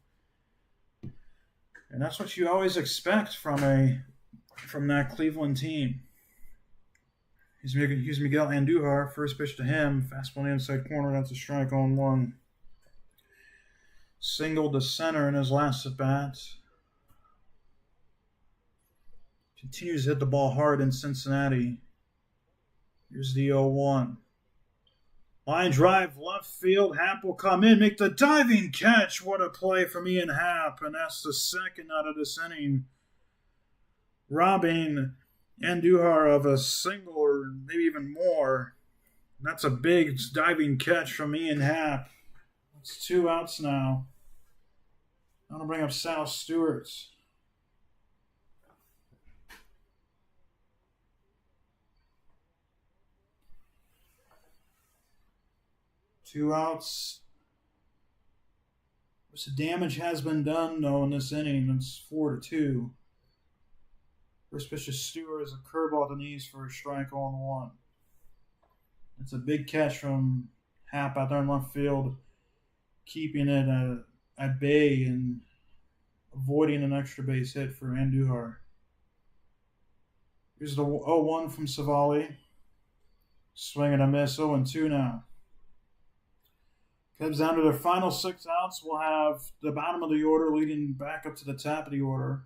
And that's what you always expect from that Cleveland team. Here's Miguel Andujar. First pitch to him. Fastball on the inside corner. That's a strike on one. Singled to center in his last at-bat. Continues to hit the ball hard in Cincinnati. Here's the 0-1. Line drive, left field. Happ will come in, make the diving catch. What a play from Ian Happ. And that's the second out of this inning. Robbing Andujar of a single or maybe even more. That's a big diving catch from Ian Happ. It's 2 outs now. I'm going to bring up Sal Stewart. Two outs. The damage has been done, though, in this inning. It's 4-2. First pitch to Stewart is a curveball at the knees for a strike on one. It's a big catch from Happ out there in left field, keeping it at bay and avoiding an extra base hit for Andujar. Here's the 0-1 from Savali. Swing and a miss, 0-2 now. Comes down to their final 6 outs. We'll have the bottom of the order leading back up to the top of the order.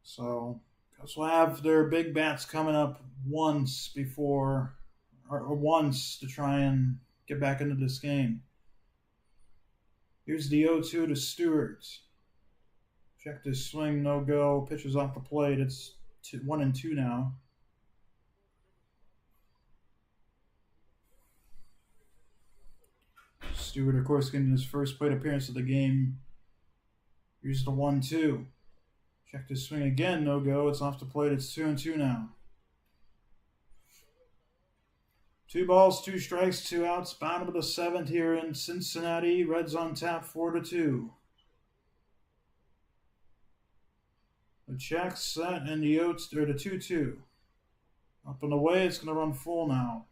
So, Cubs will have their big bats coming up once to try and get back into this game. Here's the 0-2 to Stewart. Check this swing, no go. Pitcher's off the plate. It's 1-2 now. Stewart, of course, getting his first plate appearance of the game. Here's the 1-2. Check this swing again, no go. It's off the plate. It's 2-2 now. 2 balls, 2 strikes, 2 outs. Bottom of the 7th here in Cincinnati. Reds on tap, 4-2. The check set and the 2-2. Up and away, it's going to run full now.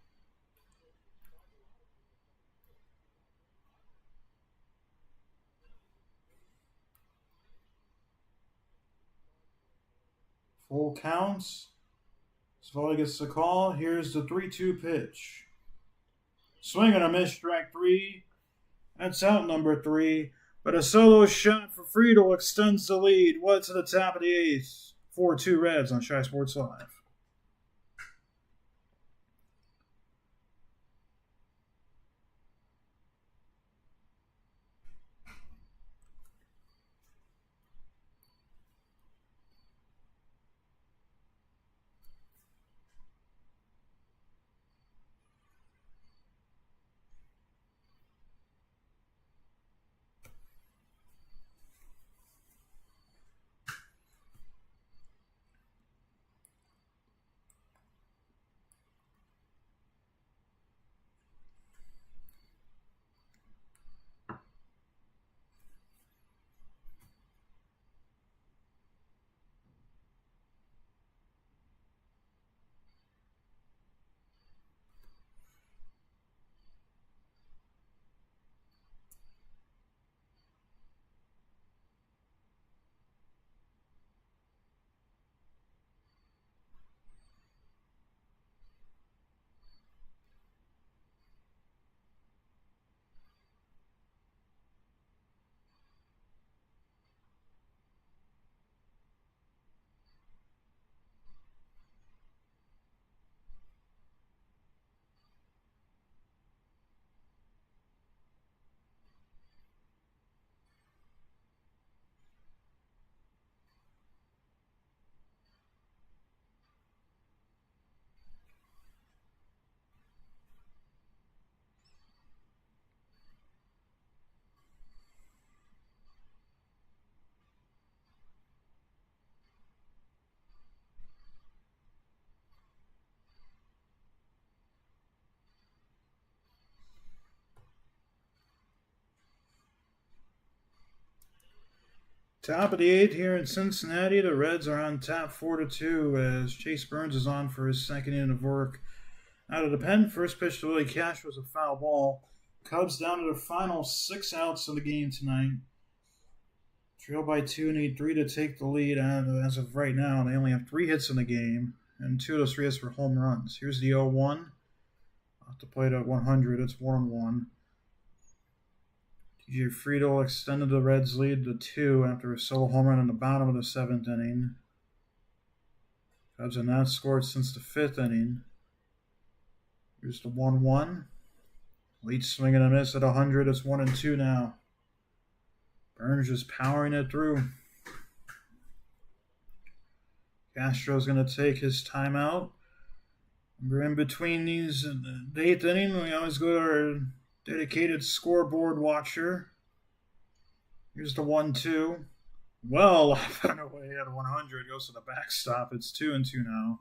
Full counts. Savali gets the call. Here's the 3-2 pitch. Swing and a miss, strike 3. That's out number 3. But a solo shot for Friedel extends the lead. What's at the top of the 8th? 4-2 Reds on Shy Sports Live. Top of the eighth here in Cincinnati. The Reds are on top 4-2 as Chase Burns is on for his second inning of work. Out of the pen, first pitch to Willie Cash was a foul ball. Cubs down to their final 6 outs of the game tonight. Trail by 2, need 3 to take the lead. And as of right now, they only have 3 hits in the game, and 2 of those 3 hits were home runs. Here's the 0-1. Off the plate at 100. It's 1-1. TJ Friedel extended the Reds' lead to 2 after a solo home run in the bottom of the 7th inning. Cubs have not scored since the 5th inning. Here's the 1-1. Late swing and a miss at 100. It's 1-2 now. Burns just powering it through. Castro's going to take his timeout. We're in between these, the 8th inning. We always go to our dedicated scoreboard watcher. Here's the 1-2. Well, off and away at 100. Goes to the backstop. It's 2-2 now.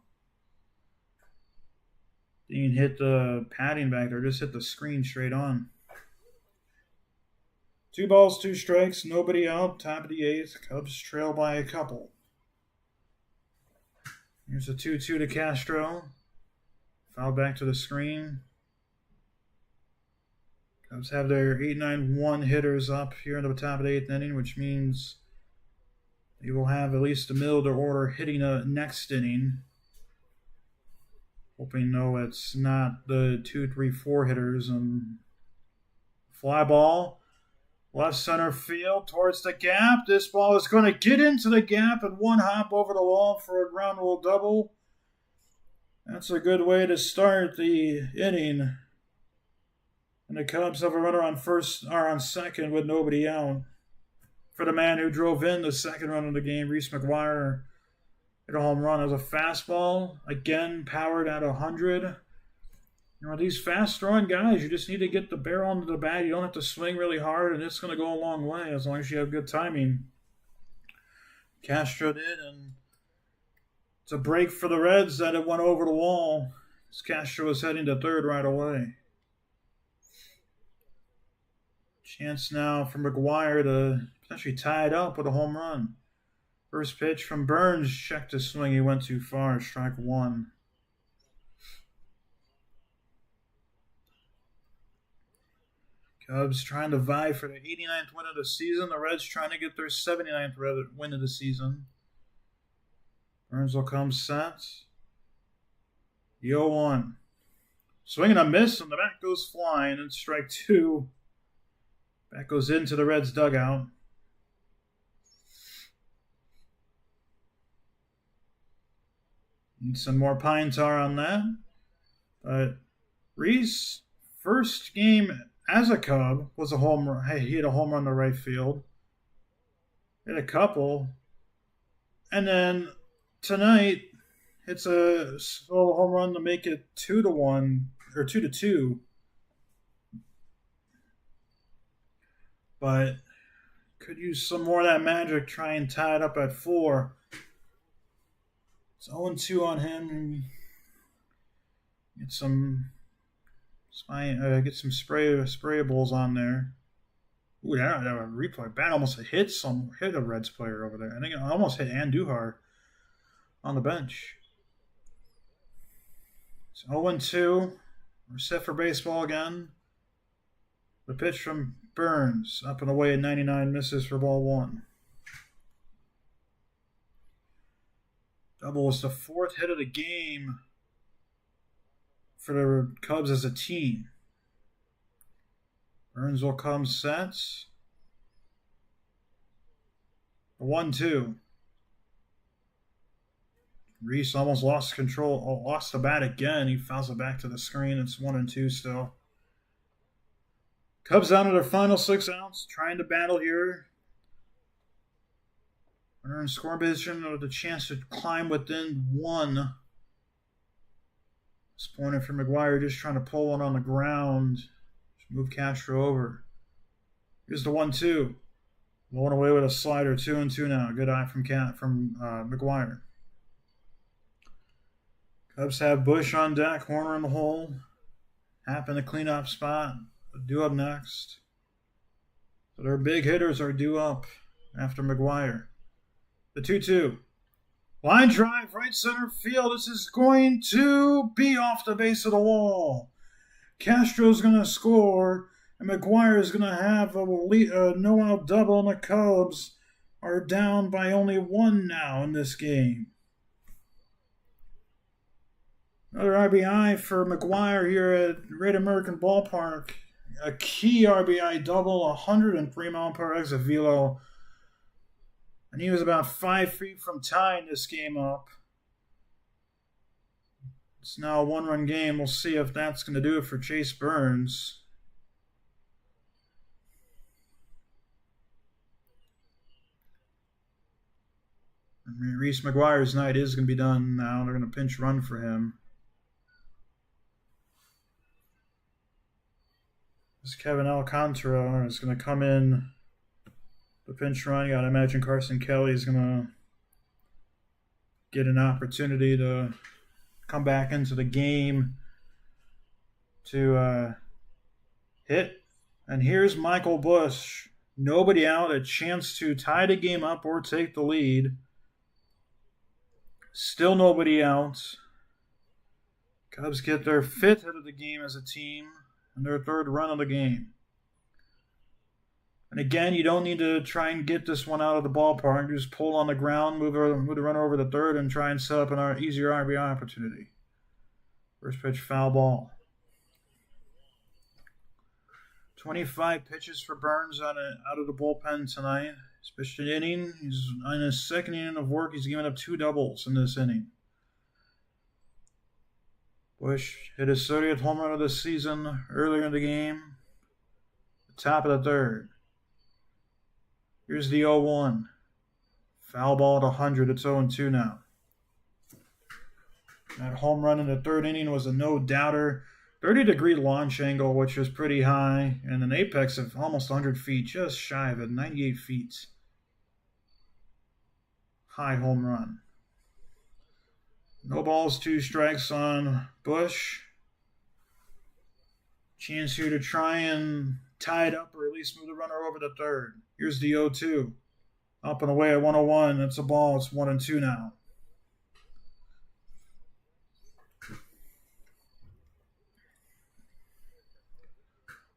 Didn't hit the padding back there. Just hit the screen straight on. 2 balls, 2 strikes. Nobody out. Top of the 8th. Cubs trail by a couple. Here's a 2-2 to Castro. Foul back to the screen. Cubs have their 8-9-1 hitters up here in the top of the 8th inning, which means they will have at least a middle to order hitting the next inning. Hoping, no, it's not the 2, 3, 4 hitters. Fly ball, left center field towards the gap. This ball is going to get into the gap and one hop over the wall for a ground rule double. That's a good way to start the inning. And the Cubs have a runner on second with nobody out. For the man who drove in the second run of the game, Reese McGuire hit a home run as a fastball. Again, powered at 100. You know, these fast-throwing guys, you just need to get the barrel into the bat. You don't have to swing really hard, and it's going to go a long way as long as you have good timing. Castro did, and it's a break for the Reds that it went over the wall as Castro was heading to third right away. Chance now for McGuire to potentially tie it up with a home run. First pitch from Burns, checked his swing. He went too far. Strike 1. Cubs trying to vie for the 89th win of the season. The Reds trying to get their 79th win of the season. Burns will come set. The 0-1. Swing and a miss, and the bat goes flying. And strike 2. That goes into the Reds' dugout. Need some more pine tar on that. But Reese, first game as a Cub, was a home run. Hey, he hit a home run to right field. Hit a couple. And then tonight, hits a solo home run to make it 2-1 or 2-2. But could use some more of that magic, try and tie it up at 4. It's 0-2 on him. Get some sprayables on there. Ooh, that a replay. Bat almost hit a Reds player over there. I think it almost hit Andujar on the bench. It's 0-2. We're set for baseball again. The pitch from Burns, up and away at 99, misses for ball 1. Double was the 4th hit of the game for the Cubs as a team. Burns will come set. The 1-2. Reese almost lost control, lost the bat again. He fouls it back to the screen. It's 1-2 still. Cubs down to their final 6 outs, trying to battle here. Runner in scoring position with a chance to climb within 1. This pointer for McGuire, just trying to pull one on the ground. Just move Castro over. Here's the 1-2. Going away with a slider, 2-2 now. Good eye from McGuire. Cubs have Bush on deck, Horner in the hole. Happ in the cleanup spot. Due up next. So their big hitters are due up. after McGuire. The 2-2. Line drive, right center field. This is going to be off the base of the wall. Castro's going to score, and McGuire is going to have a no-out double, and the Cubs are down by only 1 now in this game. Another RBI for McGuire here at Great American Ballpark. A key RBI double, 103 mile/hour exit velo. And he was about 5 feet from tying this game up. It's now a 1-run game. We'll see if that's going to do it for Chase Burns. Reese McGuire's night is going to be done now. They're going to pinch run for him. This Kevin Alcantara is going to come in the pinch run. You got to imagine Carson Kelly is going to get an opportunity to come back into the game to hit. And here's Michael Busch. Nobody out, a chance to tie the game up or take the lead. Still nobody out. Cubs get their 5th hit of the game as a team and their 3rd run of the game. And again, you don't need to try and get this one out of the ballpark. You just pull on the ground, move the runner over the 3rd, and try and set up an easier RBI opportunity. First pitch, foul ball. 25 pitches for Burns out of the bullpen tonight. He's pitched an inning. He's on his 2nd inning of work. He's given up 2 doubles in this inning. Busch hit his 30th home run of the season earlier in the game. The top of the 3rd. Here's the 0-1. Foul ball at 100. It's 0-2 now. That home run in the 3rd inning was a no-doubter. 30-degree launch angle, which was pretty high, and an apex of almost 100 feet, just shy of it, 98 feet. High home run. No balls, 2 strikes on Busch. Chance here to try and tie it up or at least move the runner over the 3rd. Here's the 0-2. Up and away at 101. That's a ball. It's 1-2 now.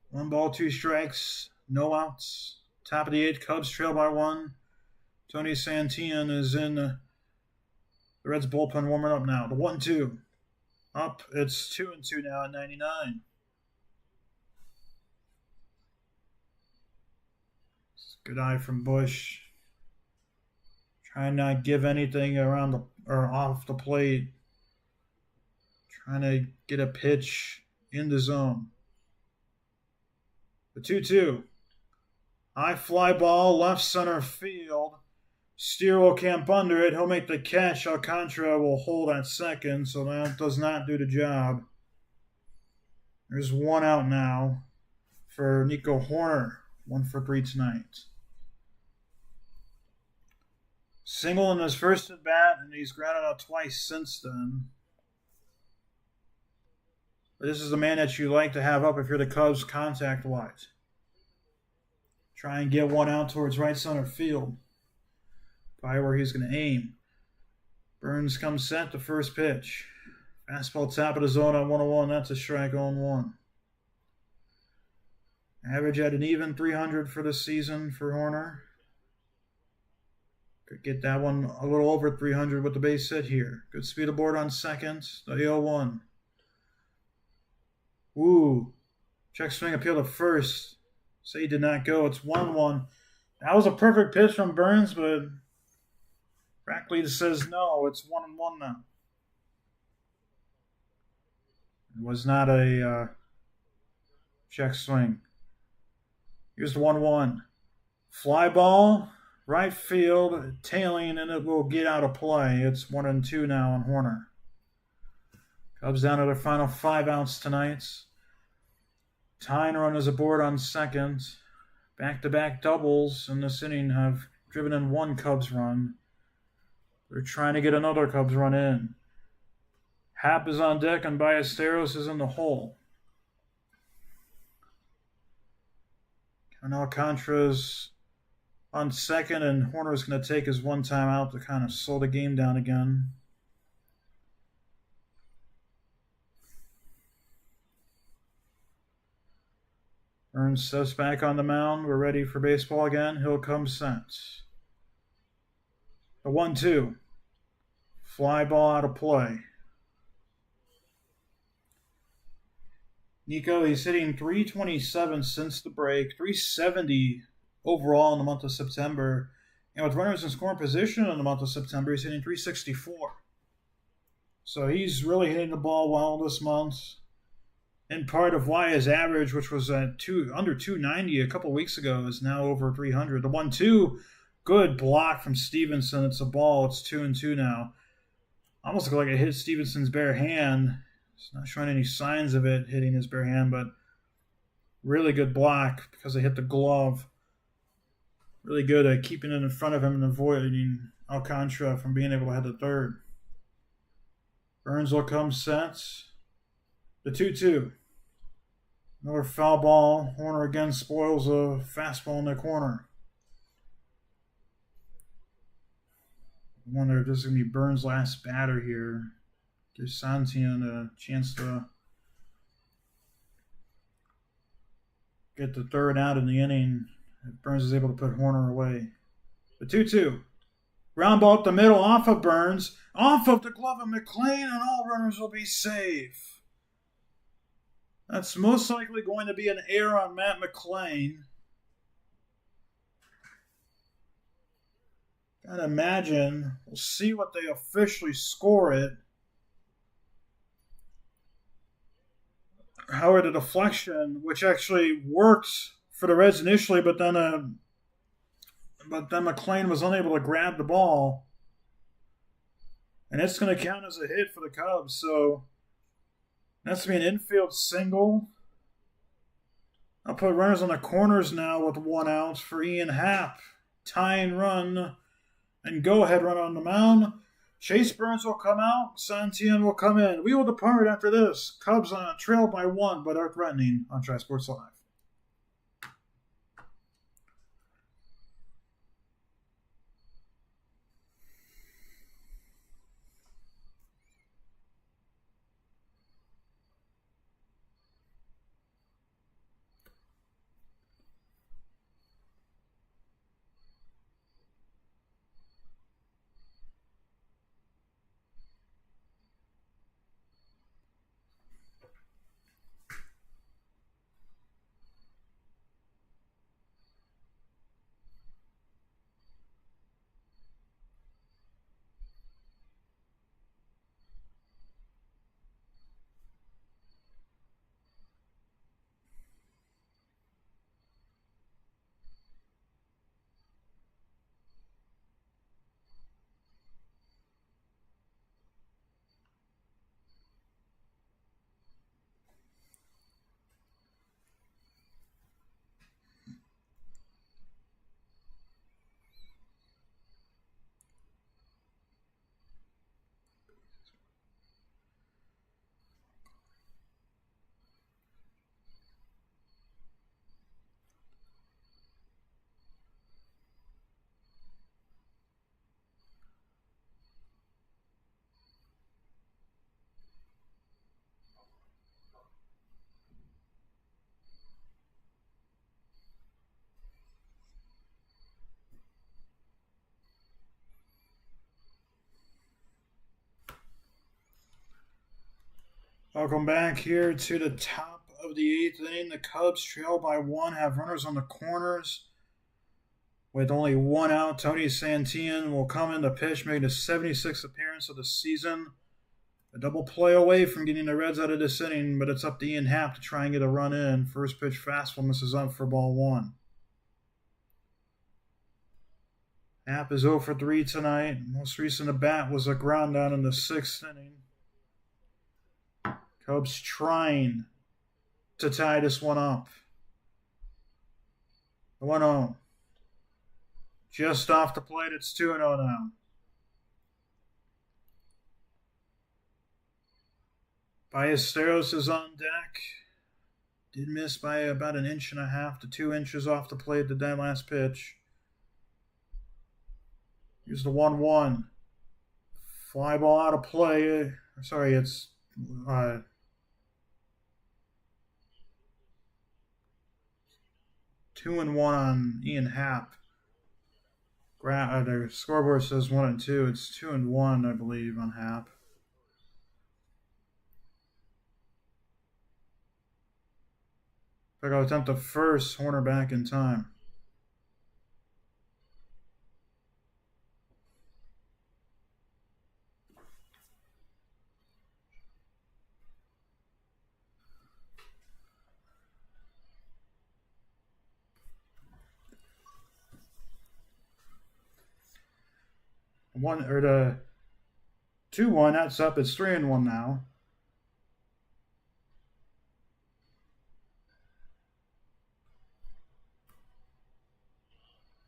One ball, 2 strikes, no outs. Top of the 8th, Cubs trail by 1. Tony Santillan is in the Reds bullpen warming up now. The 1-2. Up, it's 2-2 now at 99. Good eye from Busch. Trying not to give anything around or off the plate. Trying to get a pitch in the zone. The 2-2. High fly ball, left center field. Steer will camp under it. He'll make the catch. Alcantara will hold at 2nd, so that does not do the job. There's 1 out now for Nico Hoerner. 1 for 3 tonight. Single in his first at bat, and he's grounded out twice since then. But this is the man that you like to have up if you're the Cubs contact-wise. Try and get 1 out towards right center field. Probably where he's going to aim. Burns comes set, the first pitch. Fastball top of the zone at 101. That's a strike on 1. Average at an even 300 for the season for Hoerner. Could get that one a little over 300 with the base hit here. Good speed aboard on 2nd. The 0-1. Woo. Check swing appeal to 1st. Say he did not go. It's 1-1. That was a perfect pitch from Burns, but Brackley says no. It's 1-1 now. It was not a check swing. Here's the 1-1. Fly ball, right field, tailing, and it will get out of play. It's 1-2 now on Hoerner. Cubs down to their final 5 outs tonight. Tying run is aboard on 2nd. Back-to-back doubles in this inning have driven in 1 Cubs run. They're trying to get another Cubs run in. Happ is on deck and Ballesteros is in the hole. And Alcantara's on second, and Horner's going to take his one time out to kind of slow the game down again. Burns steps back on the mound. We're ready for baseball again. Hill comes sent. The 1-2. Fly ball out of play. Nico, he's hitting .327 since the break, .370 overall in the month of September. And with runners in scoring position in the month of September, he's hitting .364. So he's really hitting the ball well this month. And part of why his average, which was at under 290 a couple weeks ago, is now over 300. The 1-2, good block from Stevenson. It's a ball. It's 2-2 now. Almost looked like it hit Stevenson's bare hand. It's not showing any signs of it hitting his bare hand, but really good block because they hit the glove. Really good at keeping it in front of him and avoiding Alcantara from being able to hit the third. Burns will come set. The 2-2. Another foul ball. Horner again spoils a fastball in the corner. I wonder if this is going to be Burns' last batter here. Gives Santian a chance to get the third out in the inning if Burns is able to put Horner away. The 2-2. Ground ball up the middle off of Burns. Off of the glove of McLean, and all runners will be safe. That's most likely going to be an error on Matt McLean. Gotta imagine. We'll see what they officially score it. However, the deflection, which actually worked for the Reds initially, but then McLean was unable to grab the ball. And it's going to count as a hit for the Cubs, so that's going to be an infield single. I'll put runners on the corners now with 1 out for Ian Happ. Tying run and go-ahead run on the mound. Chase Burns will come out. Santian will come in. We will depart after this. Cubs trailed by 1, but are threatening on Tri Sports Live. Welcome back here to the top of the 8th inning. The Cubs trail by 1, have runners on the corners. With only 1 out, Tony Santian will come in to pitch, making his 76th appearance of the season. A double play away from getting the Reds out of this inning, but it's up to Ian Happ to try and get a run in. First pitch fastball misses up for ball 1. Happ is 0 for 3 tonight. Most recent at bat was a ground down in the 6th inning. Cubs trying to tie this one up. 1-0. Just off the plate, it's 2-0 now. Ballesteros is on deck. Did miss by about 1.5 to 2 inches off the plate at that last pitch. Here's the 1-1. Fly ball out of play. Sorry, it's uh, 2-1 on Ian Happ. The scoreboard says 1-2. It's 2-1, I believe, on Happ. I'll attempt the first. Horner back in time. One or the 2-1. That's up. It's 3-1 now.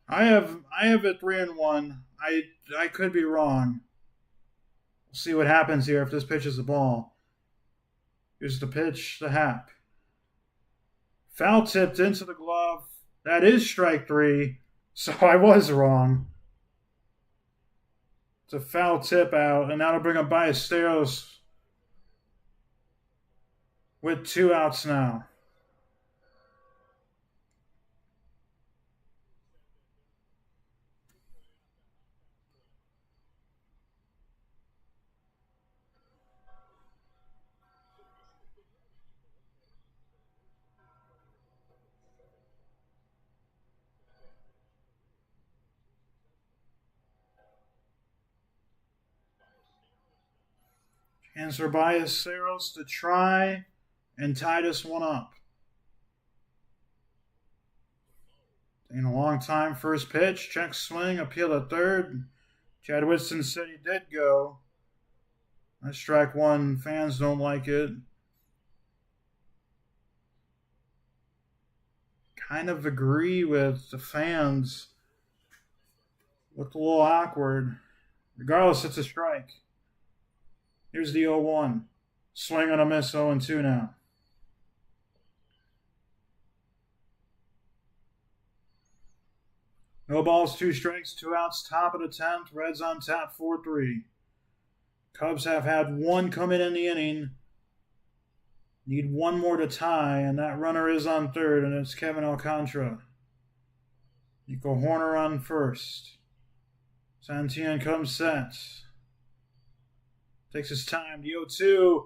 I have it 3-1. I could be wrong. We'll see what happens here if this pitches the ball. Here's the pitch, the Hap. Foul tipped into the glove. That is strike 3. So I was wrong. It's a foul tip out, and that'll bring up Ballesteros with 2 outs now. Chance for Ballesteros to try and tie this one up. Taking a long time. First pitch, check swing, appeal to third. Chad Whitson said he did go. That's strike 1. Fans don't like it. Kind of agree with the fans. Looked a little awkward. Regardless, it's a strike. Here's the 0-1. Swing and a miss, 0-2 now. No balls, 2 strikes, 2 outs, top of the 10th. Reds on tap, 4-3. Cubs have had 1 come in the inning. Need 1 more to tie, and that runner is on third, and it's Kevin Alcantara. Nico Horner on first. Santillan comes set. Takes his time. The 0-2.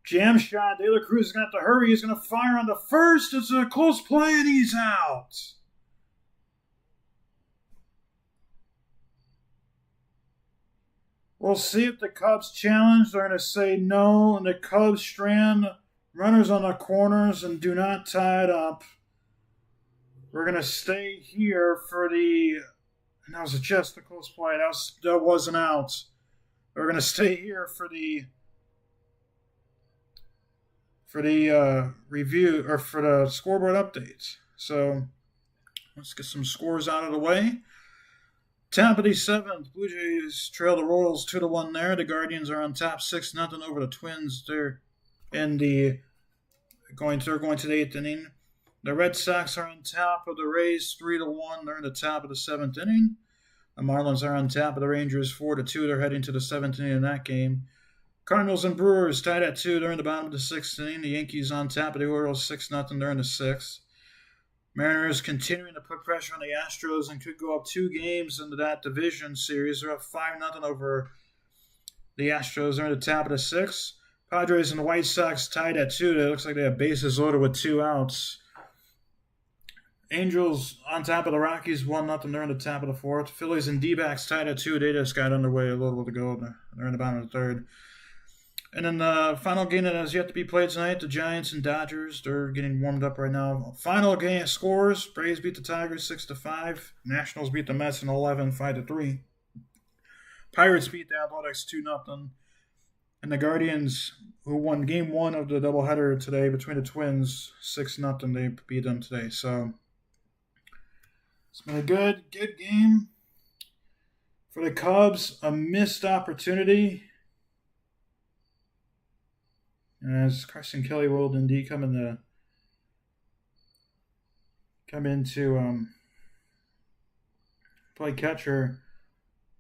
Jam shot. De La Cruz is going to have to hurry. He's going to fire on the first. It's a close play, and he's out. We'll see if the Cubs challenge. They're going to say no, and the Cubs strand runners on the corners and do not tie it up. We're going to stay here for the... And that was just a close play. That wasn't out. We're going to stay here for the review, or for the scoreboard updates. So let's get some scores out of the way. Top of the 7th, Blue Jays trail the Royals 2-1 there. The Guardians are on top 6-0 over the Twins. They're going to the 8th inning. The Red Sox are on top of the Rays 3-1. They're in the top of the 7th inning. The Marlins are on top of the Rangers 4-2. They're heading to the 7th inning in that game. Cardinals and Brewers tied at 2. They're in the bottom of the 6th inning. The Yankees on top of the Orioles 6-0. They're in the 6th. Mariners continuing to put pressure on the Astros and could go up 2 games into that division series. They're up 5-0 over the Astros. They're in the top of the 6th. Padres and the White Sox tied at 2. It looks like they have bases loaded with 2 outs. Angels on top of the Rockies 1-0. They're in the top of the 4th. Phillies and D-backs tied at 2. They just got underway a little to go. They're in the bottom of the 3rd. And then the final game that has yet to be played tonight, the Giants and Dodgers. They're getting warmed up right now. Final game scores: Braves beat the Tigers 6-5. Nationals beat the Mets in 11, 5-3. Pirates beat the Athletics 2-0. And the Guardians, who won Game 1 of the doubleheader today between the Twins, 6-0. They beat them today. So it's been a good game for the Cubs. A missed opportunity. As Carson Kelly will indeed come into play catcher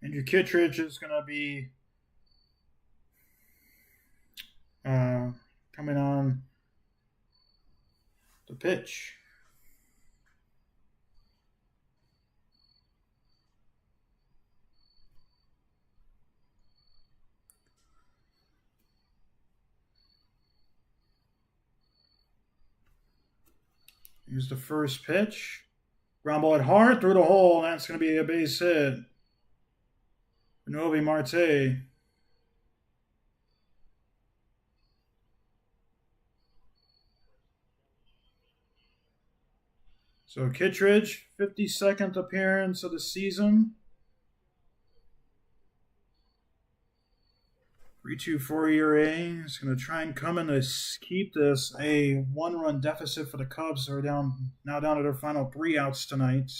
Andrew Kittredge is going to be coming on the pitch. Here's the first pitch. Ground ball at hard through the hole, and that's going to be a base hit. Novi Marte. So Kittredge, 52nd appearance of the season. 3.24 ERA. He's going to try and come in to keep this a one-run deficit for the Cubs. They're now down to their final 3 outs tonight.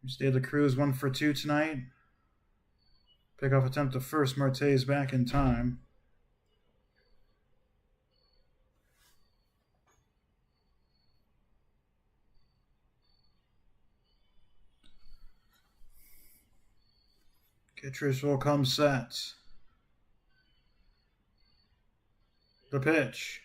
Here's De La Cruz, 1 for 2 tonight. Pickoff attempt to first. Marte is back in time. Kittredge will come set. The pitch.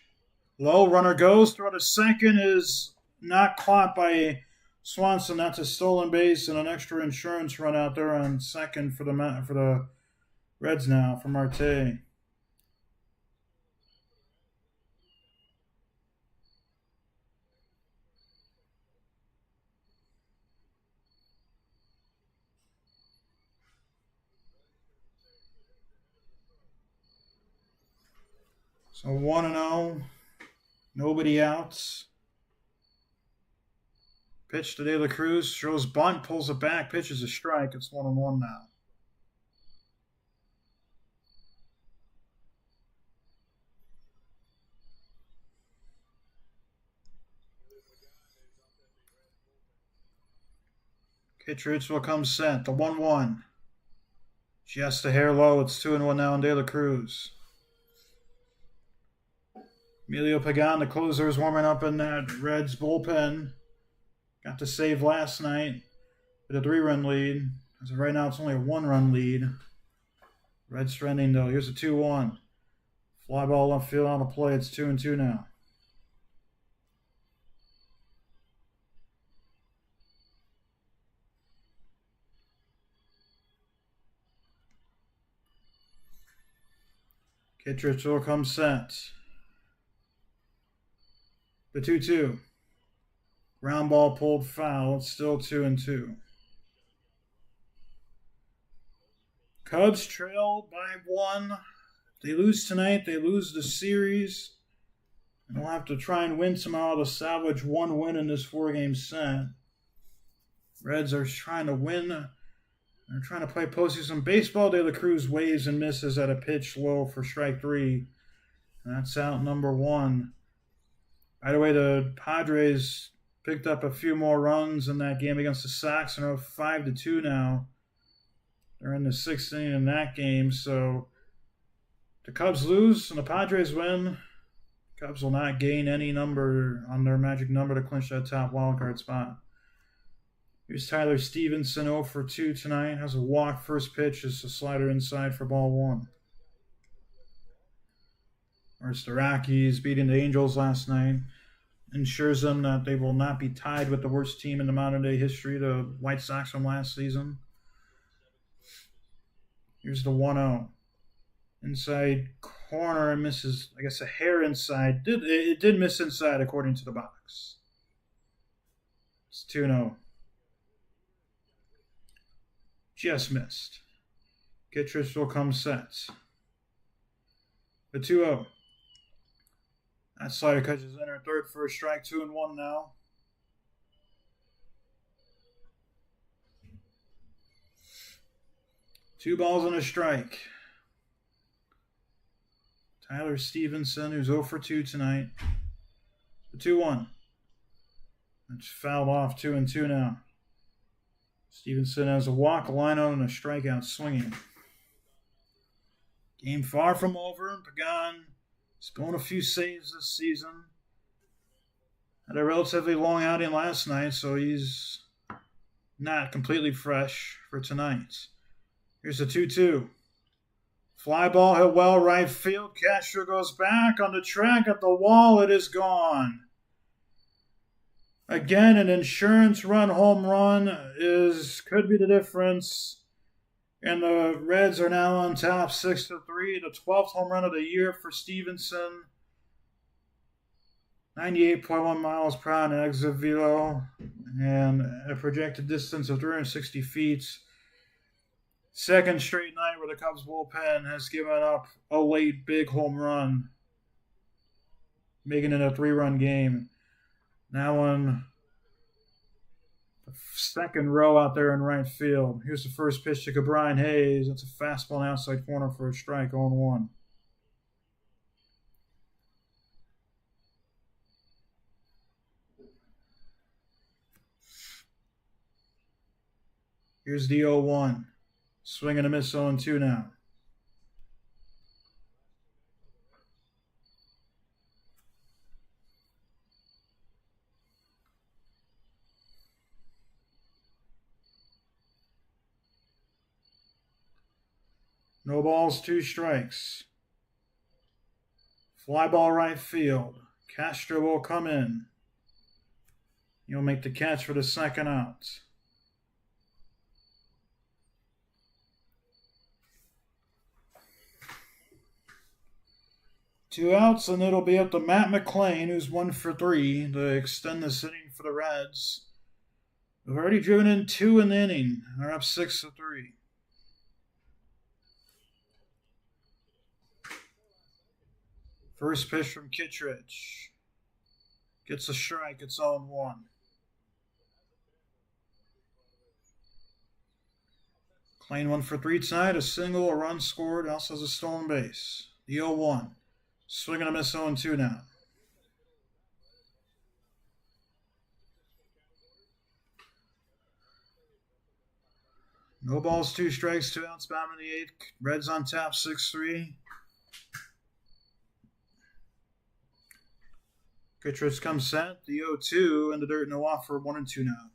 Low, runner goes. Throw to second is not caught by Swanson. That's a stolen base and an extra insurance run out there on second for the Reds now for Marte. So 1-0. Nobody outs. Pitch to De La Cruz. Throws bunt, pulls it back, pitches a strike. It's 1-1 now. Kittredge will come set. The 1-1. Just a hair low. It's 2-1 now on De La Cruz. Emilio Pagan, the closer, is warming up in that Reds bullpen. Got the save last night with a 3-run lead. As of right now, it's only a 1-run lead. Reds trending, though. Here's a 2-1. Fly ball left field on the play. It's 2-2 now. Kittredge will come set. The 2-2. Ground ball pulled foul. It's still 2-2. Cubs trail by 1. If they lose tonight, they lose the series. And they'll have to try and win somehow to salvage 1 win in this 4-game set. Reds are trying to win. They're trying to play postseason baseball. De La Cruz waves and misses at a pitch low for strike 3. And that's out number 1. By the way, the Padres picked up a few more runs in that game against the Sox and are 5-2 now. They're in the 6th inning in that game, so the Cubs lose and the Padres win. Cubs will not gain any number on their magic number to clinch that top wildcard spot. Here's Tyler Stevenson, 0 for 2 tonight. Has a walk. First pitch is a slider inside for ball 1. Whereas the Rockies beating the Angels last night ensures them that they will not be tied with the worst team in the modern-day history, the White Sox from last season. Here's the 1-0. Inside corner, misses, I guess, a hair inside. It did miss inside according to the box. It's 2-0. Just missed. Kittredge will come set. The 2-0. That slider catches in her third for a strike, 2-1 now. Two balls and a strike. Tyler Stevenson, who's 0 for 2 tonight. The 2-1. It's fouled off, 2-2 now. Stevenson has a walk, a line out, and a strikeout swinging. Game far from over. Pagan has blown a few saves this season. Had a relatively long outing last night, so he's not completely fresh for tonight. Here's the 2-2. Fly ball hit well right field. Castro goes back on the track at the wall. It is gone. Again, an insurance run home run could be the difference. And the Reds are now on top 6-3. The 12th home run of the year for Stevenson. 98.1 miles per hour in exit velo. And a projected distance of 360 feet. Second straight night where the Cubs bullpen has given up a late big home run, making it a 3-run game. Now on the second row out there in right field. Here's the first pitch to Brian Hayes. That's a fastball on the outside corner for a strike, 0-1. Here's the 0-1. Swing and a miss, 0-2 now. No balls, 2 strikes. Fly ball right field. Castro will come in. He'll make the catch for the second out. Two outs, and it'll be up to Matt McClain, who's 1 for 3, to extend the inning for the Reds. They've already driven in 2 in the inning. They're up 6-3. First pitch from Kittredge. Gets a strike. It's 0-1. McClain 1 for 3 tonight. A single, a run scored. Also has a stolen base. The 0-1. Swing and a miss, 0-2 now. No balls, 2 strikes, 2 outs, bottom of the 8th. Reds on top, 6-3. Kittredge comes set. The 0-2 and the dirt no off for 1-2 now.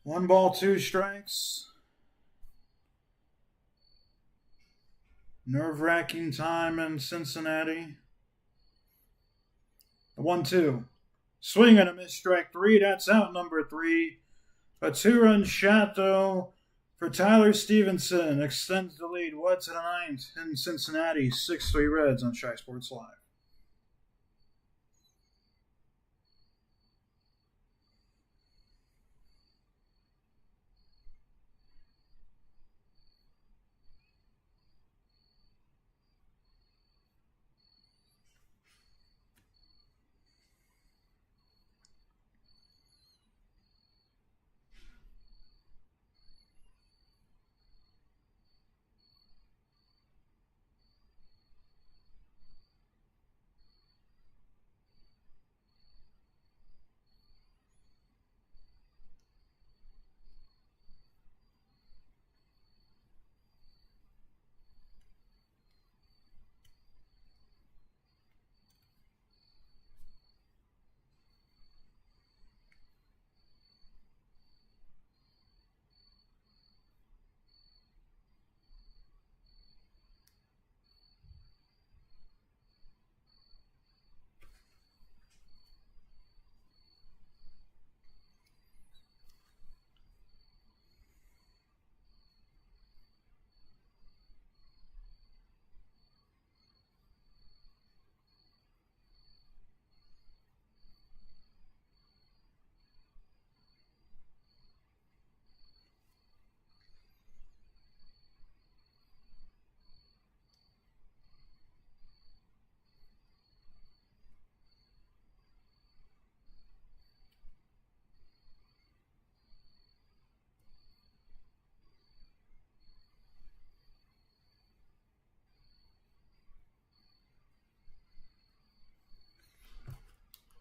One ball, 2 strikes. Nerve-wracking time in Cincinnati. The 1-2. Swing and a miss, strike 3. That's out number 3. A 2-run shot, though, for Tyler Stevenson. Extends the lead. What to the 9th in Cincinnati. 6-3 Reds on Shy Sports Live.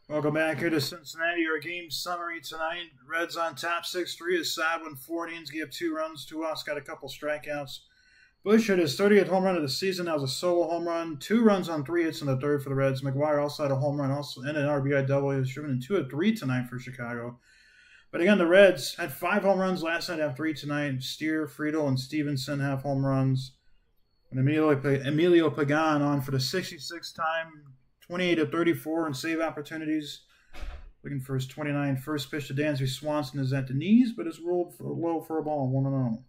Welcome back here to Cincinnati. Our game summary tonight. Reds on top 6-3. Is sad when 4 innings gave 2 runs. 2 outs, got a couple strikeouts. Bush hit his 30th home run of the season. That was a solo home run. 2 runs on 3 hits in the third for the Reds. McGuire also had a home run also and an RBI double. He was driven in 2 of 3 tonight for Chicago. But again, the Reds had 5 home runs last night, have 3 tonight. Steer, Friedel, and Stevenson have home runs. And Emilio Pagan on for the 66th time, 28 of 34 in save opportunities. Looking for his 29th. First pitch to Dansby Swanson is at the knees, but is rolled low for a ball, 1-0.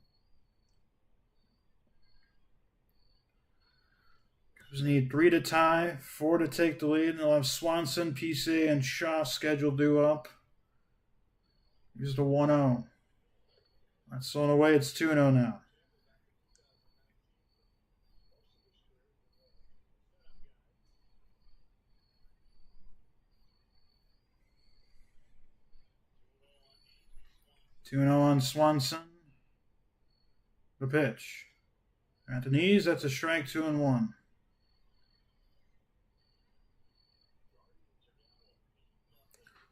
Cubs need 3 to tie, 4 to take the lead, and they'll have Swanson, PCA, and Shaw scheduled due up. Here's the 1-0. That's thrown away. It's 2-0 now. On Swanson. The pitch. At the knees, that's a strike, 2-1.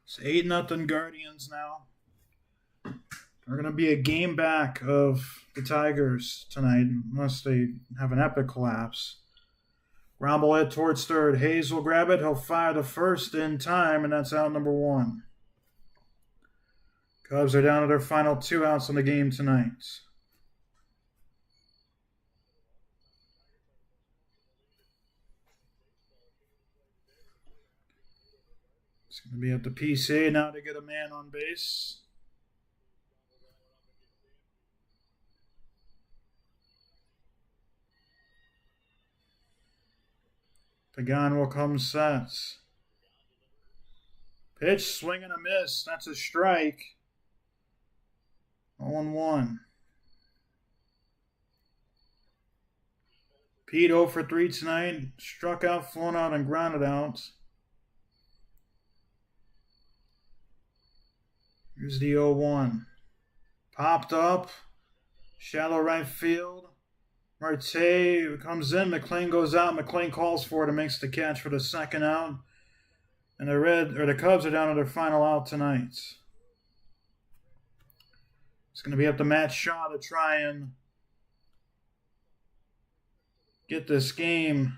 It's 8-0 Guardians now. They're going to be a game back of the Tigers tonight, unless they have an epic collapse. Ground ball hit towards third. Hayes will grab it. He'll fire the first in time, and that's out number 1. Cubs are down to their final 2 outs on the game tonight. It's going to be at the PCA now to get a man on base. Pagan will come set. Pitch, swing and a miss. That's a strike. 0-1. Pete 0 for 3 tonight. Struck out, flown out, and grounded out. Here's the 0-1. Popped up. Shallow right field. Marte comes in. McLean goes out. McLean calls for it and makes the catch for the second out. And the Cubs are down to their final out tonight. It's going to be up to Matt Shaw to try and get this game,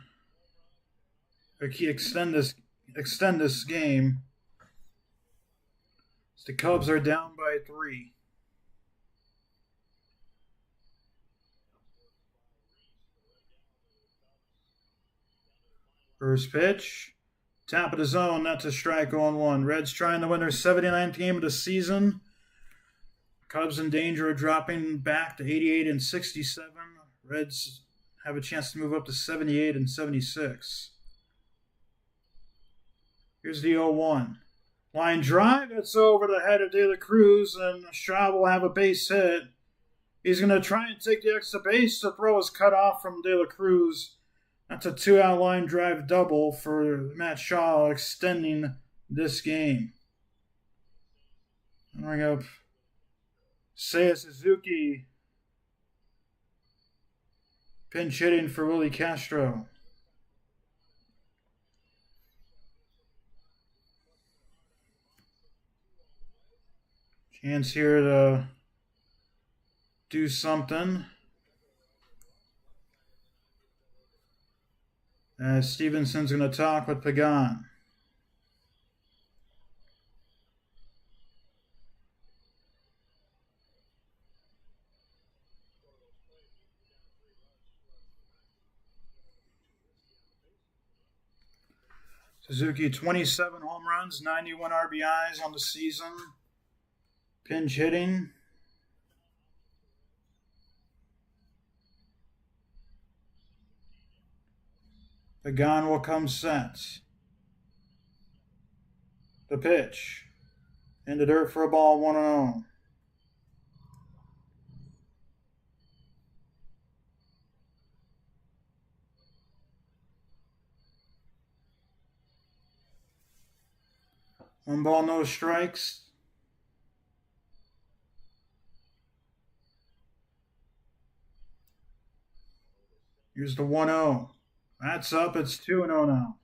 or extend this game. The Cubs are down by 3. First pitch. Top of the zone. That's a strike, 0-1. Reds trying to win their 79th game of the season. Cubs in danger of dropping back to 88 and 67. Reds have a chance to move up to 78 and 76. Here's the 0-1. Line drive. That's over the head of De La Cruz, and Shaw will have a base hit. He's going to try and take the extra base. The throw is cut off from De La Cruz. That's a 2-out line drive double for Matt Shaw, extending this game. And bring up Seiya Suzuki, pinch hitting for Willie Castro. Chance here to do something. Stevenson's going to talk with Pagan. Suzuki, 27 home runs, 91 RBIs on the season. Pinch hitting. Pagan will come set. The pitch. In the dirt for a ball, 1-0. One ball, no strikes. Here's the 1-0. That's up. It's 2-0 now.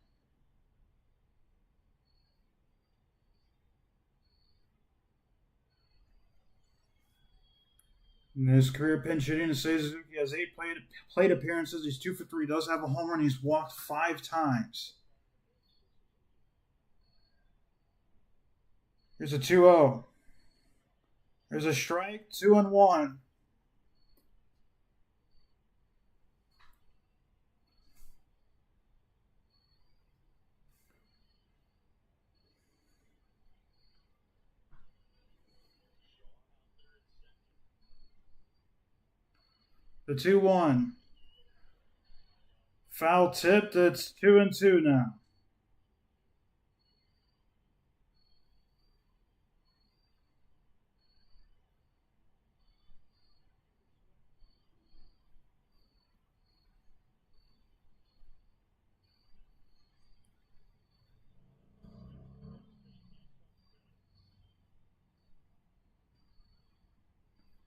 In his career pinch hitting, Seiya Suzuki has 8 plate appearances. He's 2 for 3. Does have a home run. He's walked 5 times. Here's a 2-0. There's a strike. 2-1. The 2-1. Foul tipped. It's 2-2 now.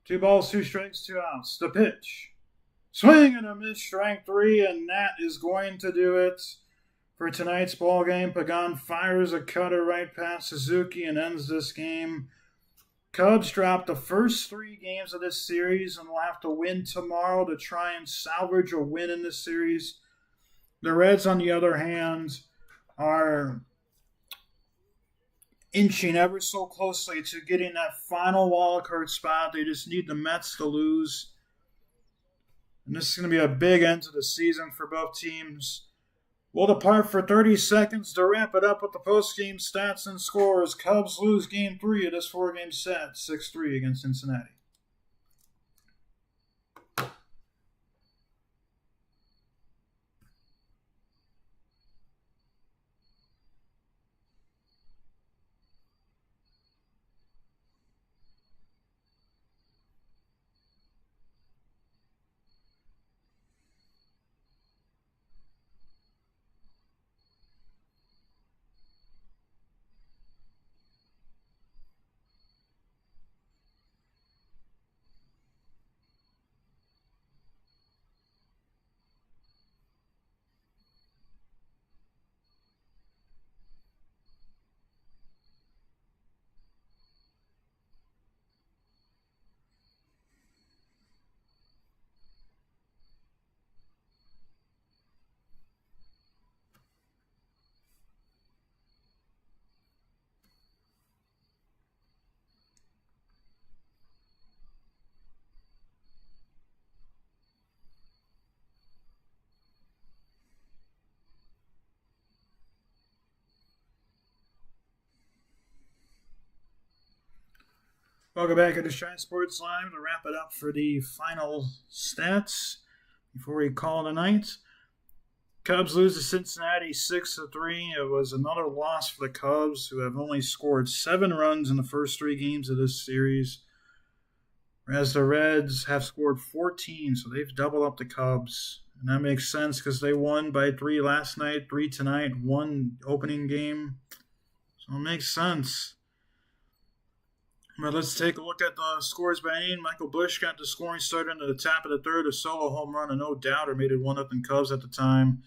Two balls, 2 strikes, 2 outs. The pitch. Swing and a miss, strike 3, and that is going to do it for tonight's ball game. Pagan fires a cutter right past Suzuki and ends this game. Cubs dropped the first 3 games of this series and will have to win tomorrow to try and salvage a win in this series. The Reds, on the other hand, are inching ever so closely to getting that final wildcard spot. They just need the Mets to lose. And this is going to be a big end to the season for both teams. We'll depart for 30 seconds to wrap it up with the post-game stats and scores. Cubs lose Game 3 of this 4-game set, 6-3 against Cincinnati. Welcome back to the Shine Sports Live to wrap it up for the final stats before we call it a night. Cubs lose to Cincinnati 6-3. It was another loss for the Cubs, who have only scored 7 runs in the first 3 games of this series, whereas the Reds have scored 14, so they've doubled up the Cubs. And that makes sense because they won by 3 last night, 3 tonight, 1 opening game. So it makes sense. But let's take a look at the scores by inning. Michael Busch got the scoring started into the top of the 3rd, a solo home run, and no doubter made it 1-0 Cubs at the time.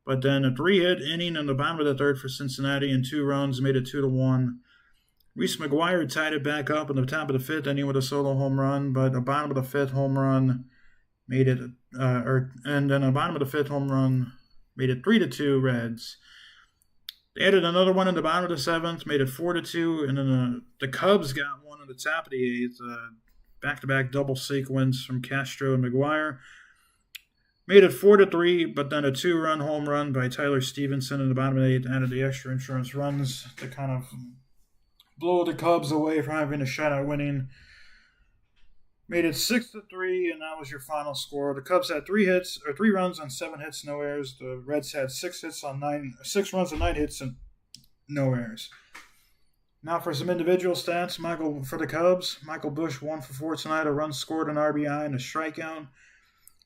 But then a 3-hit inning in the bottom of the 3rd for Cincinnati and 2 runs made it 2-1. Reese McGuire tied it back up in the top of the 5th inning with a solo home run, but the bottom of the 5th home run made it, and then the bottom of the 5th home run made it 3-2 Reds. They added another one in the bottom of the 7th, made it 4-2, and then the Cubs got one in the top of the 8th, back-to-back double sequence from Castro and McGuire. Made it 4-3, but then a 2-run home run by Tyler Stevenson in the bottom of the 8th added the extra insurance runs to kind of blow the Cubs away from having a shot at winning. Made it 6-3, and that was your final score. The Cubs had 3 runs on 7 hits, no errors. The Reds had 6 runs on 9 hits, and no errors. Now for some individual stats. For the Cubs, Michael Busch 1 for 4 tonight, a run scored, an RBI, and a strikeout.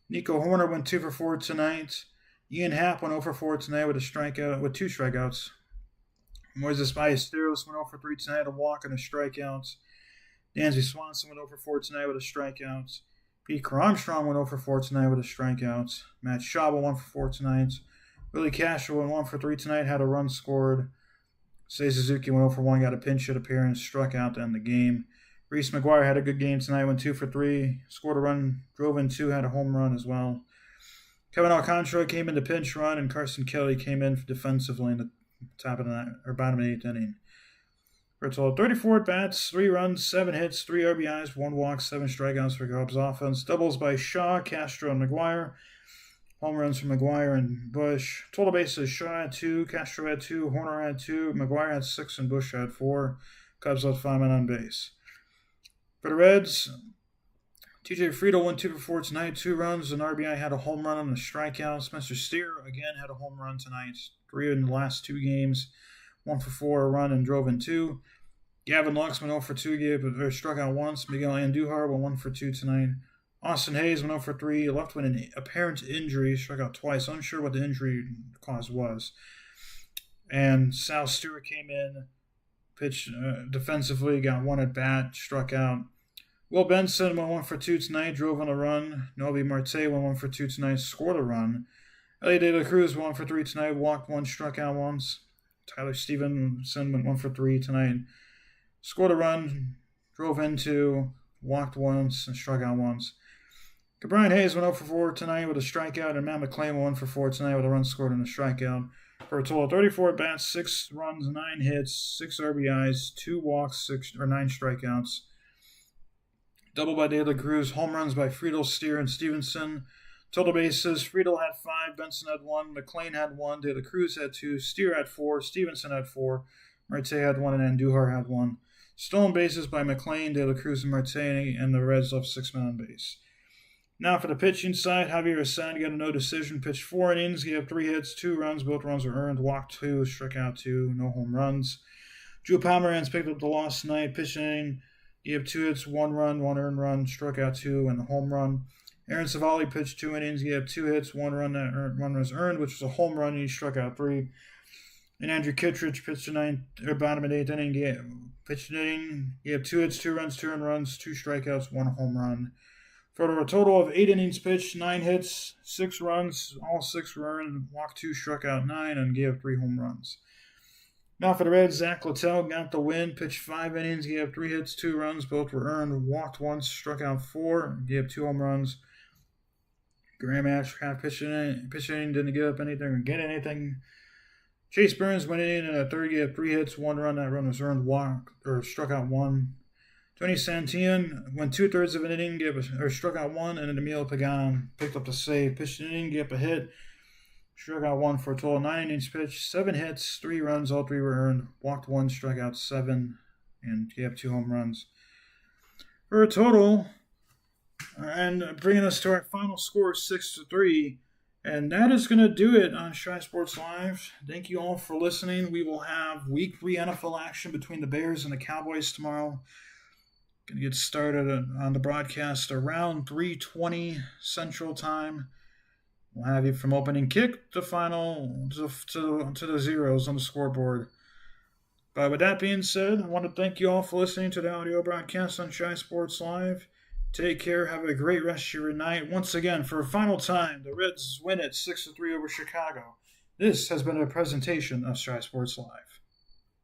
Nico Horner went 2 for 4 tonight. Ian Happ went 0 for 4 tonight with 2 strikeouts. Moises Ballesteros went 0 for 3 tonight, a walk and a strikeout. Dansby Swanson went 0 for 4 tonight with a strikeout. Pete Armstrong went 0 for 4 tonight with a strikeout. Matt Schaub 1 for 4 tonight. Willie Castro went 1 for 3 tonight, had a run scored. Seiya Suzuki went 0 for 1, got a pinch hit appearance, struck out to end the game. Reese McGuire had a good game tonight, went 2 for 3, scored a run, drove in 2, had a home run as well. Kevin Alcantara came in to pinch run, and Carson Kelly came in defensively in the top of the bottom of the 8th inning. For a total of 34 at-bats, 3 runs, 7 hits, 3 RBIs, 1 walk, 7 strikeouts for Cubs offense. Doubles by Shaw, Castro, and McGuire. Home runs from McGuire and Bush. Total bases, Shaw had 2, Castro had 2, Horner had 2, McGuire had 6, and Bush had 4. Cubs left 5 men on base. For the Reds, TJ Friedel went 2 for 4 tonight, 2 runs, an RBI, had a home run and a strikeout. Spencer Steer again had a home run tonight, 3 in the last 2 games, 1 for 4, a run, and drove in 2. Gavin Lux went 0 for 2, struck out once. Miguel Andujar went 1 for 2 tonight. Austin Hayes went 0 for 3, left with an apparent injury, struck out twice, unsure what the injury cause was. And Sal Stewart came in, pitched defensively, got 1 at bat, struck out. Will Benson went 1 for 2 tonight, drove on a run. Noelvi Marte went 1 for 2 tonight, scored a run. Ellie De La Cruz went 1 for 3 tonight, walked 1, struck out once. Tyler Stevenson went 1 for 3 tonight, scored a run, drove in 2, walked once, and struck out once. Brian Hayes went 0 for 4 tonight with a strikeout, and Matt McClain went 1 for 4 tonight with a run scored and a strikeout. For a total of 34 at-bats, 6 runs, 9 hits, 6 RBIs, 2 walks, 9 strikeouts. Double by De La Cruz, home runs by Friedel, Steer, and Stevenson. Total bases, Friedel had 5, Benson had 1, McClain had 1, De La Cruz had 2, Steer had 4, Stevenson had 4, Marte had 1, and Andujar had 1. Stolen bases by McClain, De La Cruz, and Marte, and the Reds left 6 men on base. Now for the pitching side, Javier Assad got a no decision, pitched 4 innings, gave up 3 hits, 2 runs, both runs were earned, walked 2, struck out 2, no home runs. Drew Pomeranz picked up the loss tonight, pitched an inning, gave 2 hits, 1 run, 1 earned run, struck out 2, and a home run. Aaron Savali pitched 2 innings, gave 2 hits, 1 run, that run was earned, which was a home run, and he struck out 3. And Andrew Kittredge pitched a bottom of the 8th inning, pitched an inning, gave 2 hits, 2 runs, 2 earned runs, 2 strikeouts, 1 home run. For a total of 8 innings pitched, 9 hits, 6 runs, all 6 were earned, walked 2, struck out 9, and gave 3 home runs. Now for the Reds, Zach Littell got the win, pitched 5 innings, gave 3 hits, 2 runs, both were earned, walked once, struck out 4, gave 2 home runs. Graham Ashcraft pitched an inning, didn't give up anything or get anything. Chase Burns went in a third, gave 3 hits, 1 run, that run was earned, struck out 1. Tony Santillan went 2/3 of an inning, struck out 1, and then Emil Pagan picked up the save, pitched an inning, gave up a hit, struck out 1 for a total of 9 innings pitched, 7 hits, 3 runs, all 3 were earned, walked 1, struck out 7, and gave 2 home runs. For a total, and bringing us to our final score, 6-3, and that is going to do it on Shy Sports Live. Thank you all for listening. We will have Week 3 NFL action between the Bears and the Cowboys tomorrow. Going to get started on the broadcast around 3:20 Central Time. We'll have you from opening kick to final to the zeros on the scoreboard. But with that being said, I want to thank you all for listening to the audio broadcast on Shy Sports Live. Take care. Have a great rest of your night. Once again, for a final time, the Reds win it 6-3 over Chicago. This has been a presentation of Shy Sports Live.